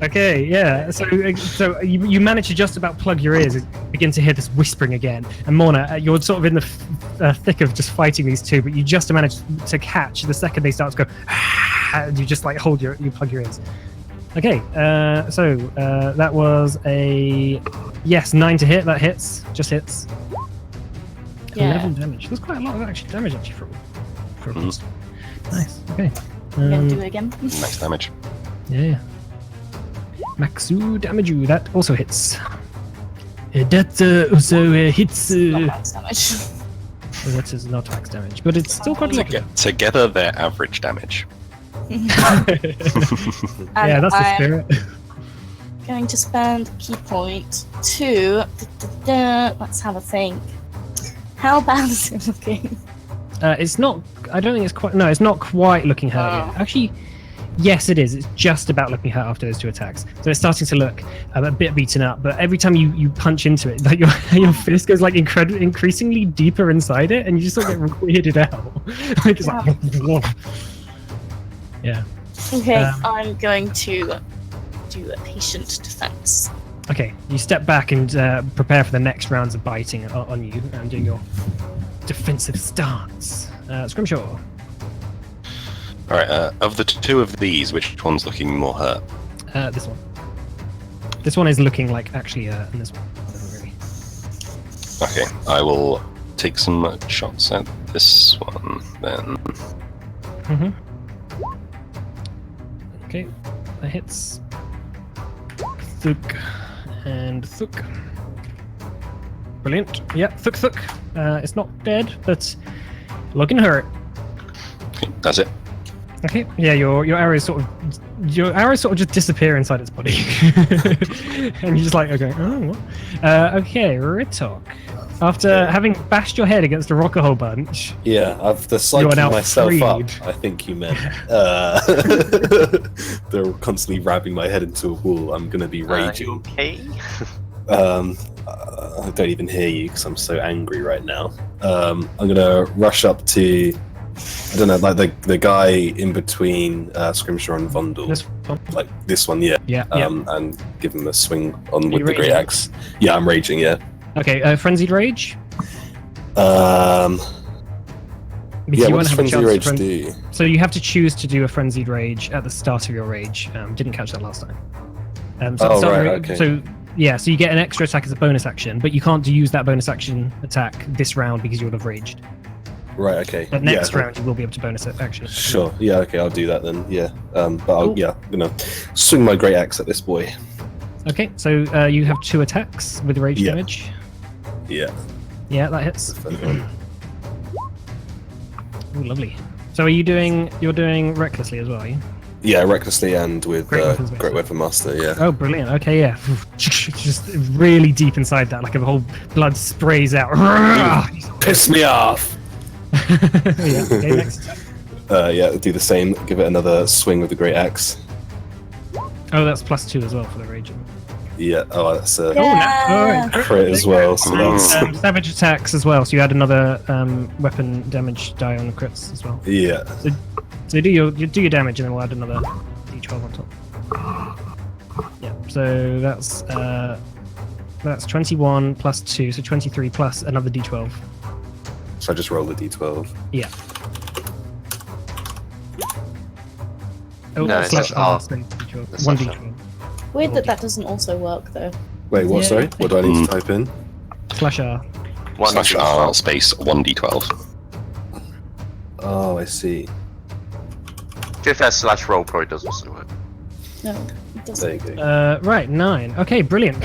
Okay, yeah. So you manage to just about plug your ears and begin to hear this whispering again. And Morna, you're sort of in the thick of just fighting these two, but you just manage to catch the second they start to go. And you just like you plug your ears. Okay, so that was a 9 to hit. That hits, just hits. Yeah. 11 damage. That's quite a lot of actually damage actually for a monster. Nice. Okay. I'm going to do it again. Max damage. Yeah. Maxu damage. That also hits. That also hits. Not max damage. That is not max damage, but it's still quite a lot. Together, they're average damage. Yeah, that's the spirit. Going to spend key point to. Let's have a think. How bad is it looking? It's not. I don't think it's quite. No, it's not quite looking hurt yet. Actually, yes, it is. It's just about looking hurt after those 2 attacks. So it's starting to look a bit beaten up. But every time you punch into it, like your fist goes like increasingly deeper inside it, and you just sort of get weirded out. Like it's like. Yeah. Okay, I'm going to do a patient defense. Okay, you step back and prepare for the next rounds of biting on you and doing your defensive stance. Scrimshaw. Alright, of the two of these, which one's looking more hurt? This one. This one is looking like actually hurt, and this one doesn't really. Okay, I will take some shots at this one then. Okay, that hits. Thuk and Thuk. Brilliant. Yeah, Thuk. It's not dead, but looking hurt. Okay, that's it. Okay, yeah, your arrows sort of just disappear inside its body, and you're just like, okay, oh, what? Okay, Ritok. After having bashed your head against a rock a whole bunch, Yeah, I've You psyched are now myself freed. up. I think you meant. They're constantly ramming my head into a wall. I'm gonna be Are you raging. okay? I don't even hear you because I'm so angry right now. I'm gonna rush up to, I don't know, like the guy in between Scrimshaw and Vondel, this one, like this one, yeah. yeah. And give him a swing on you with the great raging? axe. Yeah, I'm raging. Yeah. Okay, frenzied rage. Um. Because Yeah. you What won't does have a frenzy chance to rage fren- do? So you have to choose to do a frenzied rage at the start of your rage. Didn't catch that last time. So at the Oh, start of right, your- okay. So yeah, so you get an extra attack as a bonus action, but you can't use that bonus action attack this round because you would have raged. Right. Okay. But next yeah, round you will be able to bonus action. Sure. Yeah. Okay. I'll do that then. Yeah. But Cool. I'm gonna swing my great axe at this boy. Okay, so you have 2 attacks with rage Yeah. damage. Yeah. Yeah, that hits. Defend one. Ooh, lovely. So you're doing recklessly as well, are you? Yeah, recklessly and with Great Weapons Master. Great Weapon Master. Yeah. Oh, brilliant. Okay, yeah. Just really deep inside that, like the whole blood sprays out. Piss me off. Yeah, okay, next attack. Yeah, do the same. Give it another swing with the great axe. Oh, that's +2 as well for the rage. Yeah. Oh, that's a Yeah. Alright. crit as well. So that's Savage attacks as well, so you add another weapon damage die on the crits as well. yeah. So you do your damage, and then we'll add another d12 on top. Yeah. So that's 21 plus 2, so 23 plus another d12. So I just roll the d12. Yeah. Oh, No, it's slash just R. R. So d12. It's One slash d12. Weird that doesn't also work though. Wait, what? Yeah. Sorry, what do I need to type in? Slash R. One Slash d12. R space 1d12. Oh, I see. If that slash roll probably does also work. No, it There doesn't. you go. Right, 9. Okay, brilliant.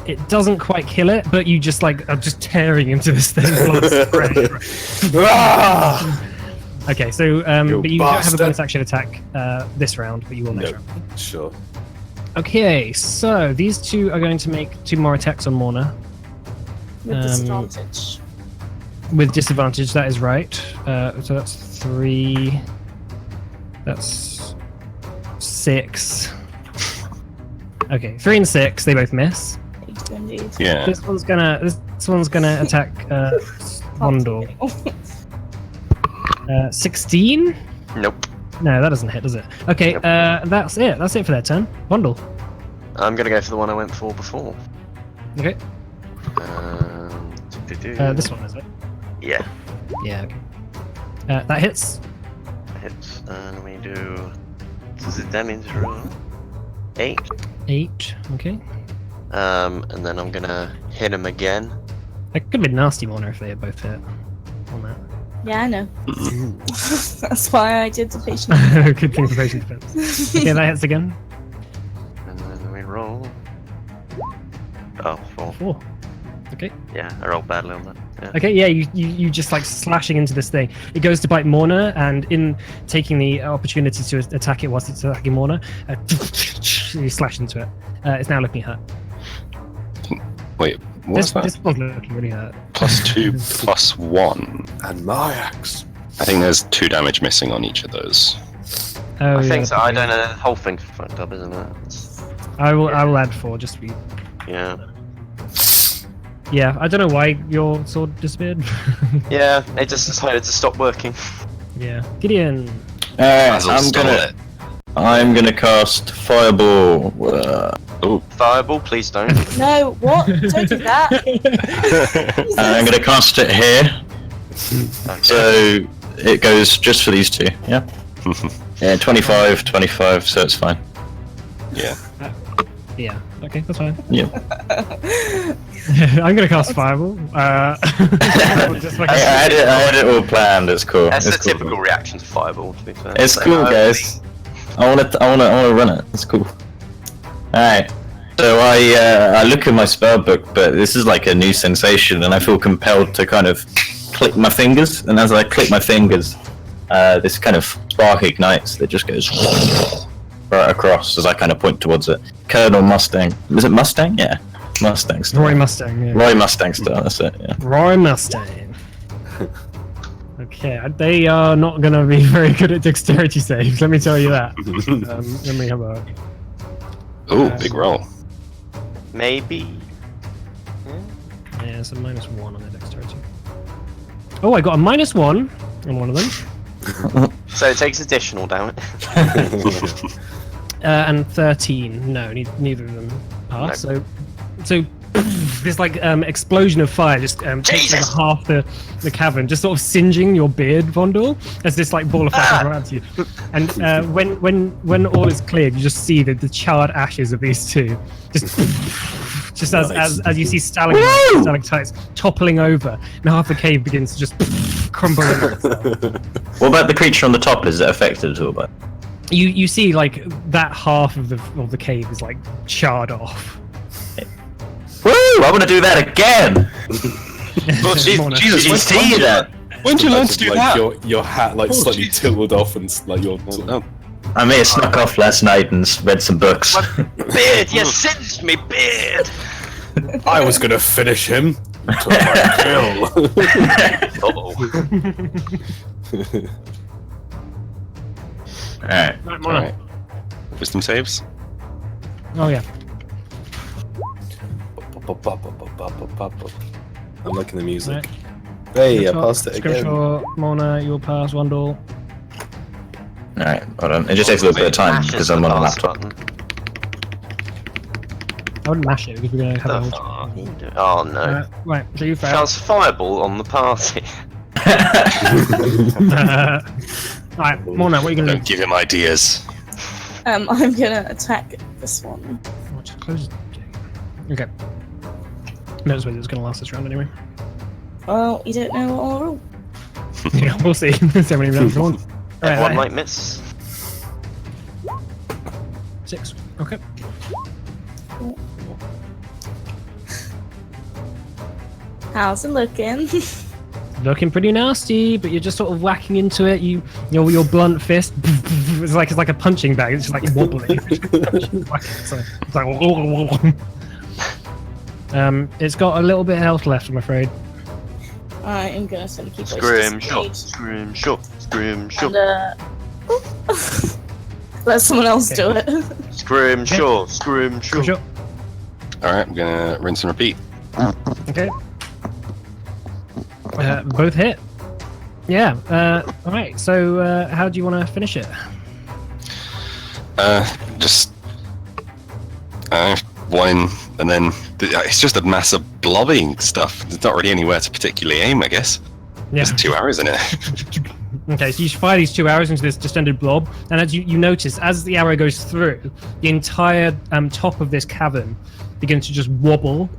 It doesn't quite kill it, but you just like are just tearing into this thing. Blood spray. Ah! Okay, so You but you don't have a bastard. bonus action attack round, but you will next No. round. Sure. Okay, so these two are going to make 2 more attacks on Morna. With disadvantage. With disadvantage, that is right. So that's 3. That's 6. Okay, 3 and 6, they both miss. Indeed. Yeah. This one's gonna attack Vondor. 16? Nope. No, that doesn't hit, does it? Okay, Nope. that's it. That's it for their turn. Vondor. I'm gonna go for the one I went for before. Okay. This one is it? Yeah, Yeah. Okay. That hits. hits. We do. Does it damage roll? 8. 8. Okay. And then I'm gonna hit him again. That could be nasty Morna if they had both hit on that. Yeah, I know. That's why I did the patient. Good thing for patient defense. Okay, that hits again. And then we roll. Oh, 4. 4. Okay. Yeah, I rolled badly on that. Yeah. Okay, yeah, you just like slashing into this thing. It goes to bite Morna, and in taking the opportunity to attack it whilst it's attacking Morna, you slash into it. It's now looking hurt. Wait, what's that? This one's looking really hurt. +2 +1. And my axe. I think there's 2 damage missing on each of those. Oh, I yeah, think so. I okay. don't know. The whole thing's fucked up, isn't it? It's- I will add 4 just for you. yeah. Yeah, I don't know why your sword disappeared. Yeah, it just decided to stop working. Yeah. Gideon. I'm Basil stole gonna. it. I'm gonna cast Fireball. Fireball, please don't. No, what? Don't do that. I'm gonna cast it here. So it goes just for these two, yeah? Yeah, 25, 25, so it's fine. Yeah. Yeah. Okay, that's fine. Yeah. I'm gonna cast Fireball. Just like I had it all planned, it's cool. That's it's the cool. typical reaction to Fireball, to be fair. It's So, cool, guys. I wanna run it. It's cool. Alright. So I look at my spell book, but this is like a new sensation, and I feel compelled to kind of click my fingers. And as I click my fingers, this kind of spark ignites that just goes right across as I kind of point towards it. Colonel Mustang. Was it Mustang? Yeah, Mustang style. Roy Mustang. Yeah. Roy Mustang style. That's it. Yeah. Roy Mustang. Okay, they are not going to be very good at dexterity saves, let me tell you that. Let me have a... Ooh, big roll. Maybe. Yeah, it's a -1 on their dexterity. Oh, I got a -1 on one of them. So it takes additional, damn it. And 13. No, neither of them pass. No. So this like explosion of fire just takes over Jesus! half the cavern, just sort of singeing your beard, Vondel, as this like ball of fire comes right at you. And when all is cleared, you just see the charred ashes of these two, just as you see stalactites toppling over, and half the cave begins to just crumble in. What about the creature on the top? Is it affected at all? By? You see like that half of the cave is like charred off. Woo! I want to do that again. Oh, Jesus, Did you see that? when did you learn to do like that? your hat like slightly Jesus. tilted off and like your. No. I may have snuck off last night and read some books. Beard, you singed me, beard! I was gonna finish him. Until I kill. Uh-oh. Alright. Right, Mona. Alright. Wisdom saves? Oh yeah. I'm liking the music. Right. Hey, I passed it again. Scrimshaw, Mona, you'll pass Wandle. Alright, hold on. It just takes a little bit of time Mashes because the I'm on a pass laptop. button. I wouldn't mash it because we're going to have The a fuck whole... you do- Oh no. Right, so you failed. Cast Fireball on the party. Right, Mona, what are you going to Don't give him ideas. I'm gonna attack this one. Oh, just close it. Okay. No, it's going to last this round anyway. Well, you don't know what I'll roll. Yeah, we'll see. So many rounds on. Everyone Right, might miss. 6. Okay. How's it looking? Looking pretty nasty, but you're just sort of whacking into it. Your blunt fist. It's like a punching bag. It's just like wobbling. So it's like. It's got a little bit of health left, I'm afraid. I am gonna send a keep Scrimshaw, Scrimshaw, Scrimshaw, and let someone else do it. Scrimshaw, Scrimshaw. Sure. Alright, I'm gonna rinse and repeat. Okay. Both hit. Yeah. All right. So, how do you want to finish it? Just one, and then it's just a mass of blobbing stuff. There's not really anywhere to particularly aim, I guess. Yeah. There's 2 arrows in it. Okay. So you fire these 2 arrows into this distended blob, and as you notice, as the arrow goes through, the entire top of this cavern begins to just wobble.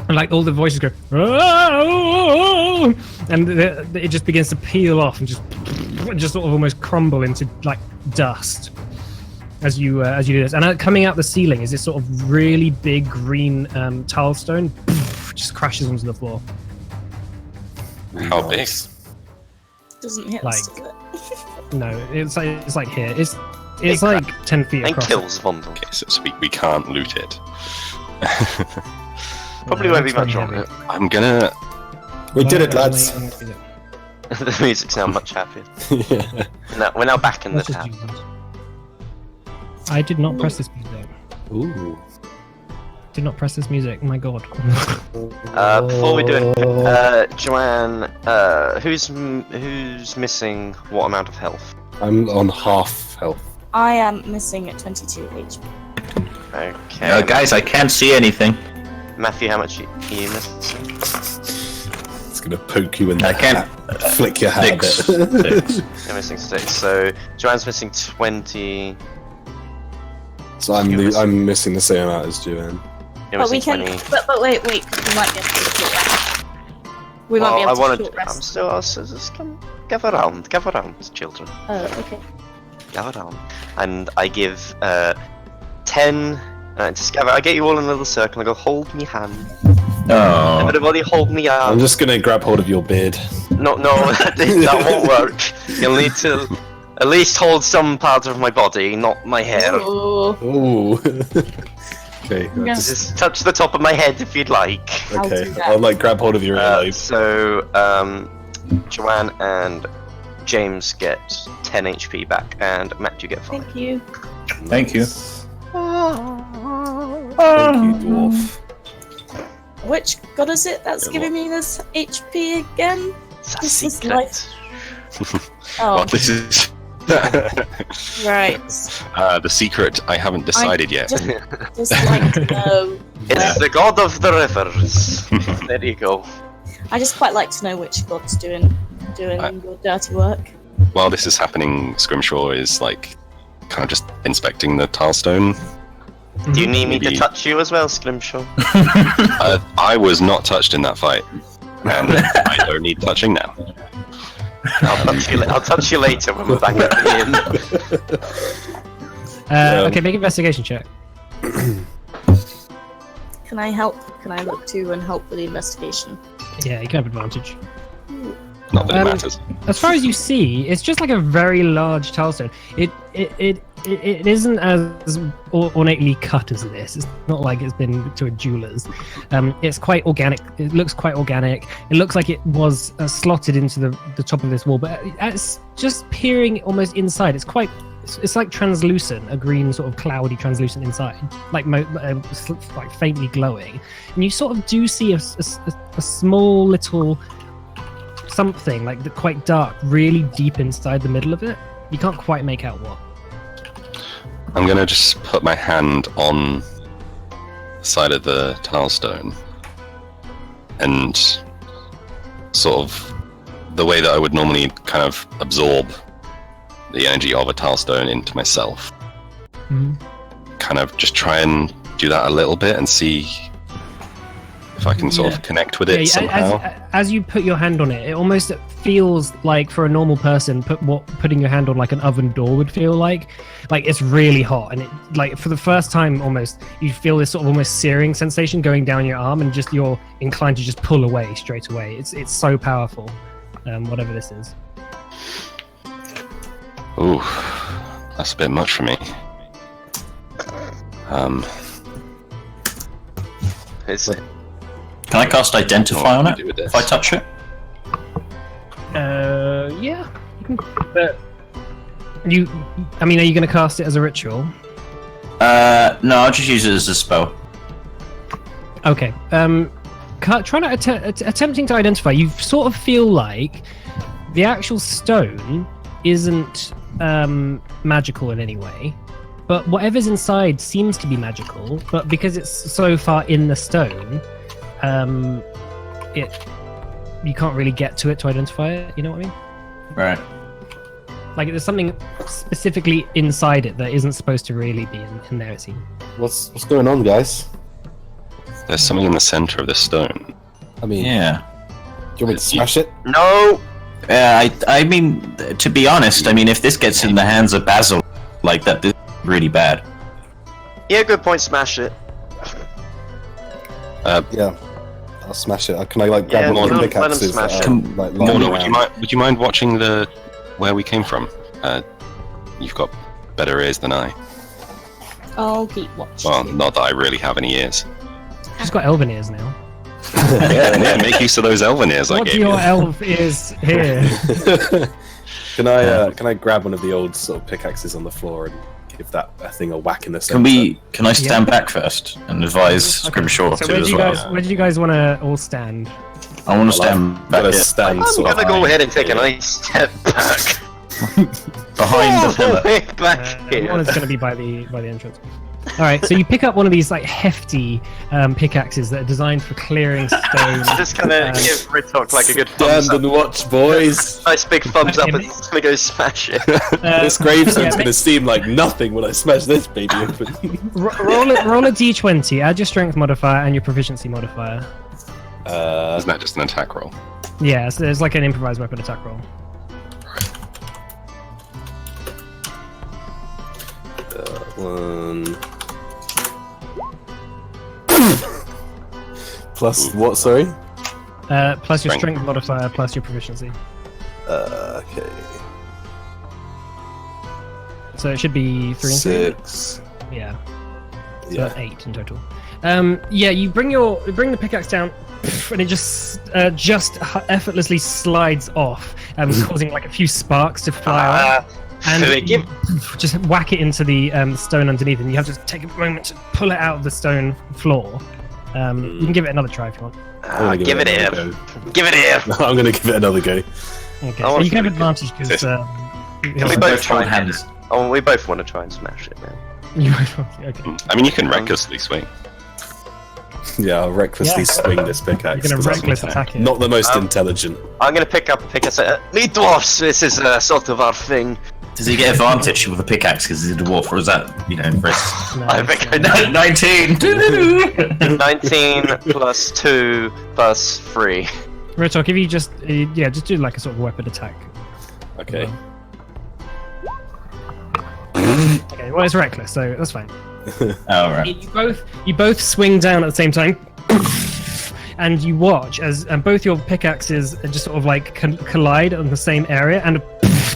And like all the voices go, "Oh!" And it just begins to peel off and just sort of almost crumble into like dust as you do this. And coming out the ceiling is this sort of really big green tile stone, just crashes onto the floor. How big? Doesn't hit Like- us, does it? No, it's like here. It's like 10 feet And across. kills Vondel. Okay, so we can't loot it. Probably No, won't be it's very much on heavy. it. I'm gonna. We did it, lads. The music's now much happier. Yeah. We're now back in the Let's just town. use this. I did not press this music. Ooh. Did not press this music. My god. Before we do it, Joanne, who's missing what amount of health? I'm on half health. I am missing at 22 HP. Okay. Guys, I can't see anything. Matthew, how much are you missing? It's gonna poke you in the I can't- hat, flick your hat a bit. Six. You're missing 6. So Joanne's missing 20. So I'm missing the same amount as Joanne. You're But we missing can. 20. But wait, because we might be able to do a short rest. We might be able to do a short I'm rest. still. Just gather around, children. Oh, okay. Gather around, and I give 10. Just gather. I get you all in a little circle. I go, hold me hand. Oh. Everybody, hold me I'm arm. just gonna grab hold of your beard. No, that won't work. You'll need to at least hold some part of my body, not my hair. Ooh. Ooh. Okay. Yeah. Just touch the top of my head if you'd like. I'll do Okay. that. I'll like grab hold of your earlobe. So, Joanne and James get 10 HP back, and Matt, you get 5. Thank you. Thank you. Thank you, dwarf. Which god is it that's Yeah, giving me this HP again? It's a This is secret. life. Oh, Well, this is right. the secret. I haven't decided yet. Just like to know. It's the god of the rivers. There you go. I just quite like to know which god's doing your dirty work. While this is happening, Scrimshaw is like kind of just inspecting the tilestone. Do you need me to Maybe- touch you as well, Scrimshaw? I was not touched in that fight, and I don't need touching now. I'll touch you later when we're back at the inn. Okay, make an investigation check. Can I help? Can I look to and help with the investigation? Yeah, you can have advantage. Not that it matters. As far as you see, it's just like a very large tilestone. It isn't as ornately cut as this. It's not like it's been to a jeweler's. It's quite organic. It looks quite organic. It looks like it was slotted into the top of this wall, but it's just peering almost inside. It's like translucent, a green sort of cloudy translucent inside, like like faintly glowing. And you sort of do see a small little something like quite dark, really deep inside the middle of it. You can't quite make out what. I'm gonna just put my hand on the side of the tilestone and sort of the way that I would normally kind of absorb the energy of a tilestone into myself. Mhm. Kind of just try and do that a little bit and see if I can sort of connect with it Yeah, somehow. as you put your hand on it, it almost feels like for a normal person, putting your hand on like an oven door would feel like it's really hot, and it like for the first time almost you feel this sort of almost searing sensation going down your arm, and just you're inclined to just pull away straight away. It's so powerful, whatever this is. Ooh, that's a bit much for me. Can I cast Identify on What it do we do with this? if I touch it? Yeah. But are you going to cast it as a ritual? No, I'll just use it as a spell. Okay. Trying to attempting to identify, you sort of feel like the actual stone isn't magical in any way, but whatever's inside seems to be magical. But because it's so far in the stone, you can't really get to it to identify it. You know what I mean? Right. Like there's something specifically inside it that isn't supposed to really be in there. It seems. What's going on, guys? There's something in the center of this stone. I mean, Yeah. do you want me to smash it? No! I mean, to be honest, I mean, if this gets in the hands of Basil like that, this is really bad. Yeah, good point, smash it. Yeah, I'll smash it. Can I like grab Yeah, one of the let him pickaxes smash that it. are, like, lying Morna, around? would you mind watching where we came from? You've got better ears than I. I'll keep watching. Well, not that I really have any ears. She's got elven ears now. yeah, make use of those elven ears I What do gave your you. elf ears here? Can I grab one of the old sort of pickaxes on the floor and give that thing a whack in the center? Can I stand back first and advise Scrimshaw So to where as do you well? guys where do you guys want to all stand? I want to stand back Gotta here. stand I'm sort of gonna go ahead and take a nice step back. Behind the pillar. Way back One here. is going to be by the entrance. All right, so you pick up one of these like hefty pickaxes that are designed for clearing stone. Just kind of give Ritok like a good thumbs Stand up. and watch, boys. Nice big thumbs up Okay, and just gonna go smash it. This gravestone's yeah, going to seem like nothing when I smash this baby open. roll a d20, add your strength modifier and your proficiency modifier. Isn't that just an attack roll? Yeah, so there's like an improvised weapon attack roll. One. Plus what, sorry? Plus your Strength. strength modifier plus your proficiency. Okay. So it should be 3 and 3. 6. Yeah. So Yeah. 8 in total. Yeah, you bring the pickaxe down, and it just effortlessly slides off, causing like a few sparks to fly out. And you just whack it into the stone underneath, and you have to take a moment to pull it out of the stone floor. You can give it another try if you want. I'm gonna Give it another here. go. Give it here. I'm going to give it another go. Okay, I so wanna you can have see advantage because Can we both try and Oh, we both want to try and smash it now. okay. I mean, you can recklessly swing. Yeah, I'll recklessly Yeah. swing this pickaxe. You're gonna 'cause I'm reckless attack it. Not the most intelligent. I'm gonna pick up a pickaxe. Me dwarfs, this is sort of our thing. Does he get advantage with a pickaxe because he's a dwarf, or is that, risk? No, I think I know. 19! 19 plus 2 plus 3. Ritok, if you just do like a sort of weapon attack. Okay. Okay, well it's reckless, so that's fine. Alright. You both swing down at the same time, and you watch as both your pickaxes just sort of like collide on the same area, and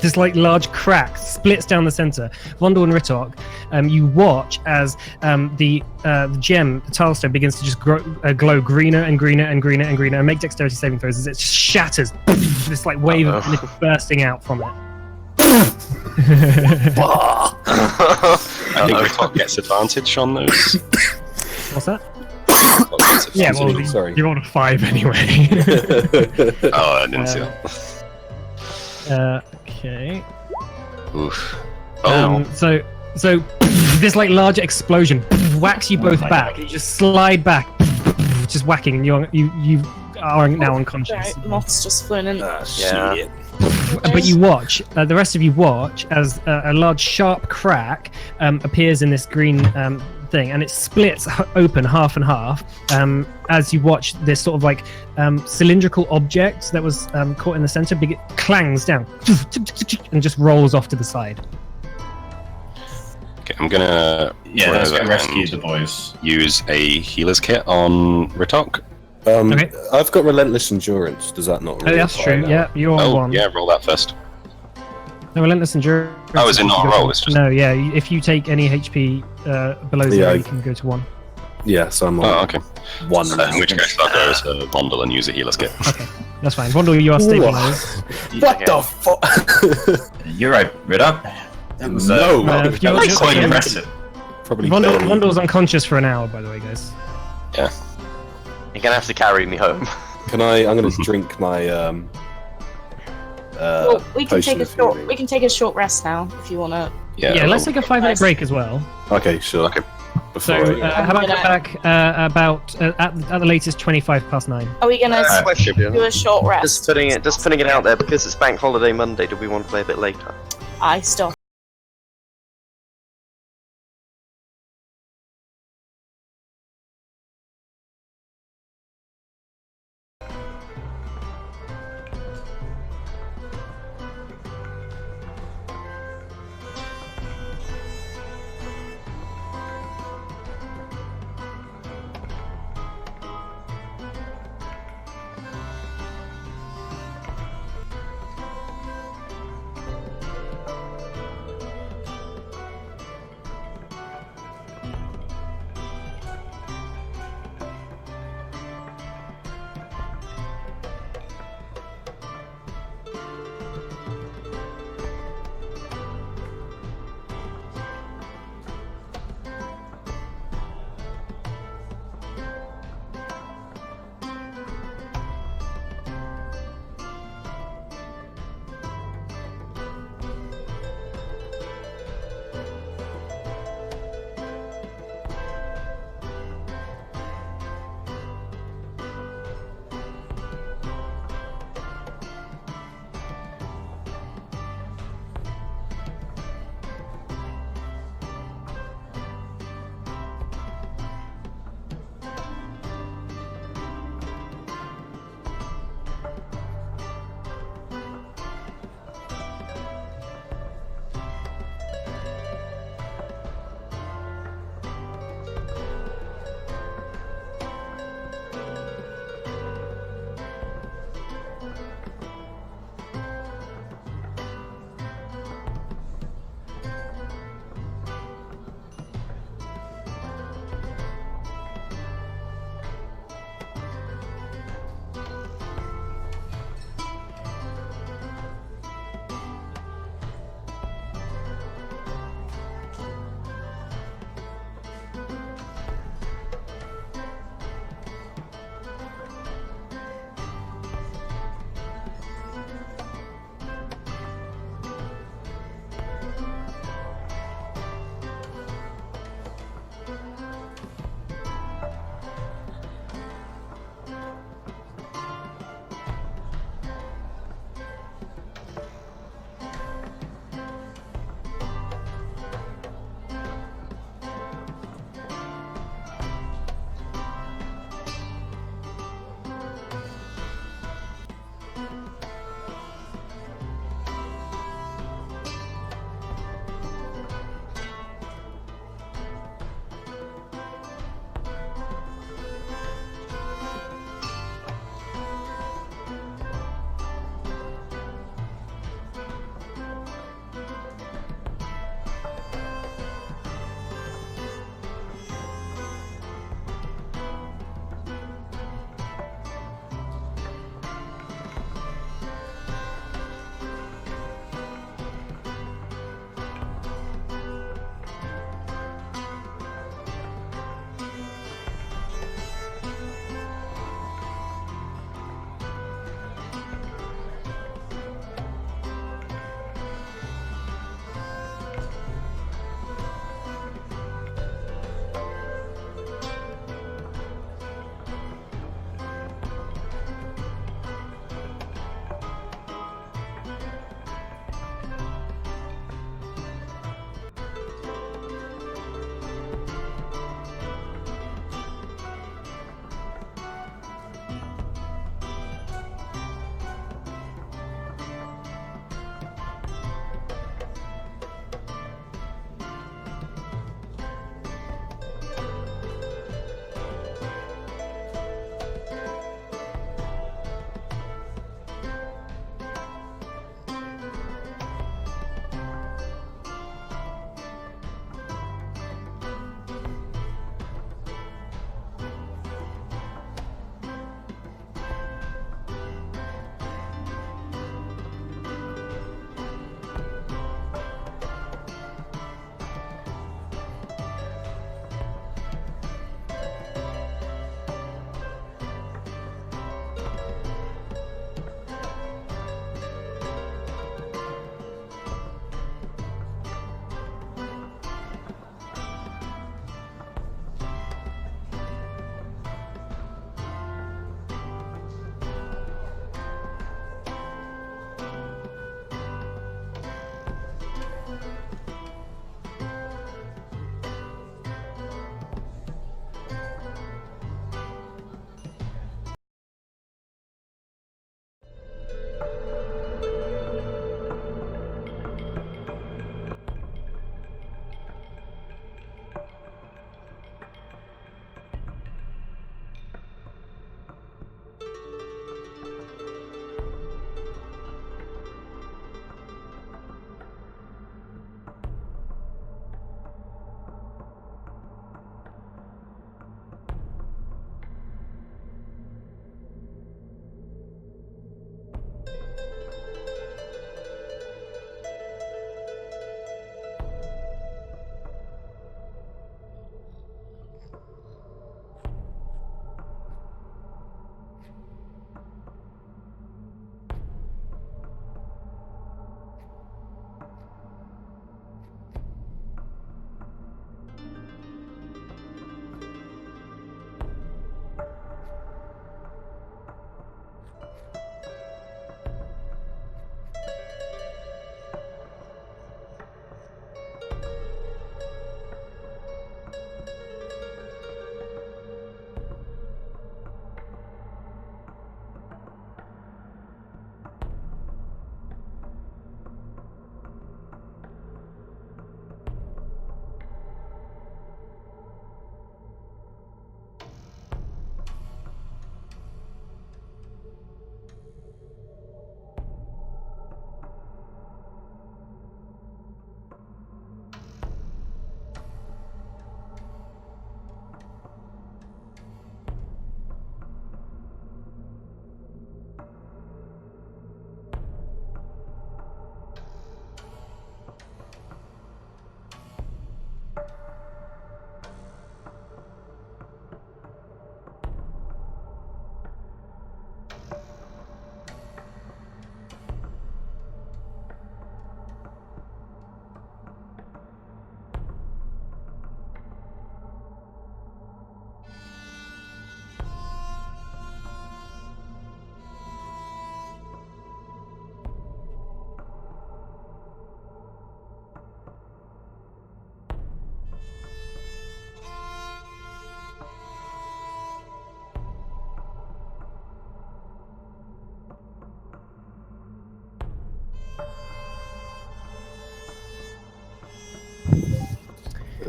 this like large crack splits down the center. Vondel and Ritok, you watch as the gem, the tilestone, begins to just glow greener and greener and greener and greener, and make dexterity saving throws as it just shatters. This like wave of liquid bursting out from it. I think Ritok gets advantage on those. What's that? Ritok gets Yeah, advantage. well, Sorry. you rolled a 5 anyway. Oh, I didn't see that. Okay. Oof. Oh, So this like large explosion whacks you both back. You just slide back, just whacking, and you are now unconscious. Right, moth's just flown in. Ah, Yeah. shit. But you watch, the rest of you watch as a large sharp crack appears in this green thing, and it splits open half and half as you watch this sort of like cylindrical object that was caught in the center. It clangs down and just rolls off to the side. okay. I'm gonna Yeah, let's run go over rescue and the boys. use a healer's kit on Ritok. Okay. I've got relentless endurance. Does that not? Oh, that's apply true. now? Yeah, you're on Oh, one. yeah, roll that first. No, relentless endurance. Oh, is it not a roll? It's just- No, yeah. If you take any HP below 0, Yeah, you can go to 1. Yeah, so I'm on Oh, okay. 1 In now. which case, I'll go as a bundle and use a healer's kit. Okay, that's fine. Vondel, you are stabilized. What the fuck? You're right, Riddock. That was, No. that if you was want- quite impressive. Probably Vondel's unconscious for an hour, by the way, guys. Yeah. You're gonna have to carry me home. Can I? I'm going to drink my. Well, we can potion take a of short. healing. We can take a short rest now if you wanna. Yeah, let's take a 5-minute break as well. Okay, sure. Okay. So, Before I- how about come back about at the latest 9:25? Are we gonna Question. do a short rest? Just putting it out there because it's Bank Holiday Monday. Do we want to play a bit later? I stop.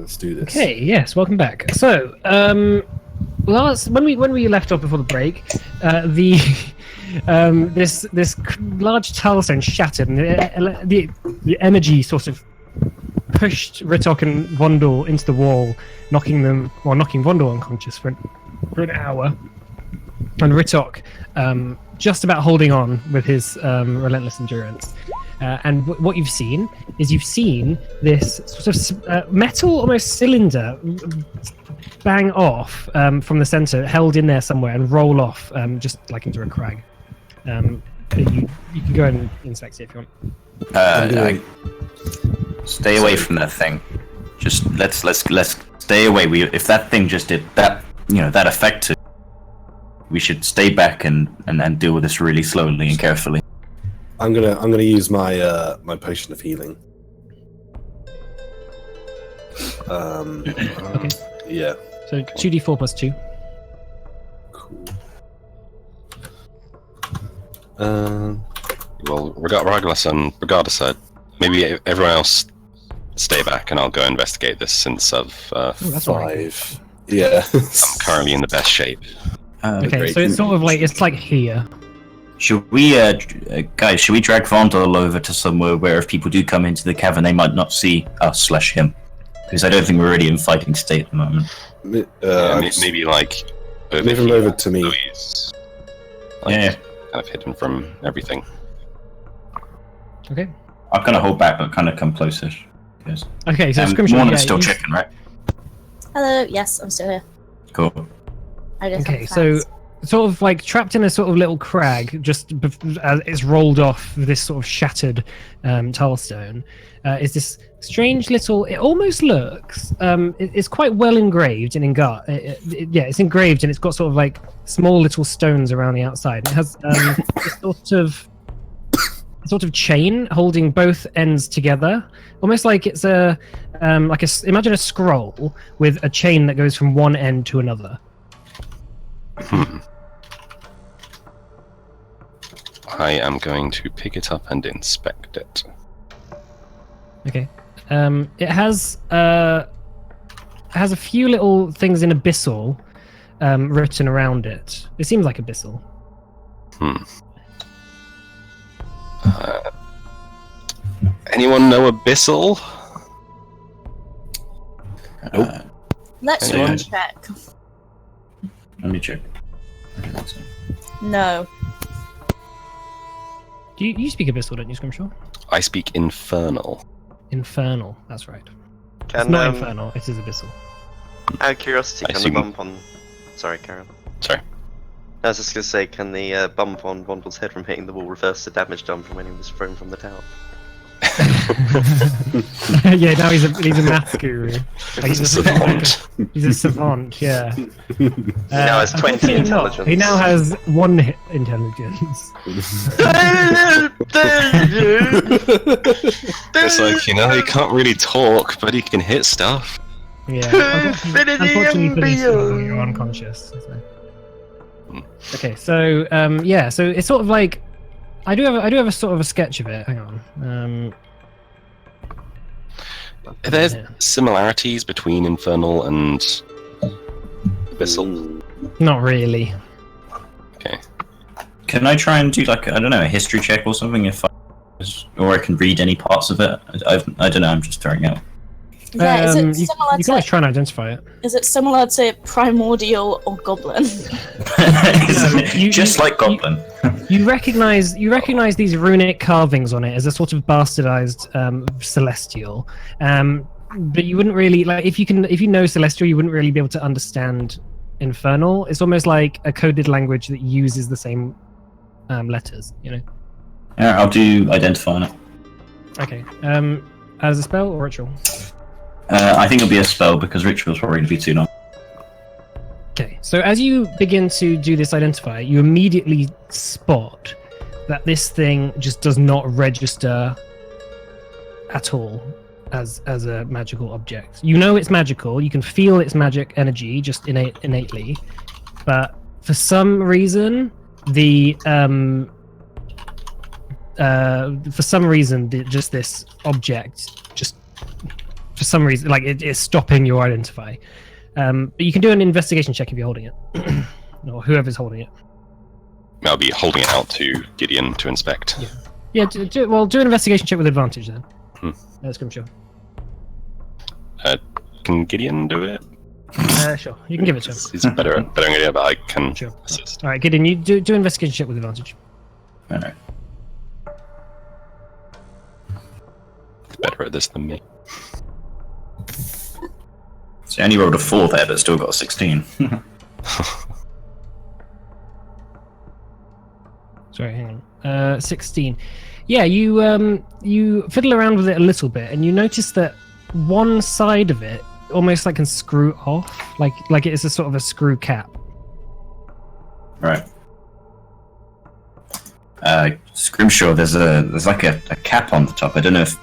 Let's do this. Okay, yes, welcome back. So, when we left off before the break, this large talisman shattered, and the energy sort of pushed Ritok and Vondel into the wall, knocking Vondel unconscious for an hour, and Ritok just about holding on with his relentless endurance. And what you've seen is this sort of metal, almost cylinder, bang off from the center, held in there somewhere, and roll off just like into a crag. You can go and inspect it if you want. Stay away from that thing. Just let's stay away. If that thing just did that, that affected, we should stay back and deal with this really slowly and carefully. I'm gonna use my my potion of healing. Okay. Yeah. So 2d4 plus 2. Cool. Well, regardless, maybe everyone else stay back, and I'll go investigate this since I've That's all right. 5. Yeah. I'm currently in the best shape. Okay, Great. so it's sort of like here. Should we, guys? Should we drag Vondel over to somewhere where if people do come into the cavern, they might not see us/him? Because I don't think we're really in fighting state at the moment. Maybe like move him over to me. He's, Yeah. kind of hidden from everything. Okay. I'm gonna hold back, but kind of come closer. Yes. Okay, so Scrimshaw, Morna's still checking, right? Hello. Yes, I'm still here. Cool. I just Okay, have so plans. sort of like trapped in a sort of little crag, just as it's rolled off this sort of shattered tilestone, is this strange little. It almost looks. It's quite well engraved in Ingar. Yeah, it's engraved and it's got sort of like small little stones around the outside. It has this sort of chain holding both ends together, almost like it's imagine a scroll with a chain that goes from one end to another. I am going to pick it up and inspect it. Okay. It has a few little things in abyssal written around it. It seems like abyssal. Anyone know abyssal? Nope. Let's so- one check. Let me check. No. Do you speak abyssal, don't you, Scrimshaw? I speak infernal. Infernal. That's right. It's Can not infernal. It is abyssal. out of curiosity, I can the assume- bump on? Sorry, Karen. Sorry. I was just gonna say, can the bump on Vondel's head from hitting the wall reverse the damage done from when he was thrown from the tower? Yeah, now he's a math guru. Like, he's a Savant. He's a savant. Yeah. He now has 20 unfortunately not. intelligence. He now has 1 intelligence. It's like, he can't really talk, but he can hit stuff. Yeah. Infinity Unfortunately, and for this, beyond. you're unconscious. So. Okay, so yeah, so it's sort of like I do have a sort of a sketch of it. Hang on. Are there Yeah. similarities between infernal and abyssal? Not really. Okay. Can I try and do a history check or something or I can read any parts of it? I don't know. I'm just throwing out. Yeah, is it you similar can always to? try and identify it. Is it similar to primordial or goblin? Just like Goblin. You recognize these runic carvings on it as a sort of bastardized celestial, but you wouldn't really if you know celestial, you wouldn't really be able to understand infernal. It's almost like a coded language that uses the same letters. Yeah, I'll do identify on it. Okay. As a spell or ritual? I think it'll be a spell because ritual's probably going to be too long. Okay, so as you begin to do this identify, you immediately spot that this thing just does not register at all as a magical object. You know it's magical, you can feel its magic energy just innately, but for some reason this object just for some reason, like it's stopping your identify. But you can do an investigation check if you're holding it, or whoever's holding it. I'll be holding it out to Gideon to inspect. Yeah. Do an investigation check with advantage then. Scrimshaw. Can Gideon do it? Sure. You can give it to him. He's better at it, but I can Sure. assist. All right, Gideon, you do investigation check with advantage. All right. He's better at this than me. So I only rolled a 4 there, but still got a 16. Sorry, hang on. 16. Yeah, you fiddle around with it a little bit, and you notice that one side of it almost like can screw off, like it is a sort of a screw cap. Right. Scrimshaw, there's like a cap on the top. I don't know if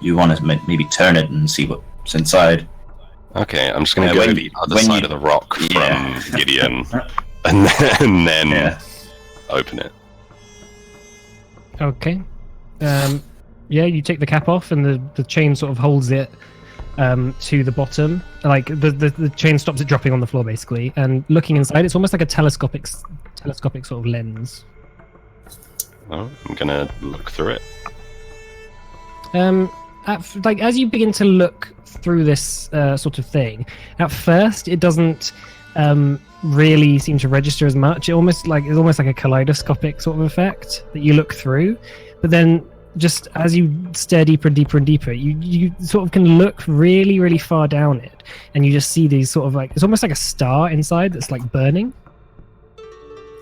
you want to maybe turn it and see what's inside. Okay, I'm just going to go to the other side of the rock from Gideon, and then open it. Okay. You take the cap off, and the chain sort of holds it to the bottom. Like the chain stops it dropping on the floor, basically. And looking inside, it's almost like a telescopic sort of lens. Oh, I'm gonna look through it. As you begin to look through this sort of thing, at first it doesn't really seem to register as much. It's almost like a kaleidoscopic sort of effect that you look through, but then just as you stare deeper and deeper and deeper, you sort of can look really, really far down it, and you just see these sort of like, it's almost like a star inside that's like burning.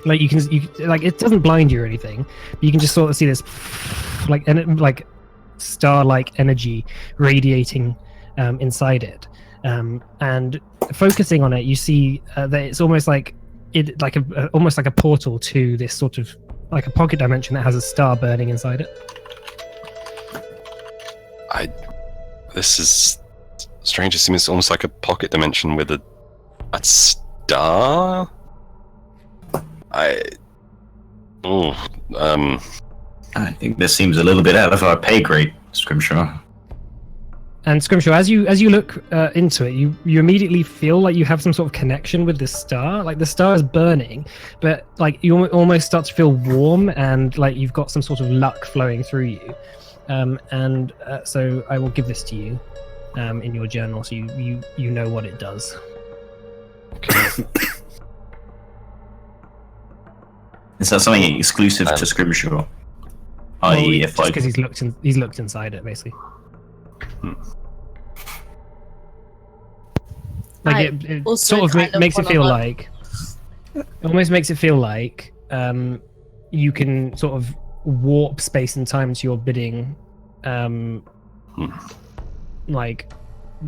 Like you it doesn't blind you or anything, but you can just sort of see this like star-like energy radiating inside it, and focusing on it, you see that it's almost like almost like a portal to this sort of like a pocket dimension that has a star burning inside it. This is strange. It seems almost like a pocket dimension with a star. I think this seems a little bit out of our pay grade, Scrimshaw. And Scrimshaw, as you look into it, you immediately feel like you have some sort of connection with this star. Like the star is burning, but like you almost start to feel warm, and like you've got some sort of luck flowing through you. So I will give this to you in your journal, so you know what it does. Okay. Is that something exclusive to Scrimshaw? Just because he's looked inside it, basically. Like it sort of makes it feel like, it almost makes it feel like you can sort of warp space and time to your bidding. Like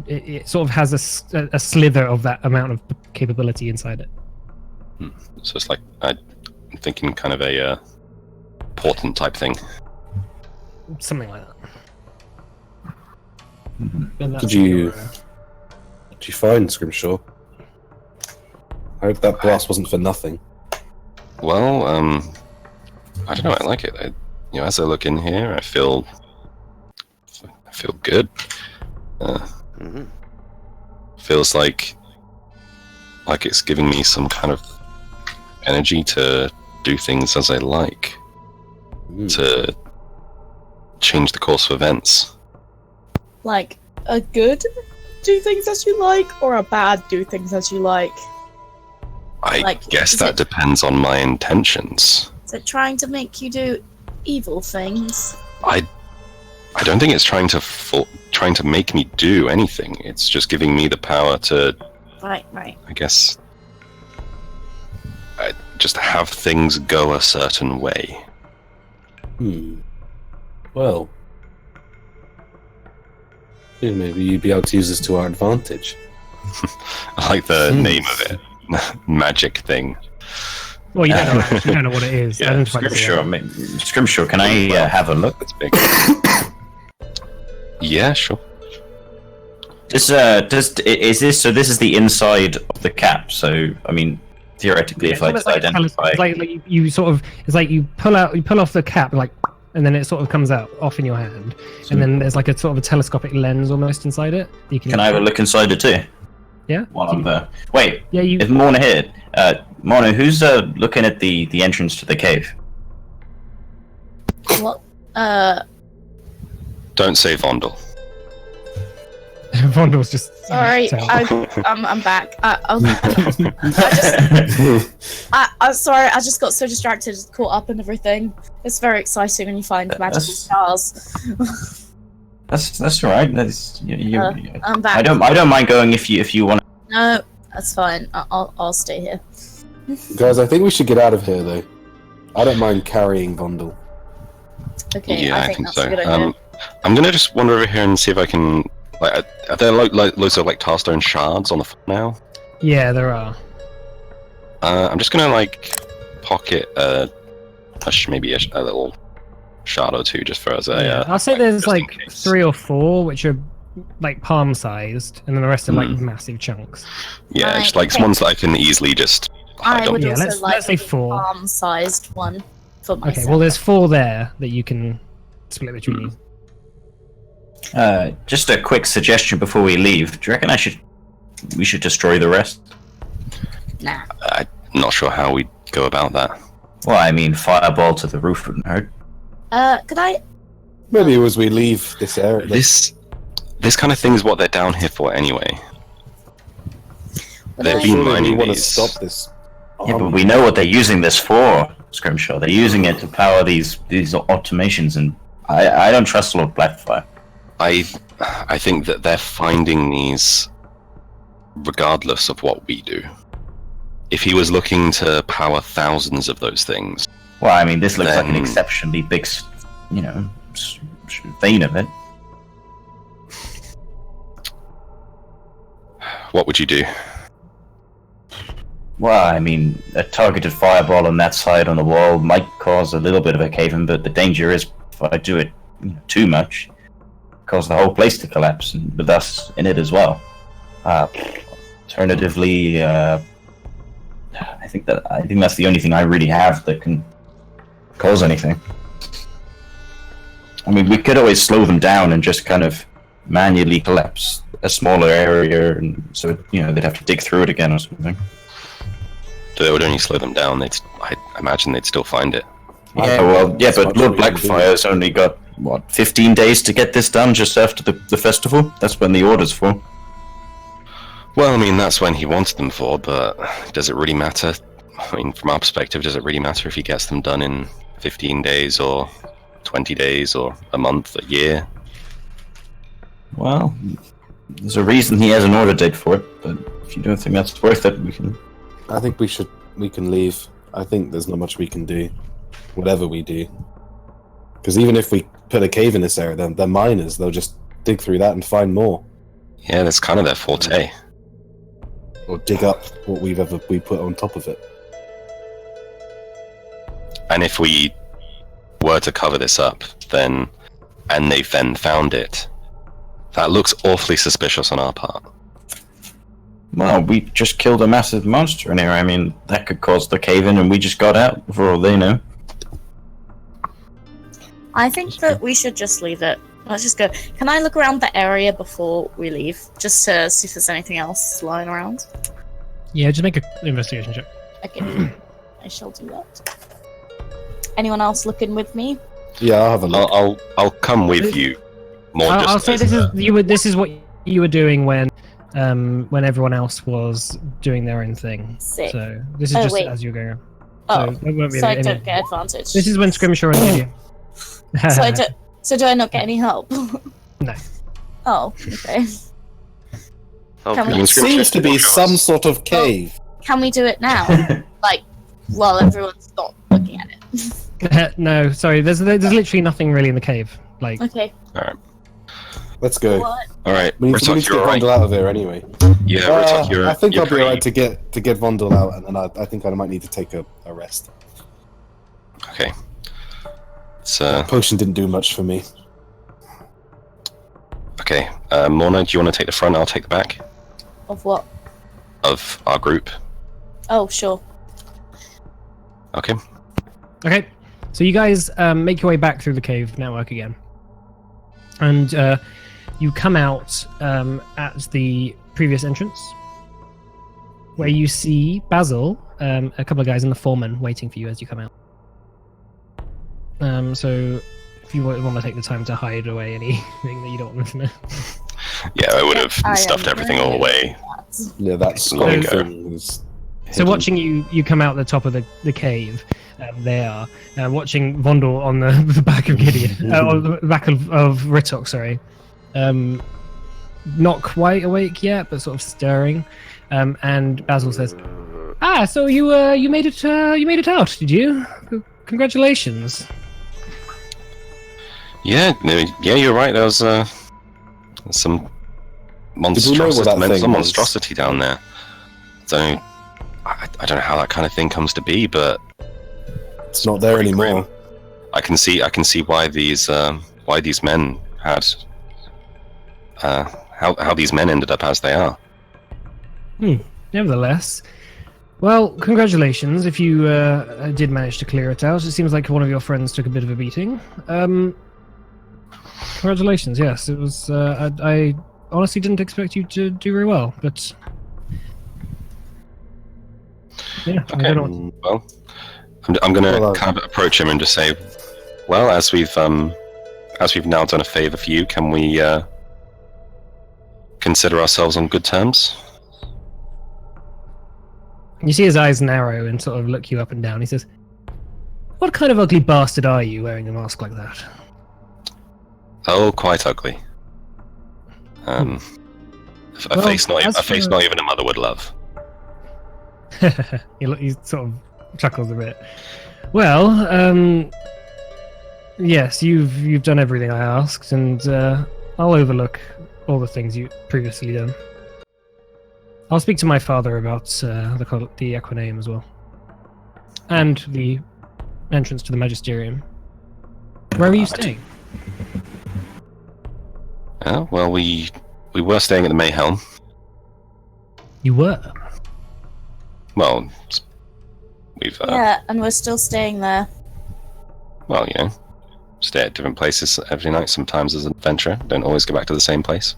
it sort of has a slither of that amount of capability inside it. So it's like I'm thinking kind of a portent type thing. Something like that. Did you find Scrimshaw? I hope that blast wasn't for nothing. Well, I don't know. I like it. As I look in here, I feel good. Feels like it's giving me some kind of energy to do things as I like, to change the course of events. Like a good do things as you like, or a bad do things as you like? I guess that depends on my intentions. Is it trying to make you do evil things? I don't think it's trying to make me do anything. It's just giving me the power to, Right. I guess, just have things go a certain way. Well, maybe you'd be able to use this to our advantage. I like the name of it. Magic thing. Well, you don't know what it is. Yeah, Scrimshaw, can I have a look? That's big. Yeah, sure. This is the inside of the cap. So I mean, theoretically, if I identify, it's like you pull off the cap, like, and then it sort of comes out off in your hand, and then there's like a sort of a telescopic lens almost inside it. That you Can I have a look inside it too? Yeah. While I'm there. Wait. Yeah, you. Is Morna here? Morna, who's looking at the entrance to the cave? What? Don't say Vondel. Vondel's just. Sorry, I'm back. Sorry, I just got so distracted, caught up in everything. It's very exciting when you find magical stars. That's all right. I'm back. I don't mind going if you want. No, that's fine. I'll stay here. Guys, I think we should get out of here, though. I don't mind carrying Vondel. Okay, Yeah, I think that's so. a good idea. I'm gonna just wander over here and see if I can. Like, are there loads of like Tarstone shards on the floor now? Yeah, there are. I'm just gonna like pocket maybe a little shard or two just for as a. I'll say there's just in like case. 3 or 4 which are like palm-sized, and then the rest are like massive chunks. Yeah, Right, just like okay. ones that I can easily just hide I on. would Yeah, also let's like say a 4. palm-sized one for myself. Okay, well there's 4 there that you can split between you. Just a quick suggestion before we leave. Do you reckon we should destroy the rest? Nah. I'm not sure how we go about that. Well, I mean, fireball to the roof wouldn't hurt. Could I? Maybe as we leave this area. This kind of thing is what they're down here for anyway. Would They've I- been Surely we mining want to these. stop this. Yeah, but we know what they're using this for, Scrimshaw. They're using it to power these automations, and I don't trust Lord Blackfire. I think that they're finding these regardless of what we do. If he was looking to power thousands of those things, Well, I mean, this looks like an Then- exceptionally big, vein of it. what would you do? Well, I mean, a targeted fireball on that side on the wall might cause a little bit of a cave-in, but the danger is if I do it too much, cause the whole place to collapse, and with us in it as well. Alternatively, I think that's the only thing I really have that can cause anything. I mean, we could always slow them down and just kind of manually collapse a smaller area, and so they'd have to dig through it again or something. That would only slow them down. I imagine they'd still find it. Yeah, well, yeah, That's but what Lord we can do. Blackfire's only got 15 days to get this done just after the festival. That's when the order's for. Well, I mean, that's when he wanted them for, but does it really matter? I mean, from our perspective, does it really matter if he gets them done in 15 days or 20 days or a month, a year? Well, there's a reason he has an order date for it, but if you don't think that's worth it, we can. I think we can leave. I think there's not much we can do, whatever we do. Because even if we put a cave in this area, then they're miners. They'll just dig through that and find more, Yeah, that's kind of their forte. or dig up what we put on top of it. And if we were to cover this up, and they've then found it, that looks awfully suspicious on our part. Well, we just killed a massive monster in here. I mean, that could cause the cave-in, and we just got out, for all they know. I think that we should just leave it. Let's just go. Can I look around the area before we leave, just to see if there's anything else lying around? Yeah, just make an investigation check. Okay, I shall do that. Anyone else looking with me? Yeah, I'll have a look. I'll come with you. More just I'll say as this is a- this is what you were doing when everyone else was doing their own thing. Sick. So this is Oh, just wait. as you're going on. Oh, there won't be so I any- don't get advantage. This is when Scrimshaw and you. So do I not get any help? No. Oh, okay. Oh, Can we- good. It seems to be some sort of cave. Can we do it now? Like, while everyone's not looking at it. No, sorry. There's literally nothing really in the cave. Like, Okay. Alright. Let's go. What? Alright, We need to Ritok, get you're alright. Vondel out of here anyway. Yeah, Ritok, you're I think you're I'll be alright pretty- to get Vondel out, and then I think I might need to take a rest. Okay. It's, Potion didn't do much for me. okay. Morna, do you want to take the front? I'll take the back Of what? of our group. Oh, sure. Okay. okay. So you guys make your way back through the cave network again. And you come out at the previous entrance, where you see Basil, a couple of guys in the foreman waiting for you as you come out. So if you want to take the time to hide away anything that you don't want them to know. Yeah, I would have stuffed everything all away. Yeah, that's Long one ago. thing. Was So watching you come out the top of the cave, they are watching Vondel on the back of Gideon, on the back of Ritok, sorry. Not quite awake yet, but sort of stirring. And Basil says, so you made it out, did you? Congratulations. Yeah, you're right. There was some monstrosity down there. So I don't know how that kind of thing comes to be, but it's not there anymore. I can see why these men had how these men ended up as they are. Nevertheless, well, congratulations if you did manage to clear it out. It seems like one of your friends took a bit of a beating. Congratulations, yes. It was. I honestly didn't expect you to do very well, but yeah. Okay. Well, I'm going to kind of approach him and just say, well, as we've now done a favor for you, can we consider ourselves on good terms? You see his eyes narrow and sort of look you up and down. He says, "What kind of ugly bastard are you wearing a mask like that?" Oh, quite ugly. A face not even a mother would love. He sort of chuckles a bit. Well, yes, you've done everything I asked, and I'll overlook all the things you previously done. I'll speak to my father about the Equineum as well, and the entrance to the Magisterium. Where are you staying? Well, we were staying at the Mayhelm. You were? Well, we've yeah, and we're still staying there. Well, stay at different places every night. Sometimes as an adventurer, don't always go back to the same place.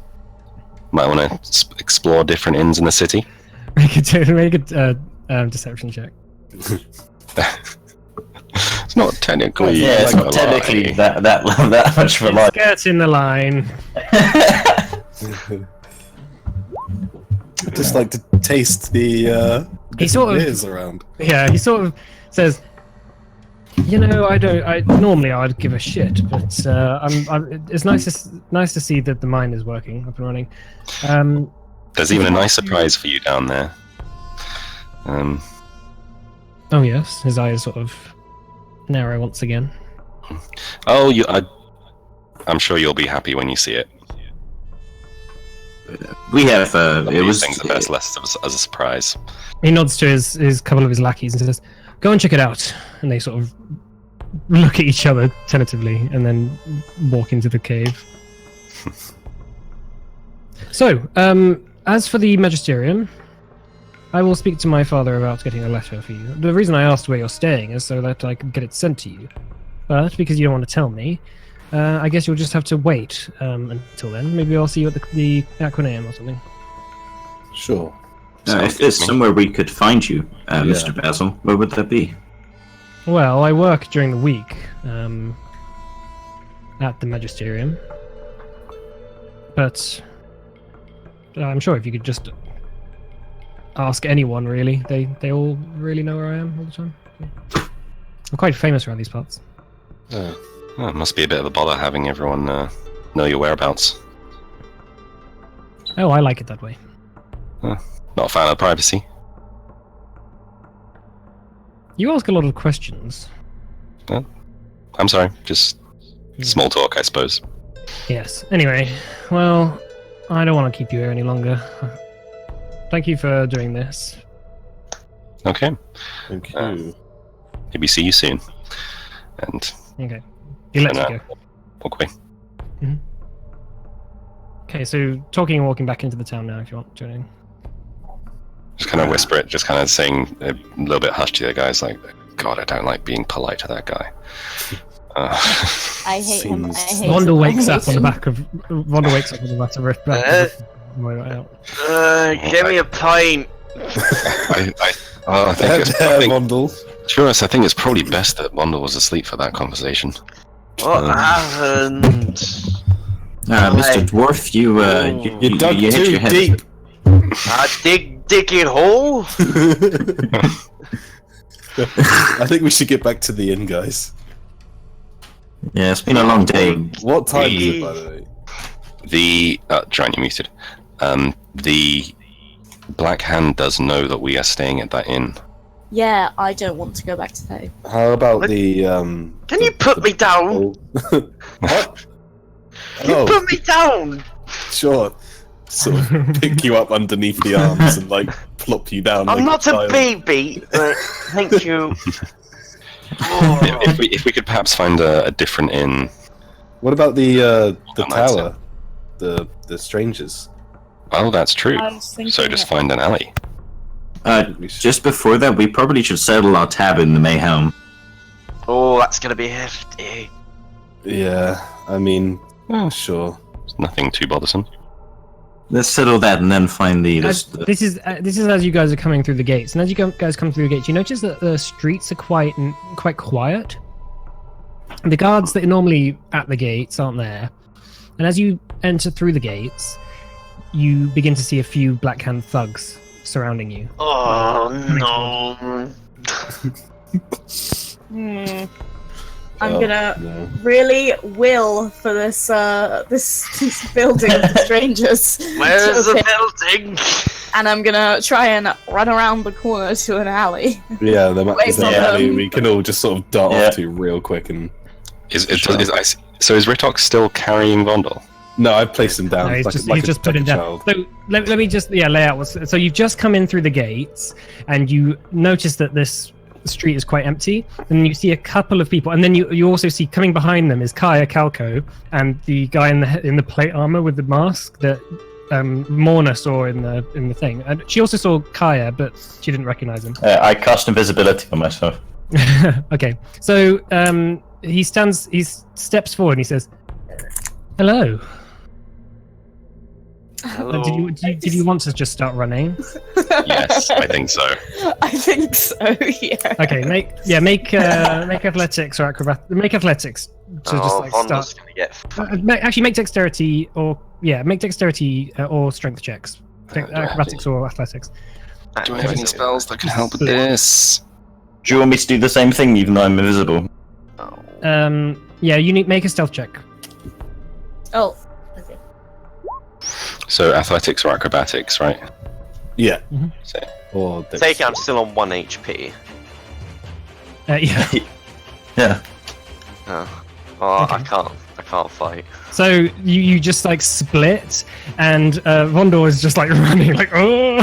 Might want to explore different inns in the city. Make a deception check. It's not technically. Yeah, it's not technically that much of a lie. Skirting the line. I just like to taste the he sort of beers around. Yeah, he sort of says, I normally I'd give a shit, but it's nice to see that the mine is working up and running. There's even a nice surprise for you down there. Oh yes, his eyes sort of narrow once again. Oh, I'm sure you'll be happy when you see it. We have. It was things are best left as a surprise. He nods to his couple of his lackeys and says, "Go and check it out." And they sort of look at each other tentatively and then walk into the cave. So, as for the Magisterium, I will speak to my father about getting a letter for you. The reason I asked where you're staying is so that I can get it sent to you. But because you don't want to tell me, I guess you'll just have to wait until then. Maybe I'll see you at the Equineum or something. Sure. If there's somewhere we could find you, Mr. Basil, where would that be? Well, I work during the week at the Magisterium. But I'm sure if you could just ask anyone, really. They all really know where I am all the time. I'm quite famous around these parts. Well, it must be a bit of a bother having everyone know your whereabouts. Oh, I like it that way. Not a fan of privacy. You ask a lot of questions. I'm sorry, just small talk, I suppose. Yes. Anyway, well, I don't want to keep you here any longer. Thank you for doing this. Okay. Thank you. Maybe see you soon. And Okay. He lets you go. Walk away. Mm-hmm. Okay, so talking and walking back into the town now if you want to join in. Just kind of whisper it, just kind of saying a little bit hushed to the guys, like, God, I don't like being polite to that guy. I hate him. I hate Wanda him. wakes I up hate on the him. back of Rift. Give me a pint. I think Vondel. to be honest, I think it's probably best that Wanda was asleep for that conversation. What happened? Mr. Dwarf, you dug hit too your head. deep. I dig it hole. I think we should get back to the inn, guys. Yeah, it's been a long day. What time is it, by the way? The John, you muted. The Black Hand does know that we are staying at that inn. Yeah, I don't want to go back to that. How about What? the Can you put me down? What? You put me down. Sure. Sort of pick you up underneath the arms and like plop you down. I'm like not a child. baby, but thank you. If we could perhaps find a different inn. What about the that's tower? The strangers. Well, that's true. I was thinking So just find an alley. Just before that, we probably should settle our tab in the Mayhem. Oh, that's gonna be hefty. Yeah, I mean, sure. It's nothing too bothersome. Let's settle that and then find the. This is as you guys are coming through the gates, and as you guys come through the gates, you notice that the streets are quite quiet. The guards that are normally at the gates aren't there, and as you enter through the gates, you begin to see a few Black Hand thugs surrounding you. Oh no. I'm gonna No. really will for this building of the strangers. Where's Okay. the building? And I'm gonna try and run around the corner to an alley. Yeah, there might Away be from an alley them. we can all just sort of dart Yeah. off to real quick and. So is Ritok still carrying Vondel? No, I placed him down. No, he's like, just, like he's a- just put like him a down. child. So let me just lay out what's. So you've just come in through the gates, and you notice that this street is quite empty, and you see a couple of people, and then you also see coming behind them is Kaya Calco and the guy in the plate armor with the mask that Morna saw in the thing, and she also saw Kaya, but she didn't recognize him. I cast invisibility on myself. Okay, so he steps forward and he says, "Hello." Hello. Did you want to just start running? Yes, I think so. I think so. Yeah. Okay, make athletics or acrobat. Make athletics to just like Vondel's start. gonna get Actually, make dexterity or or strength checks. Acrobatics or athletics. Do I have any spells that can help with this? Do you want me to do the same thing, even though I'm invisible? Yeah, you need make a stealth check. Oh. Okay. So athletics or acrobatics, right? Yeah. So, Or Take it, I'm still on 1 HP. Yeah. Yeah. Oh, Okay. I can't fight. So you just like split, and Vondor is just like running, like oh,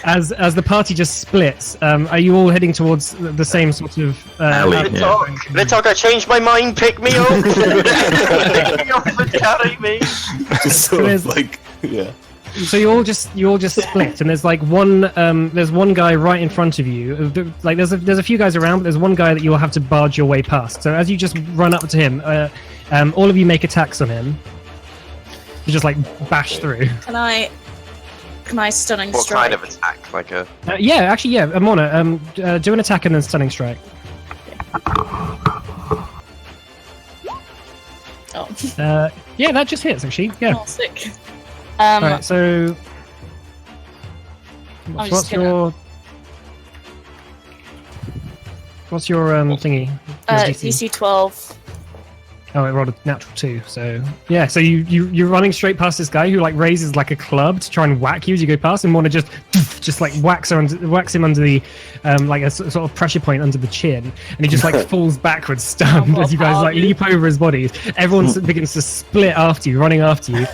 as the party just splits. Are you all heading towards the same sort of Alley, alley? yeah. Ritok, I changed my mind. Pick me up. Pick me up and carry me. just sort There's- of like, yeah. So you all just split, and there's like one guy right in front of you. Like there's a few guys around, but there's one guy that you'll have to barge your way past. So as you just run up to him, all of you make attacks on him. You just like bash through. Can I stunning What strike? kind of attack? Like a Yeah, Mona, do an attack and then stunning strike. Oh, Yeah, that just hits actually. Yeah. oh sick. All right, so I'm just what's gonna- your thingy? Your DC? DC 12. Oh, it rolled a natural 2. So yeah, so you're running straight past this guy who like raises like a club to try and whack you as you go past, and Mona just like whacks him under the like a sort of pressure point under the chin, and he just like falls backwards stunned as you guys like leap over his bodies. Everyone begins to split after you, running after you.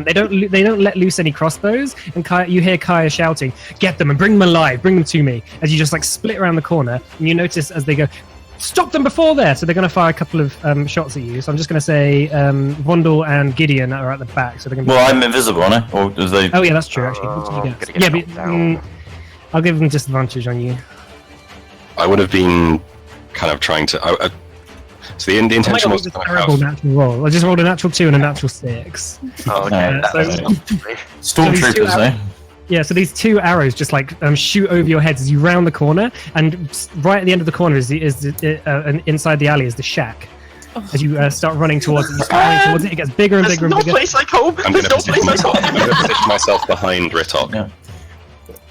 They don't let loose any crossbows, and you hear Kaya shouting, "Get them and bring them alive! Bring them to me!" As you just like split around the corner, and you notice as they go, "Stop them before there!" So they're going to fire a couple of shots at you. So I'm just going to say Vondel and Gideon are at the back. So they're going to. Well, I'm invisible, aren't I? Or does they? Oh yeah, that's true. Actually, what did you I'm get? gonna get Yeah, knocked but down. I'll give them disadvantage on you. I would have been kind of trying to. So the intention was a terrible natural roll. I just rolled a natural 2 and a natural 6 Oh, okay. Stormtroopers, eh? Yeah, so these 2 arrows just like shoot over your heads as you round the corner, and right at the end of the corner and inside the alley is the shack. As you start running towards it, you start running towards it. It gets bigger and bigger and bigger. I'm going to position myself behind Ritok. Yeah.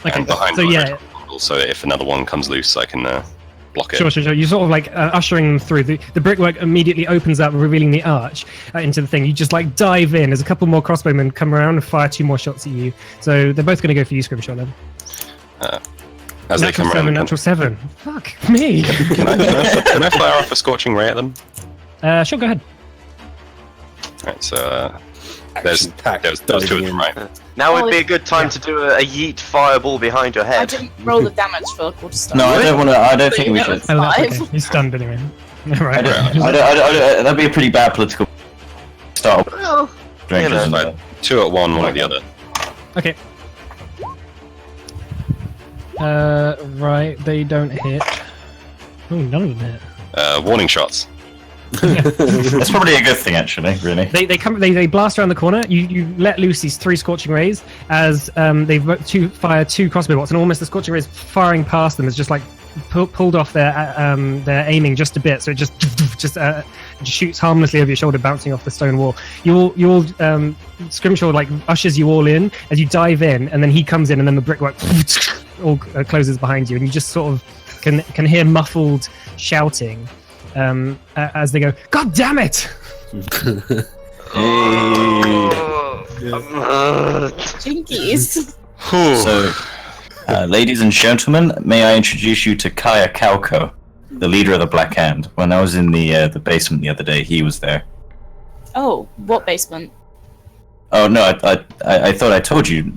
Okay, And behind so yeah, so if another one comes loose, I can block it. sure. You sort of like ushering them through. The brickwork immediately opens up, revealing the arch into the thing. You just like dive in. There's a couple more crossbowmen come around and fire 2 more shots at you. So they're both going to go for you, Scrimshaw, then. As they come around, natural 7. Fuck me. can I fire off a scorching ray at them? Sure, go ahead. Right, so there's 2 of them, right? Now would be a good time to do a yeet fireball behind your I head. didn't roll the damage for quarter star. No, I don't want to. I don't think we should. Oh, that's Five. okay. He's stunned anyway. Right. That'd be a pretty bad political start. Well, Strangers and Right, 2 at one at the other. Okay. Right, they don't hit. Oh, none of them hit. Warning shots. That's probably a good thing, actually. Really. They blast around the corner. You let loose these 3 scorching rays as they fire 2 crossbow bolts, and almost the scorching rays firing past them is just like pulled off their aiming just a bit, so it just shoots harmlessly over your shoulder, bouncing off the stone wall. You all Scrimshaw like ushers you all in as you dive in, and then he comes in, and then the brickwork all closes behind you, and you just sort of can hear muffled shouting as they go, "God damn it!" Jinkies. So, ladies and gentlemen, may I introduce you to Kaya Kalko, the leader of the Black Hand. When I was in the basement the other day, he was there. Oh, what basement? Oh no, I thought I told you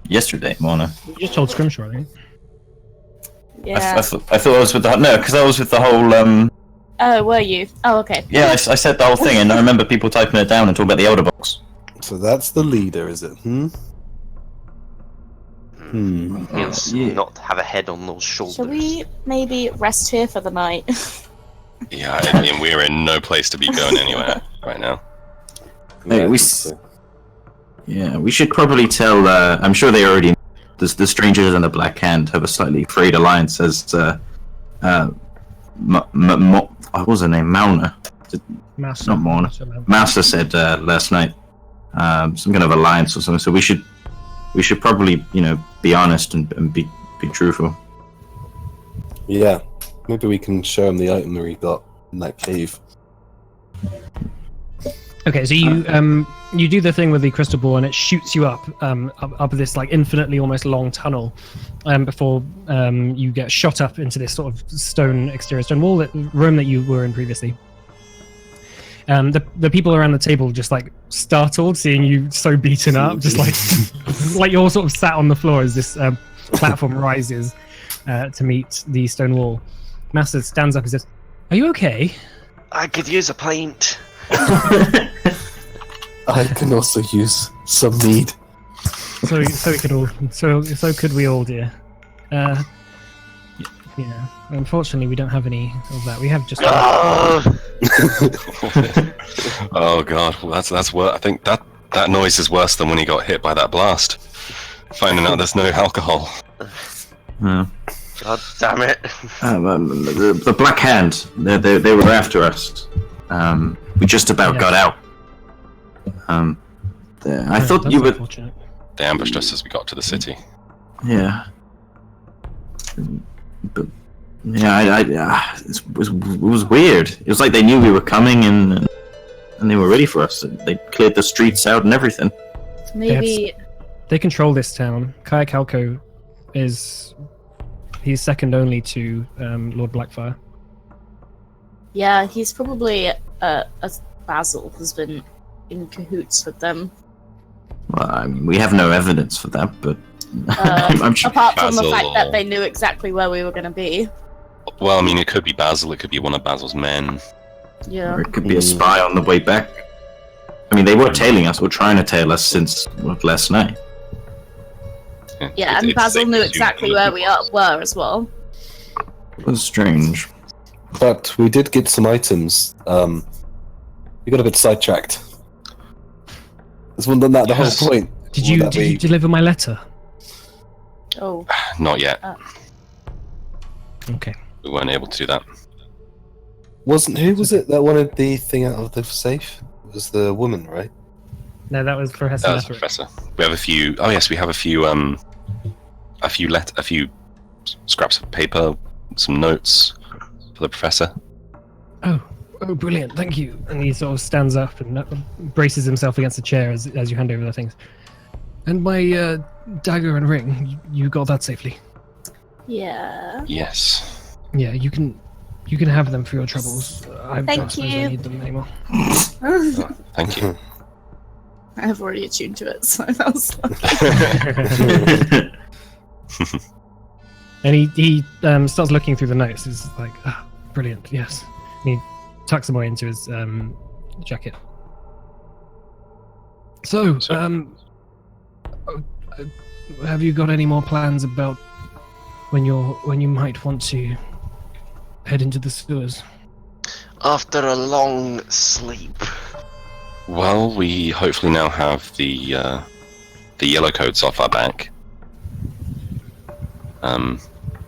yesterday, Mona. You just told Scrimshaw, I think. Yeah. I thought I was with the no, because I was with the whole. Oh, were you? Oh, okay. Yeah, I said the whole thing, and I remember people typing it down and talking about the Elder Box. So that's the leader, is it? Yes, not have a head on those shoulders. Shall we maybe rest here for the night? Yeah, I mean, we're in no place to be going anywhere right now. Hey, we should probably tell. I'm sure they already. The strangers and the Black Hand have a slightly frayed alliance, as what was her name? Mauna. Master. Not Mauna. Master said last night. Some kind of alliance or something. So we should probably, be honest and be truthful. Yeah, maybe we can show him the item that we got in that cave. Okay, so you do the thing with the crystal ball, and it shoots you up this like infinitely almost long tunnel, before you get shot up into this sort of exterior stone wall room that you were in previously. The people around the table just like startled seeing you so beaten up, just like you're all sort of sat on the floor as this platform rises to meet the stone wall. Master stands up and says, "Are you okay?" I could use a pint. I can also use some mead. So we could all. So could we all, dear. Yeah. Unfortunately, we don't have any of that. We have just. Oh god, well, that's worse. I think that noise is worse than when he got hit by that blast. Finding out there's no alcohol. Yeah. God damn it! The Black Hand. They were after us. We just about got out. I thought you would. They ambushed us as we got to the city. Yeah. But yeah, it was weird. It was like they knew we were coming and they were ready for us. They cleared the streets out and everything. Maybe they control this town. Kaya Kalko he's second only to Lord Blackfire. Yeah, he's probably as Basil has been in cahoots with them. Well, I mean, we have no evidence for that, but I'm sure. Apart from the Basil fact that they knew exactly where we were going to be. Well, I mean, it could be Basil. It could be one of Basil's men. Yeah. Or it could be a spy on the way back. I mean, they were tailing us, or trying to tail us since last night. Yeah, and It's Basil safe knew to assume exactly one where of we them was. were as well. It was strange. But we did get some items. We got a bit sidetracked. This one done that the whole Yes. point. Did you deliver my letter? Oh. Not yet. Okay. We weren't able to do that. Who was it that wanted the thing out of the safe? It was the woman, right? No, that was for That was Hesseletheric. Professor. We have a few. Oh yes, we have a few scraps of paper, some notes for the professor. Oh, brilliant! Thank you. And he sort of stands up and braces himself against a chair as you hand over the things. And my dagger and ring, you got that safely. Yeah. Yes. Yeah, you can have them for your troubles. I Thank don't suppose I you. need them anymore. Oh, thank you. I've already attuned to it, so that was And he starts looking through the notes. He's like, brilliant, yes. And he tucks them away into his jacket. So, have you got any more plans about when you might want to head into the sewers? After a long sleep. Well, we hopefully now have the yellow coats off our back.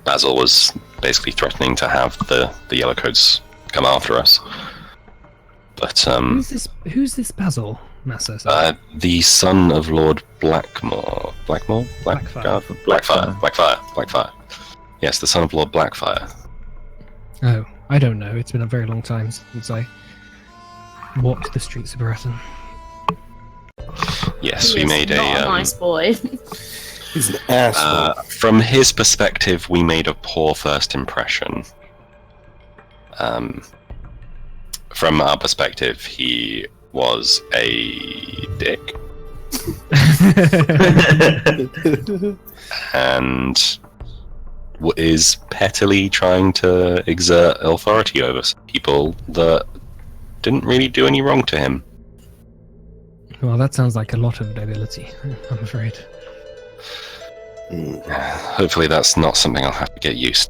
Basil was basically threatening to have the yellow coats come after us. But Who's this Basil, Massa? the son of Lord Blackfire. Yes, the son of Lord Blackfire. Oh, I don't know. It's been a very long time since I walked the streets of Ratford. Yes, He we is made not a nice boy. He's an asshole. From his perspective, we made a poor first impression. From our perspective, he was a dick. And is pettily trying to exert authority over some people that didn't really do any wrong to him. Well, that sounds like a lot of nobility, I'm afraid. Hopefully that's not something I'll have to get used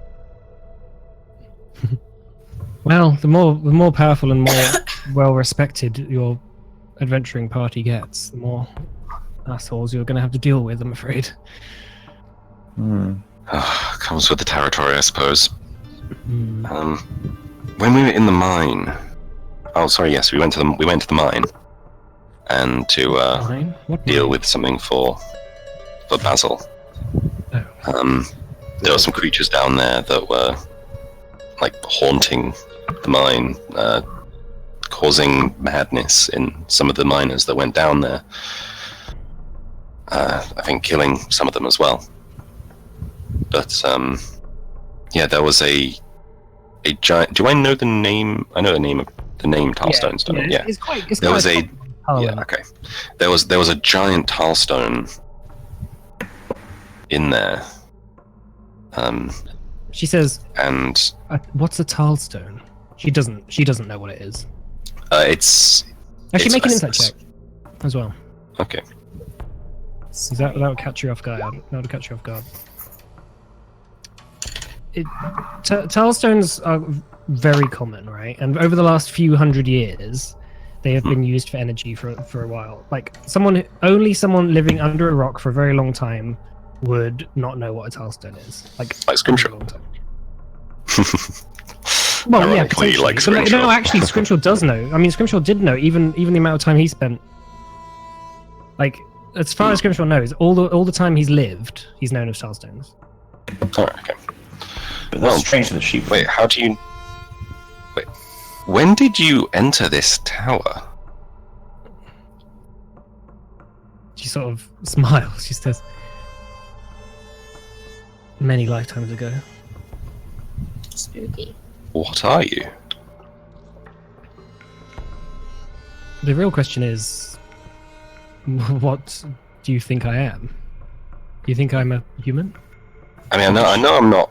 to. Well, the more powerful and more well-respected your adventuring party gets, the more assholes you're going to have to deal with, I'm afraid. Comes with the territory, I suppose. Mm. When we were in the mine, we went to the mine, and to Mine? What deal mine? with something for Basil. Oh. There were some creatures down there that were like haunting the mine, causing madness in some of the miners that went down there. I think killing some of them as well. But there was a giant. Do I know the name? I know the name Tilestone Stone. Yeah. It's quite There was a okay. There was a giant Tilestone in there. She says, And "What's a Tilestone?" She doesn't know what it is. it's Actually, it's make an a- insight check as well. Okay. That would catch you off guard. That would catch you off guard. Tilestones are very common, right? And over the last few hundred years, they have been used for energy for a while. Like only someone living under a rock for a very long time would not know what a tilestone is. Like Scrimshaw. a long time. Well, yeah, Ironically, potentially. like But Scrimshaw. no, actually, Scrimshaw does know. I mean, Scrimshaw did know, even the amount of time he spent. Like, as far as Scrimshaw knows, all the time he's lived, he's known as Tilestones. Alright, okay. But Well, that's strange that she. Wait, how do you... Wait, when did you enter this tower? She sort of smiles. She says, "Many lifetimes ago." Spooky. What are you? The real question is, what do you think I am? Do you think I'm a human? I mean, I know I'm not...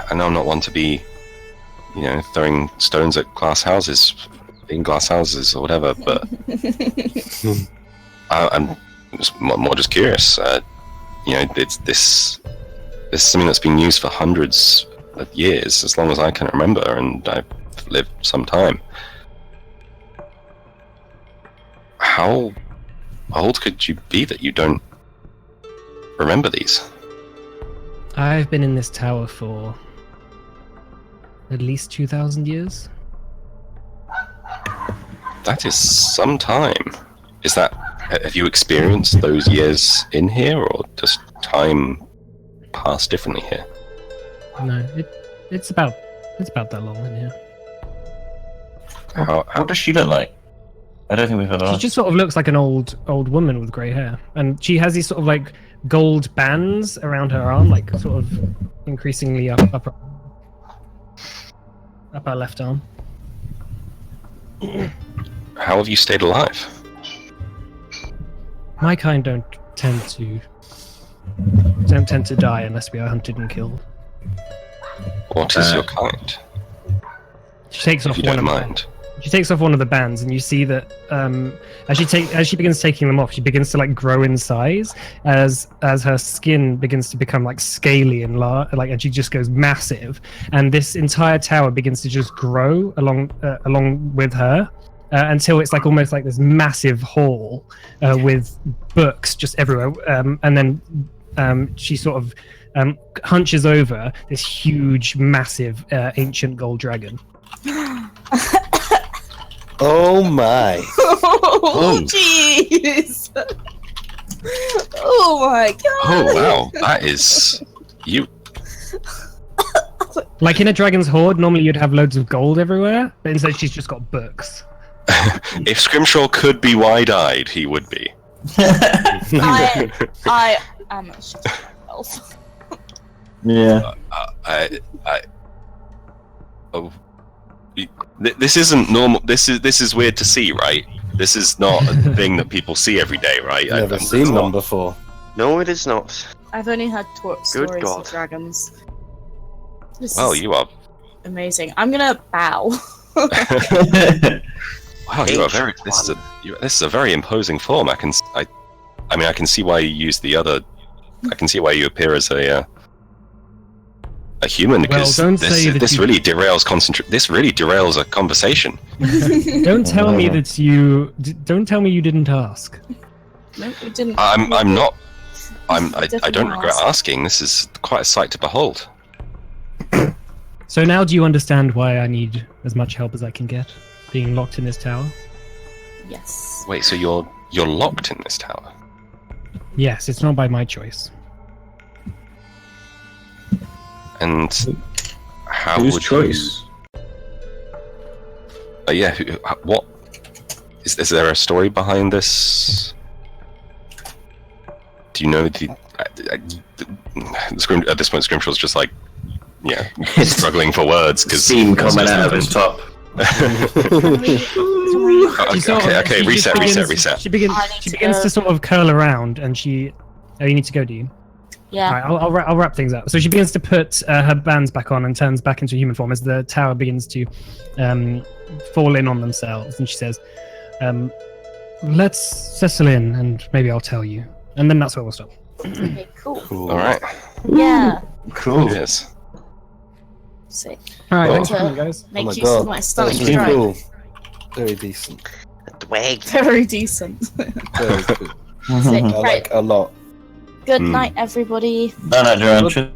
I know I'm not one to be, throwing stones at glass houses, in glass houses or whatever, but I'm just more just curious. It's this is something that's been used for hundreds years, as long as I can remember, and I've lived some time. How old could you be that you don't remember these? I've been in this tower for at least 2,000 years. That is some time. Is that... Have you experienced those years in here, or does time pass differently here? No, it's about that long in here. What does she look like? I don't think we've ever She asked. just sort of looks like an old woman with grey hair, and she has these sort of like gold bands around her arm, like sort of increasingly up her left arm. How have you stayed alive? My kind don't tend to die unless we are hunted and killed. What is your kind? She takes off If you one don't of mind. She takes off one of the bands, and you see that as she begins taking them off, she begins to like grow in size as her skin begins to become like scaly and and she just goes massive. And this entire tower begins to just grow along with her until it's like almost like this massive hall with books just everywhere. And then she sort of hunches over this huge, massive, ancient gold dragon. Oh my! Oh jeez! Oh my god! Oh wow, that is... You... Like in a dragon's hoard, normally you'd have loads of gold everywhere, but instead she's just got books. If Scrimshaw could be wide-eyed, he would be. I am a shit myself. Yeah. This isn't normal. This is weird to see, right? This is not a thing that people see every day, right? Never seen them before. No, it is not. I've only heard stories God. of dragons. This Well, is you are. amazing. I'm gonna bow. Wow, you are very. This is a very imposing form. I mean, I can see why you use the other. I can see why you appear as a human, because don't say that this you- really derails This really derails a conversation. Don't tell me that you. Don't tell me you didn't ask. No, we didn't. I'm not. I Definitely don't regret ask. asking. This is quite a sight to behold. So now do you understand why I need as much help as I can get, being locked in this tower? Yes. Wait, so you're locked in this tower? Yes, it's not by my choice. And how Whose would choice? Yeah. What is there a story behind this? Do you know the at this point, Scrimshaw's just like, yeah, struggling for words because Steam coming out of his top. She sort of- Okay, she just reset. She begins to sort of curl around, and she. Oh, you need to go, do you? Yeah. All right, I'll wrap things up. So she begins to put her bands back on and turns back into human form as the tower begins to fall in on themselves. And she says, let's settle in and maybe I'll tell you. And then that's where we'll stop. Okay, cool. Cool. All right. Yeah. Cool. Yes. Sick. All right, Oh. thanks for coming, guys. Make Oh my use god, of my stomach that's really strike. cool. Very decent. Dwag. Very decent. Very good. Sick. I Right. like a lot. Good night, everybody. No, Duran.